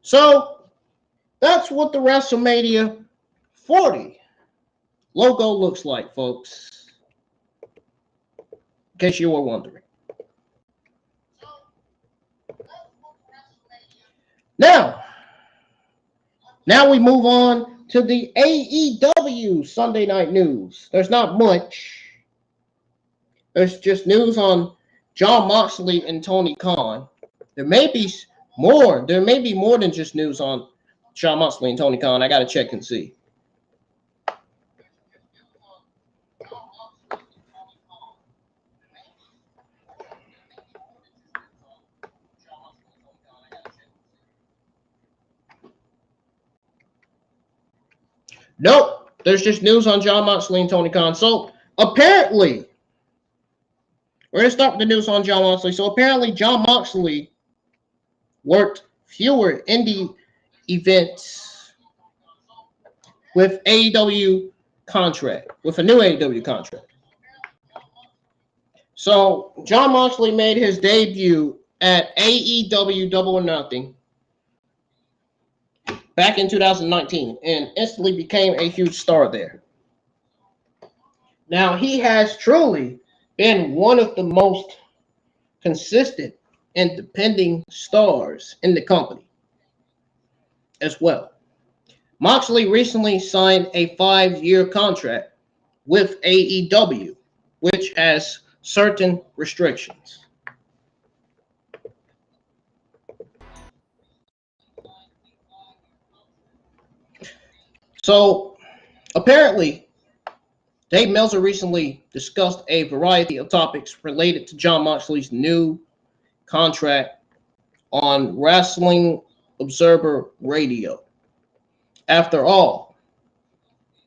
So that's what the WrestleMania 40 logo looks like, folks. In case you were wondering. Now we move on to the AEW Sunday Night News. There's not much. There's just news on Jon Moxley and Tony Khan. There may be more. There may be more than just news on Jon Moxley and Tony Khan. I got to check and see. Nope, there's just news on Jon Moxley and Tony Khan. So apparently, we're going to start with the news on Jon Moxley. So apparently, Jon Moxley worked fewer indie events with AEW contract, with a new AEW contract. So Jon Moxley made his debut at AEW Double or Nothing back in 2019 and instantly became a huge star there. Now, he has truly been one of the most consistent and depending stars in the company as well. Moxley recently signed a 5-year contract with AEW, which has certain restrictions. So, apparently, Dave Meltzer recently discussed a variety of topics related to Jon Moxley's new contract on Wrestling Observer Radio. After all,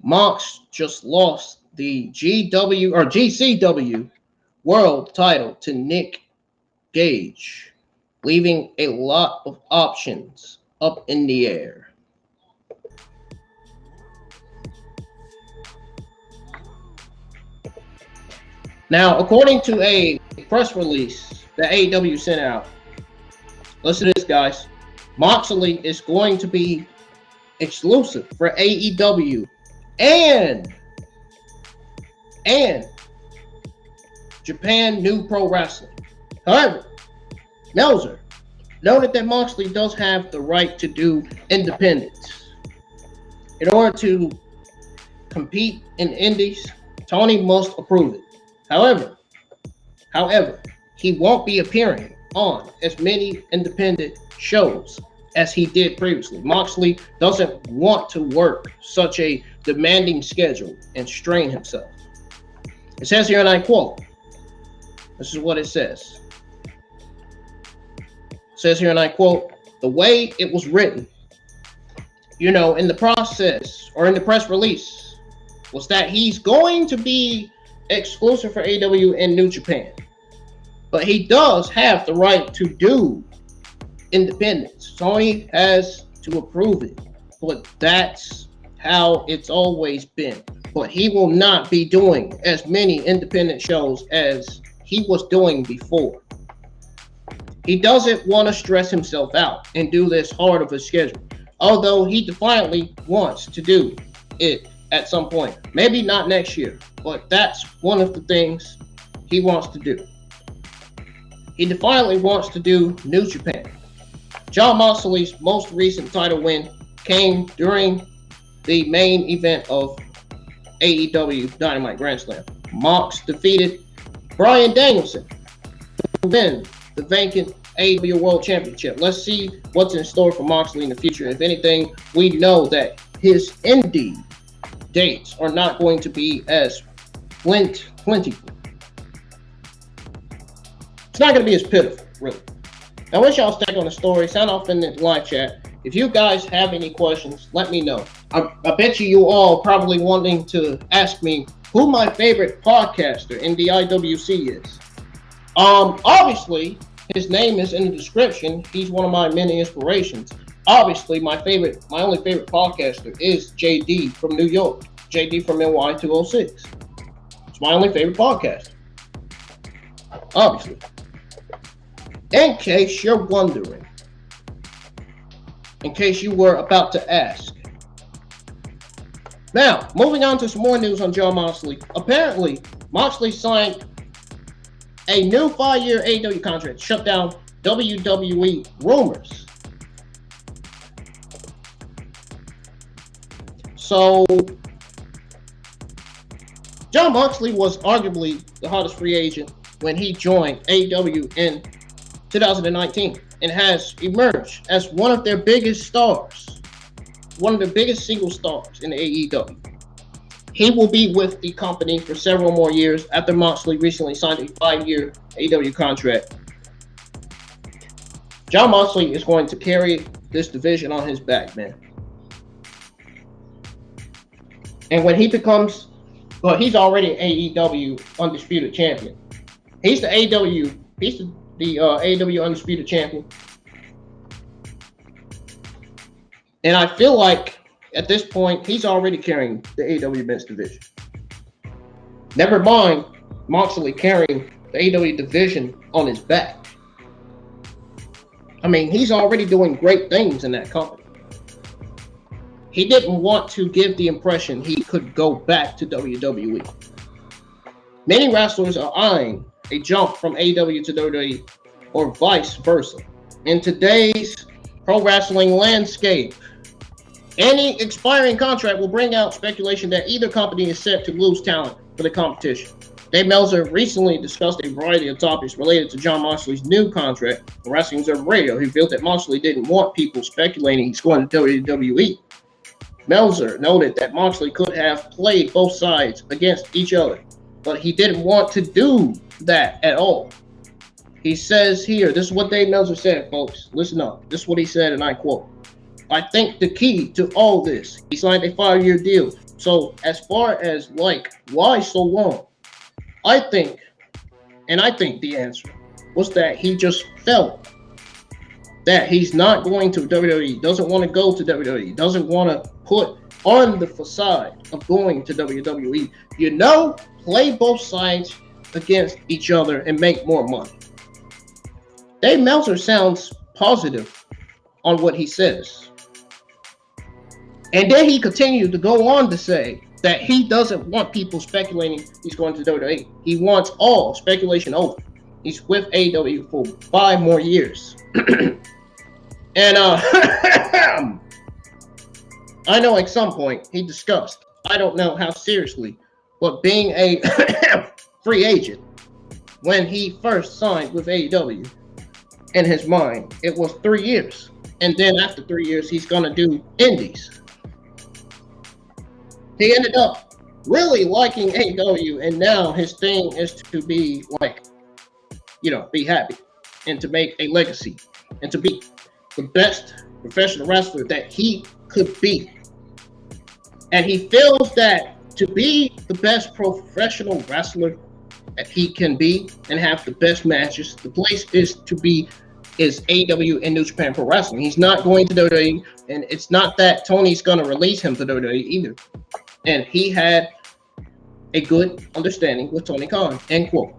Mox just lost the GCW World title to Nick Gage, leaving a lot of options up in the air. Now, according to a press release that AEW sent out, listen to this, guys. Moxley is going to be exclusive for AEW and Japan New Pro Wrestling. However, Meltzer noted that Moxley does have the right to do independence. In order to compete in indies, Tony must approve it. However, he won't be appearing on as many independent shows as he did previously. Moxley doesn't want to work such a demanding schedule and strain himself. It says here, and I quote, this is what it says. It says here, and I quote, the way it was written, in the process or in the press release, was that he's going to be exclusive for AEW and New Japan. But he does have the right to do independence. Tony has to approve it. But that's how it's always been. But he will not be doing as many independent shows as he was doing before. He doesn't want to stress himself out and do this hard of a schedule. Although he defiantly wants to do it at some point. Maybe not next year, but that's one of the things he wants to do. He defiantly wants to do New Japan. Jon Moxley's most recent title win came during the main event of AEW Dynamite Grand Slam. Mox defeated Bryan Danielson to win the vacant AEW World Championship. Let's see what's in store for Moxley in the future. If anything, we know that his indie dates are not going to be as plentiful. It's not going to be as pitiful, really. I wish y'all stay on the story. Sound off in the live chat. If you guys have any questions, let me know. I bet you all probably wanting to ask me who my favorite podcaster in the IWC is. Obviously, his name is in the description. He's one of my many inspirations. Obviously, my only favorite podcaster is JD from New York. JD from NY206. It's my only favorite podcaster. Obviously. In case you're wondering, in case you were about to ask. Now, moving on to some more news on Jon Moxley. Apparently, Moxley signed a new 5-year AEW contract, shut down WWE rumors. So, Jon Moxley was arguably the hottest free agent when he joined AEW in 2019 and has emerged as one of their biggest stars, one of the biggest single stars in the AEW. He will be with the company for several more years after Moxley recently signed a 5-year AEW contract. Jon Moxley is going to carry this division on his back, man. And when he becomes, well, he's already an AEW Undisputed Champion. He's the AEW Undisputed Champion. And I feel like at this point, he's already carrying the AEW Men's Division. Never mind Moxley carrying the AEW division on his back. I mean, he's already doing great things in that company. He didn't want to give the impression he could go back to WWE. Many wrestlers are eyeing a jump from AEW to WWE or vice versa. In today's pro wrestling landscape, any expiring contract will bring out speculation that either company is set to lose talent for the competition. Dave Meltzer recently discussed a variety of topics related to Jon Moxley's new contract on Wrestling Observer Radio. He felt that Moxley didn't want people speculating he's going to WWE. Meltzer noted that Moxley could have played both sides against each other, but he didn't want to do that at all. He says here, this is what Dave Meltzer said, folks. Listen up. This is what he said, and I quote, "I think the key to all this, he signed a 5-year deal. So as far as why so long? I think the answer was that he just felt that he's not going to WWE, doesn't want to go to WWE, doesn't want to put on the facade of going to WWE. Play both sides against each other and make more money." Dave Meltzer sounds positive on what he says. And then he continued to go on to say that he doesn't want people speculating he's going to WWE. He wants all speculation over. He's with AEW for 5 more years. And I know at some point he discussed, I don't know how seriously, but being a free agent, when he first signed with AEW, in his mind, it was 3 years. And then after 3 years, he's going to do indies. He ended up really liking AEW, and now his thing is to be like, be happy and to make a legacy and to be the best professional wrestler that he could be. And he feels that to be the best professional wrestler that he can be and have the best matches, the place is AEW and New Japan Pro Wrestling. He's not going to WWE, and it's not that Tony's going to release him to WWE either. And he had a good understanding with Tony Khan, end quote.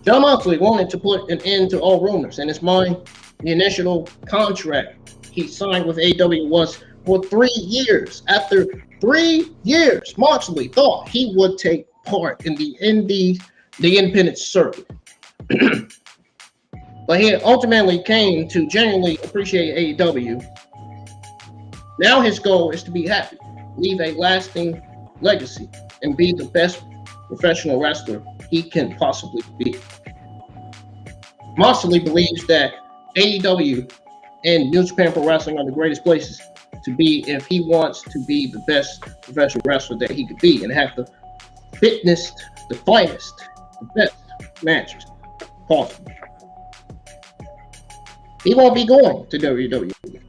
Jon Moxley wanted to put an end to all rumors. In his mind, the initial contract he signed with AEW was for 3 years. After 3 years, Moxley thought he would take part in the independent circuit. But he ultimately came to genuinely appreciate AEW. Now his goal is to be happy, leave a lasting legacy, and be the best professional wrestler he can possibly be. Moxley believes that AEW and New Japan Pro Wrestling are the greatest places to be if he wants to be the best professional wrestler that he could be and have the fittest, the finest, the best matches possible. He won't be going to WWE.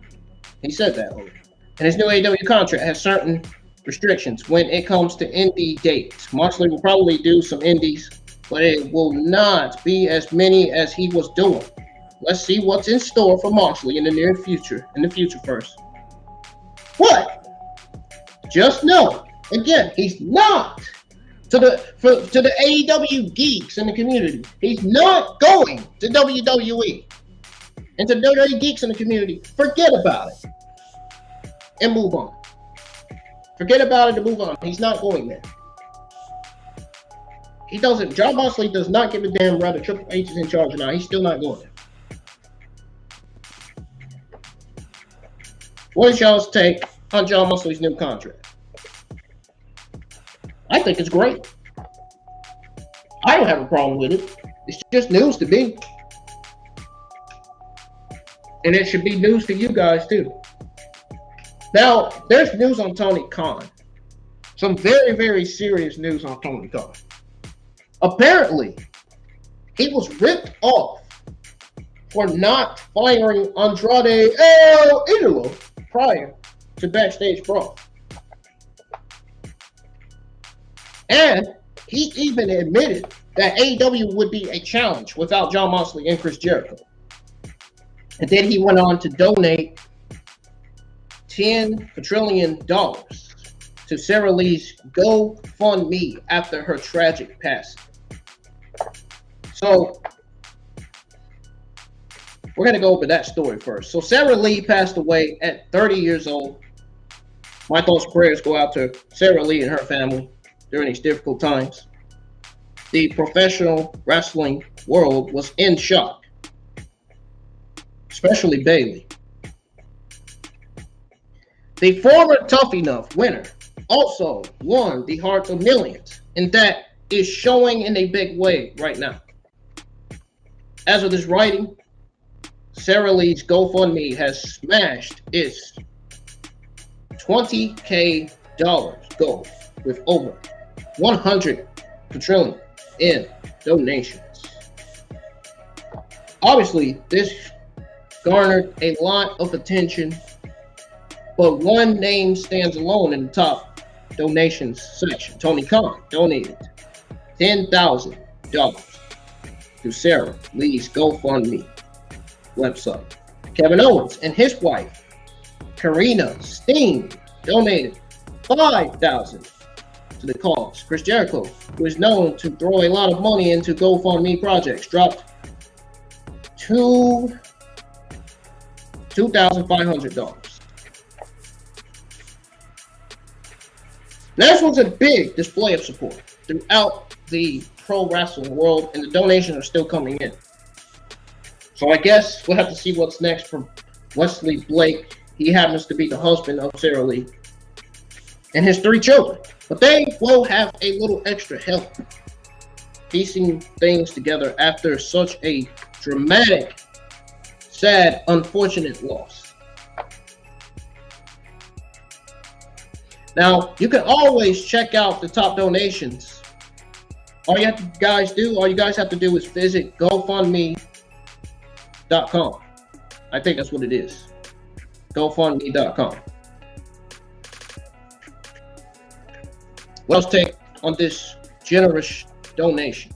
He said that already. And his new AEW contract has certain restrictions when it comes to indie dates. Moxley will probably do some indies, but it will not be as many as he was doing. Let's see what's in store for Moxley in the near future. In the future first. What? Just know, again, he's not to the AEW geeks in the community. He's not going to WWE. And to WWE geeks in the community, forget about it and move on. Forget about it and move on. He's not going there. He doesn't. Jon Moxley does not give a damn whether Triple H is in charge or not. He's still not going there. What is y'all's take on Jon Moxley's new contract? I think it's great. I don't have a problem with it. It's just news to me. And it should be news to you guys too. Now, there's news on Tony Khan. Some very, very serious news on Tony Khan. Apparently, he was ripped off for not firing Andrade El Idolo prior to Backstage Brawl. And he even admitted that AEW would be a challenge without Jon Moxley and Chris Jericho. And then he went on to donate $10 quadrillion to Sarah Lee's GoFundMe after her tragic passing. So, we're going to go over that story first. So, Sarah Lee passed away at 30 years old. My thoughts and prayers go out to Sarah Lee and her family during these difficult times. The professional wrestling world was in shock, especially Bayley. The former Tough Enough winner also won the hearts of millions, and that is showing in a big way right now. As of this writing, Sarah Lee's GoFundMe has smashed its $20,000 goal with over 100 quadrillion in donations. Obviously, this garnered a lot of attention, but one name stands alone in the top donations section. Tony Khan donated $10,000 to Sarah Lee's GoFundMe website. Kevin Owens and his wife, Karrion Steen, donated $5,000 to the cause. Chris Jericho, who is known to throw a lot of money into GoFundMe projects, dropped $2,500. This was a big display of support throughout the pro wrestling world, and the donations are still coming in. So I guess we'll have to see what's next for Wesley Blake. He happens to be the husband of Sarah Lee and his 3 children. But they will have a little extra help piecing things together after such a dramatic sad, unfortunate loss. Now, you can always check out the top donations. All you guys have to do is visit GoFundMe.com. I think that's what it is. GoFundMe.com. What else take on this generous donation?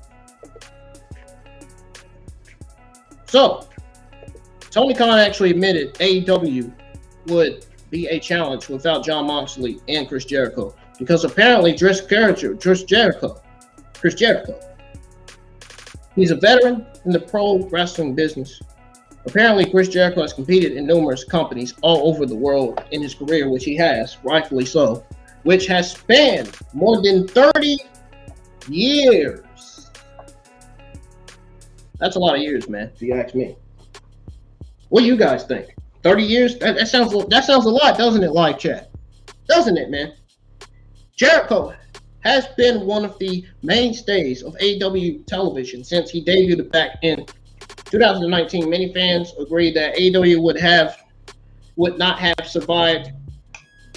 So, Tony Khan actually admitted AEW would be a challenge without Jon Moxley and Chris Jericho, because apparently Chris Jericho, he's a veteran in the pro wrestling business. Apparently, Chris Jericho has competed in numerous companies all over the world in his career, which he has, rightfully so, which has spanned more than 30 years. That's a lot of years, man, if you ask me. What do you guys think? 30 years? That sounds a lot, doesn't it, live chat? Doesn't it, man? Jericho has been one of the mainstays of AEW television since he debuted back in 2019. Many fans agree that AEW would not have survived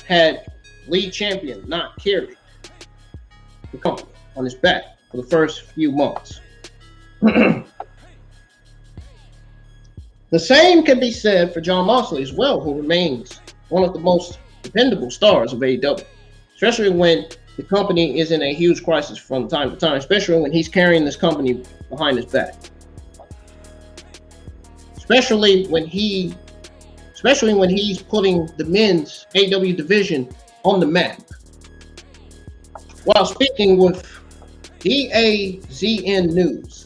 had lead champion not carried the company on his back for the first few months. The same can be said for Jon Moxley as well, who remains one of the most dependable stars of AEW, especially when the company is in a huge crisis from time to time, especially when he's carrying this company behind his back. Especially when he's putting the men's AEW division on the map. While speaking with DAZN News,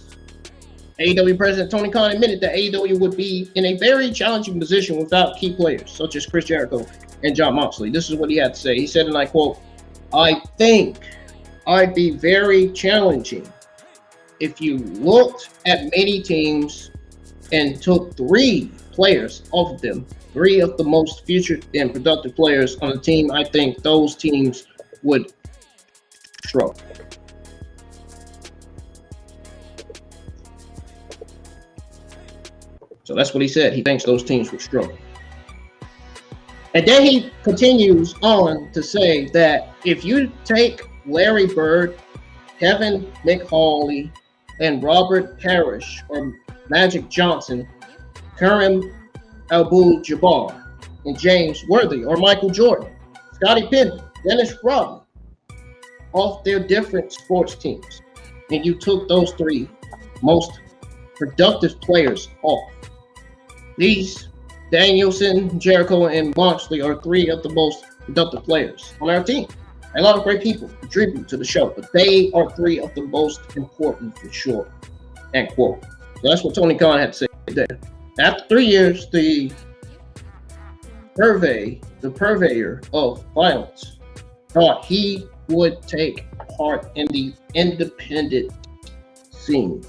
AEW President Tony Khan admitted that AEW would be in a very challenging position without key players such as Chris Jericho and Jon Moxley. This is what he had to say. He said, and I quote, "I think I'd be very challenging if you looked at many teams and took 3 players off of them, 3 of the most featured and productive players on the team. I think those teams would struggle." So that's what he said. He thinks those teams would struggle. And then he continues on to say that if you take Larry Bird, Kevin McHawley, and Robert Parrish or Magic Johnson, Kareem Abdul-Jabbar, and James Worthy, or Michael Jordan, Scottie Pippen, Dennis Rodman, off their different sports teams, and you took those 3 most productive players off, these Danielson, Jericho, and Moxley are 3 of the most productive players on our team. A lot of great people contribute to the show, but they are 3 of the most important for sure. End quote. So that's what Tony Khan had to say there. After 3 years, the purveyor of violence thought he would take part in the independent scene,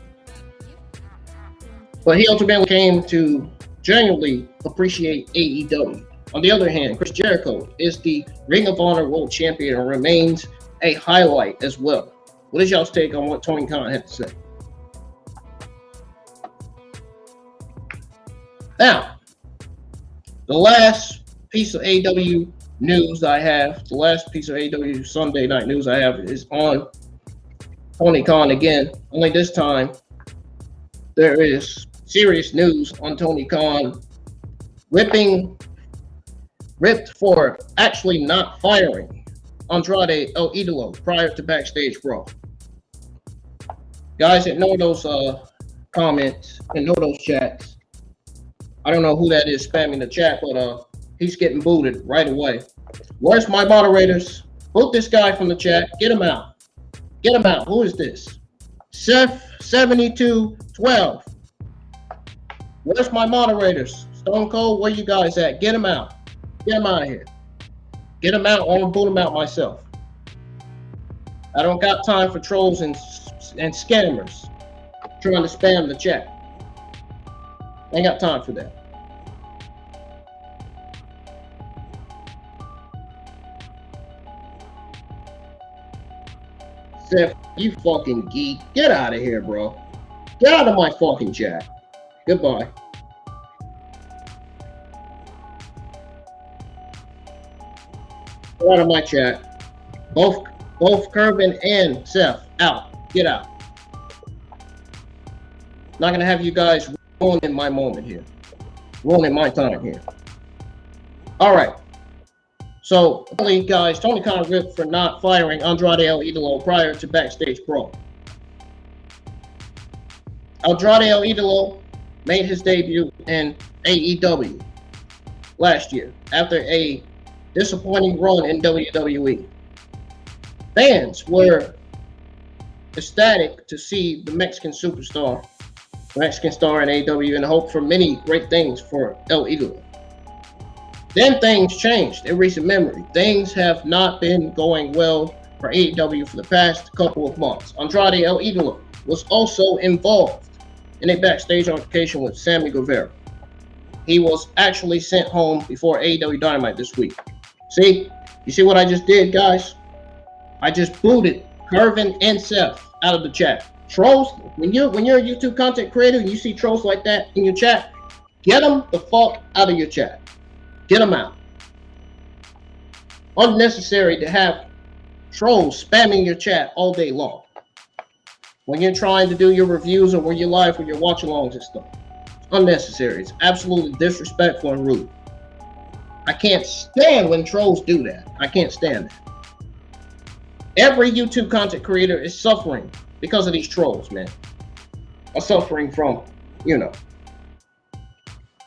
but he ultimately came to genuinely appreciate AEW. On the other hand, Chris Jericho is the Ring of Honor World Champion and remains a highlight as well. What is y'all's take on what Tony Khan had to say? Now, the last piece of AEW news I have, the last piece of AEW Sunday night news I have is on Tony Khan again. Only this time, there is serious news on Tony Khan ripped for actually not firing Andrade El Idolo prior to Backstage Brawl. Guys that know those comments and know those chats, I don't know who that is spamming the chat, but he's getting booted right away. Where's my moderators? Boot this guy from the chat. Get him out. Get him out. Who is this? Seth 7212. Where's my moderators? Stone Cold, where you guys at? Get him out. Get him out of here. Get him out, or I'm gonna boot him out myself. I don't got time for trolls and scammers trying to spam the chat. Ain't got time for that. Seth, you fucking geek. Get out of here, bro. Get out of my fucking chat. Goodbye. Get out of my chat. Both Karrion and Seth out. Get out. Not gonna have you guys ruining my moment here. Ruining my time here. All right. So, guys, Tony Khan ripped for not firing Andrade El Idolo prior to backstage brawl. Andrade El Idolo made his debut in AEW last year after a disappointing run in WWE. Fans were ecstatic to see the Mexican star in AEW and hope for many great things for El Idolo. Then things changed in recent memory. Things have not been going well for AEW for the past couple of months. Andrade El Idolo was also involved in a backstage altercation with Sammy Guevara. He was actually sent home before AEW Dynamite this week. See? You see what I just did, guys? I just booted Karrion and Seth out of the chat. Trolls, when you're a YouTube content creator and you see trolls like that in your chat, get them the fuck out of your chat. Get them out. Unnecessary to have trolls spamming your chat all day long when you're trying to do your reviews or when you're live with your watch-alongs and stuff. Unnecessary. It's absolutely disrespectful and rude. I can't stand when trolls do that. I can't stand that. Every YouTube content creator is suffering because of these trolls, man. Are suffering from,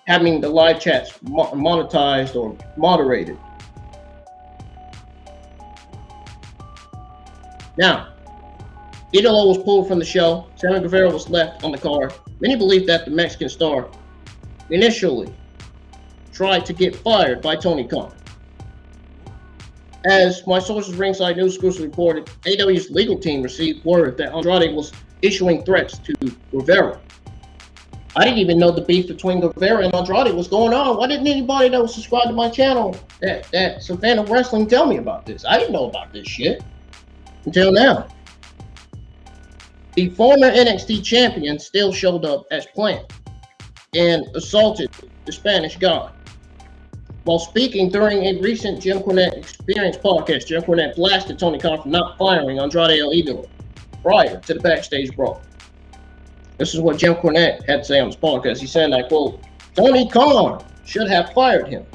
having the live chats monetized or moderated. Now, Idolo was pulled from the show. Sammy Guevara was left on the card. Many believe that the Mexican star initially tried to get fired by Tony Khan. As my sources Ringside News exclusively reported, AEW's legal team received word that Andrade was issuing threats to Guevara. I didn't even know the beef between Guevara and Andrade was going on. Why didn't anybody that was subscribed to my channel that Savannah Wrestling tell me about this? I didn't know about this shit until now. The former NXT champion still showed up as planned and assaulted the Spanish god. While speaking during a recent Jim Cornette Experience podcast, Jim Cornette blasted Tony Khan for not firing Andrade El Idolo prior to the backstage brawl. This is what Jim Cornette had to say on his podcast. He said, and I quote, Tony Khan should have fired him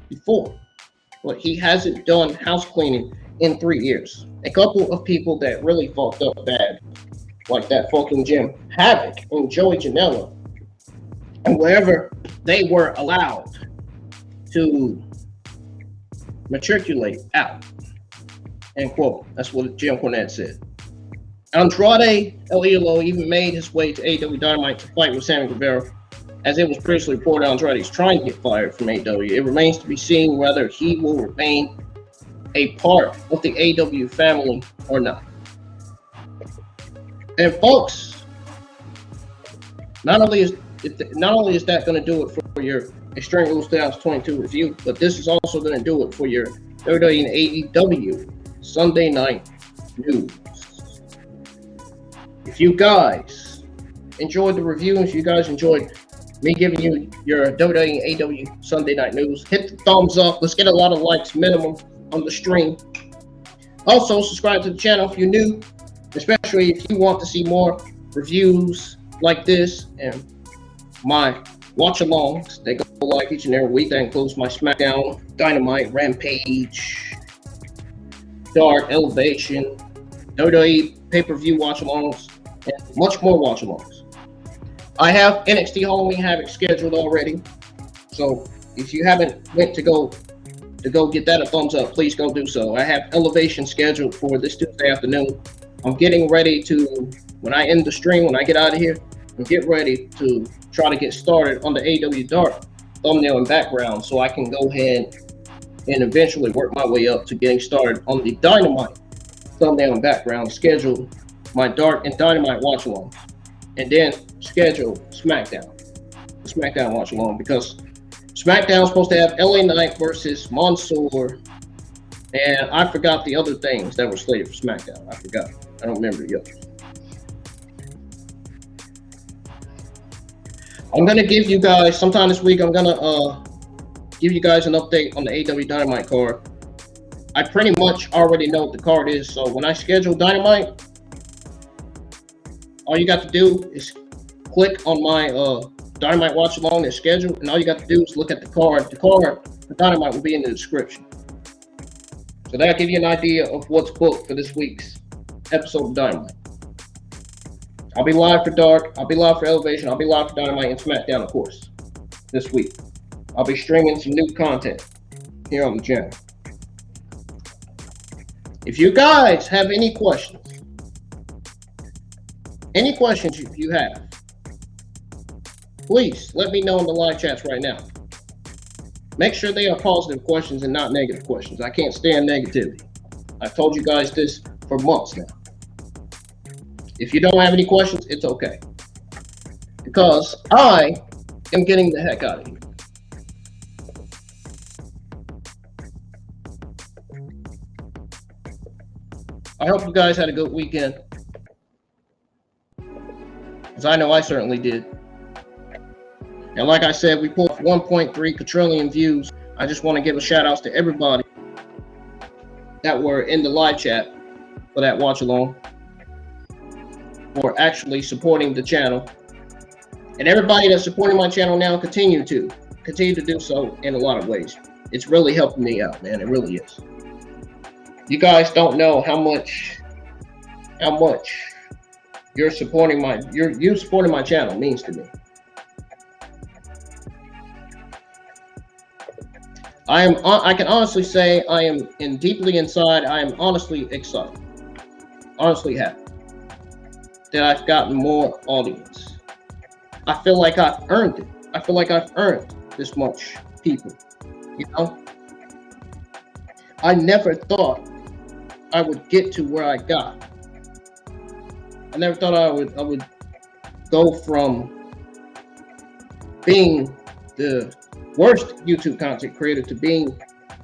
before, but he hasn't done house cleaning in 3 years. A couple of people that really fucked up bad, like that fucking Jim Havoc and Joey Janela, and wherever they were allowed to matriculate out, end quote. That's what Jim Cornette said. Andrade El Idolo even made his way to AEW Dynamite to fight with Sammy Guevara. As it was previously reported, Andrade is trying to get fired from AEW. It remains to be seen whether he will remain a part of the AEW family or not. And folks, not only is that going to do it for your Extreme Rules 2022 review, but this is also going to do it for your WWE and AEW Sunday Night News. If you guys enjoyed the review, if you guys enjoyed me giving you your WWE and AEW Sunday Night News, hit the thumbs up. Let's get a lot of likes minimum on the stream. Also, subscribe to the channel if you're new, especially if you want to see more reviews like this and my watch-alongs. They go live each and every week. That includes my Smackdown, Dynamite, Rampage, Dark, Elevation, WWE pay-per-view watch-alongs, and much more watch-alongs. I have NXT Halloween Havoc scheduled already, so if you haven't went to go get that a thumbs up, please go do so. I have Elevation scheduled for this Tuesday afternoon. I'm getting ready to, when I end the stream, when I get out of here, I'm getting ready to try to get started on the AEW Dark thumbnail and background so I can go ahead and eventually work my way up to getting started on the Dynamite thumbnail and background, schedule my Dark and Dynamite watch along, and then schedule SmackDown watch along, because SmackDown is supposed to have LA Knight versus Mansoor, and I forgot the other things that were slated for SmackDown. I forgot. I don't remember the others. I'm gonna give you guys sometime this week. I'm gonna give you guys an update on the AEW Dynamite card. I pretty much already know what the card is. So when I schedule Dynamite, all you got to do is click on my Dynamite watch along that's scheduled, and all you got to do is look at the card. The card for Dynamite will be in the description. So that'll give you an idea of what's booked for this week's episode of Dynamite. I'll be live for Dark. I'll be live for Elevation. I'll be live for Dynamite and Smackdown, of course, this week. I'll be streaming some new content here on the channel. If you guys have any questions you have, please let me know in the live chats right now. Make sure they are positive questions and not negative questions. I can't stand negativity. I've told you guys this for months now. If you don't have any questions, it's okay. Because I am getting the heck out of here. I hope you guys had a good weekend. Because I know I certainly did. And like I said, we pulled 1.3 quadrillion views. I just want to give a shout out to everybody that were in the live chat for that watch along, for actually supporting the channel. And everybody that's supporting my channel now, continue to do so in a lot of ways. It's really helping me out, man. It really is. You guys don't know how much you supporting my channel means to me. I can honestly say I am deeply inside. I am honestly excited, honestly happy that I've gotten more audience. I feel like I've earned it. I feel like I've earned this much people, you know? I never thought I would get to where I got. I never thought I would go from being the worst YouTube content creator to being,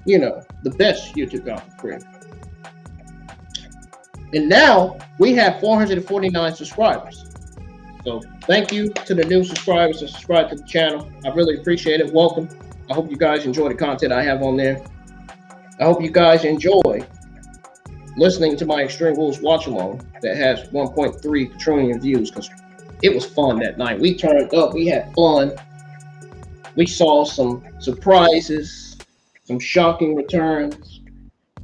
you know, the best YouTube content creator. And now we have 449 subscribers. So thank you to the new subscribers that subscribe to the channel. I really appreciate it. Welcome. I hope you guys enjoy the content I have on there. I hope you guys enjoy listening to my Extreme Rules watch along that has 1.3 trillion views, because it was fun that night. We turned up, we had fun. We saw some surprises, some shocking returns,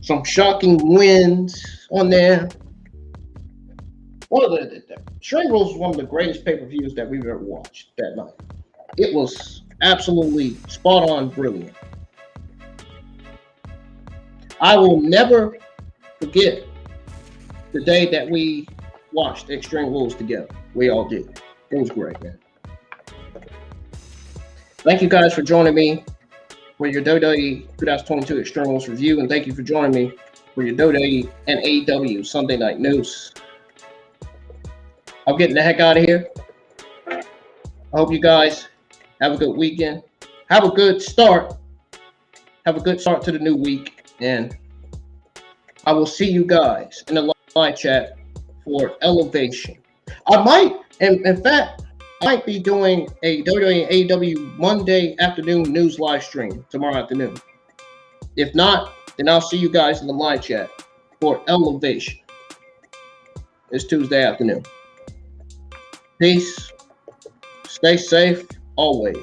some shocking wins on there. Extreme Rules was one of the greatest pay-per-views that we've ever watched that night. It was absolutely spot on brilliant. I will never forget the day that we watched Extreme Rules together. We all did. It was great, man. Thank you guys for joining me for your WWE 2022 Extreme Rules review, and thank you for joining me for your WWE and AEW Sunday Night News. I'm getting the heck out of here. I hope you guys have a good weekend. Have a good start. Have a good start to the new week, and I will see you guys in the live chat for Elevation. I might, in fact, I might be doing a WWE and AEW Monday afternoon news live stream tomorrow afternoon. If not, then I'll see you guys in the live chat for Elevation. It's Tuesday afternoon. Peace. Stay safe always.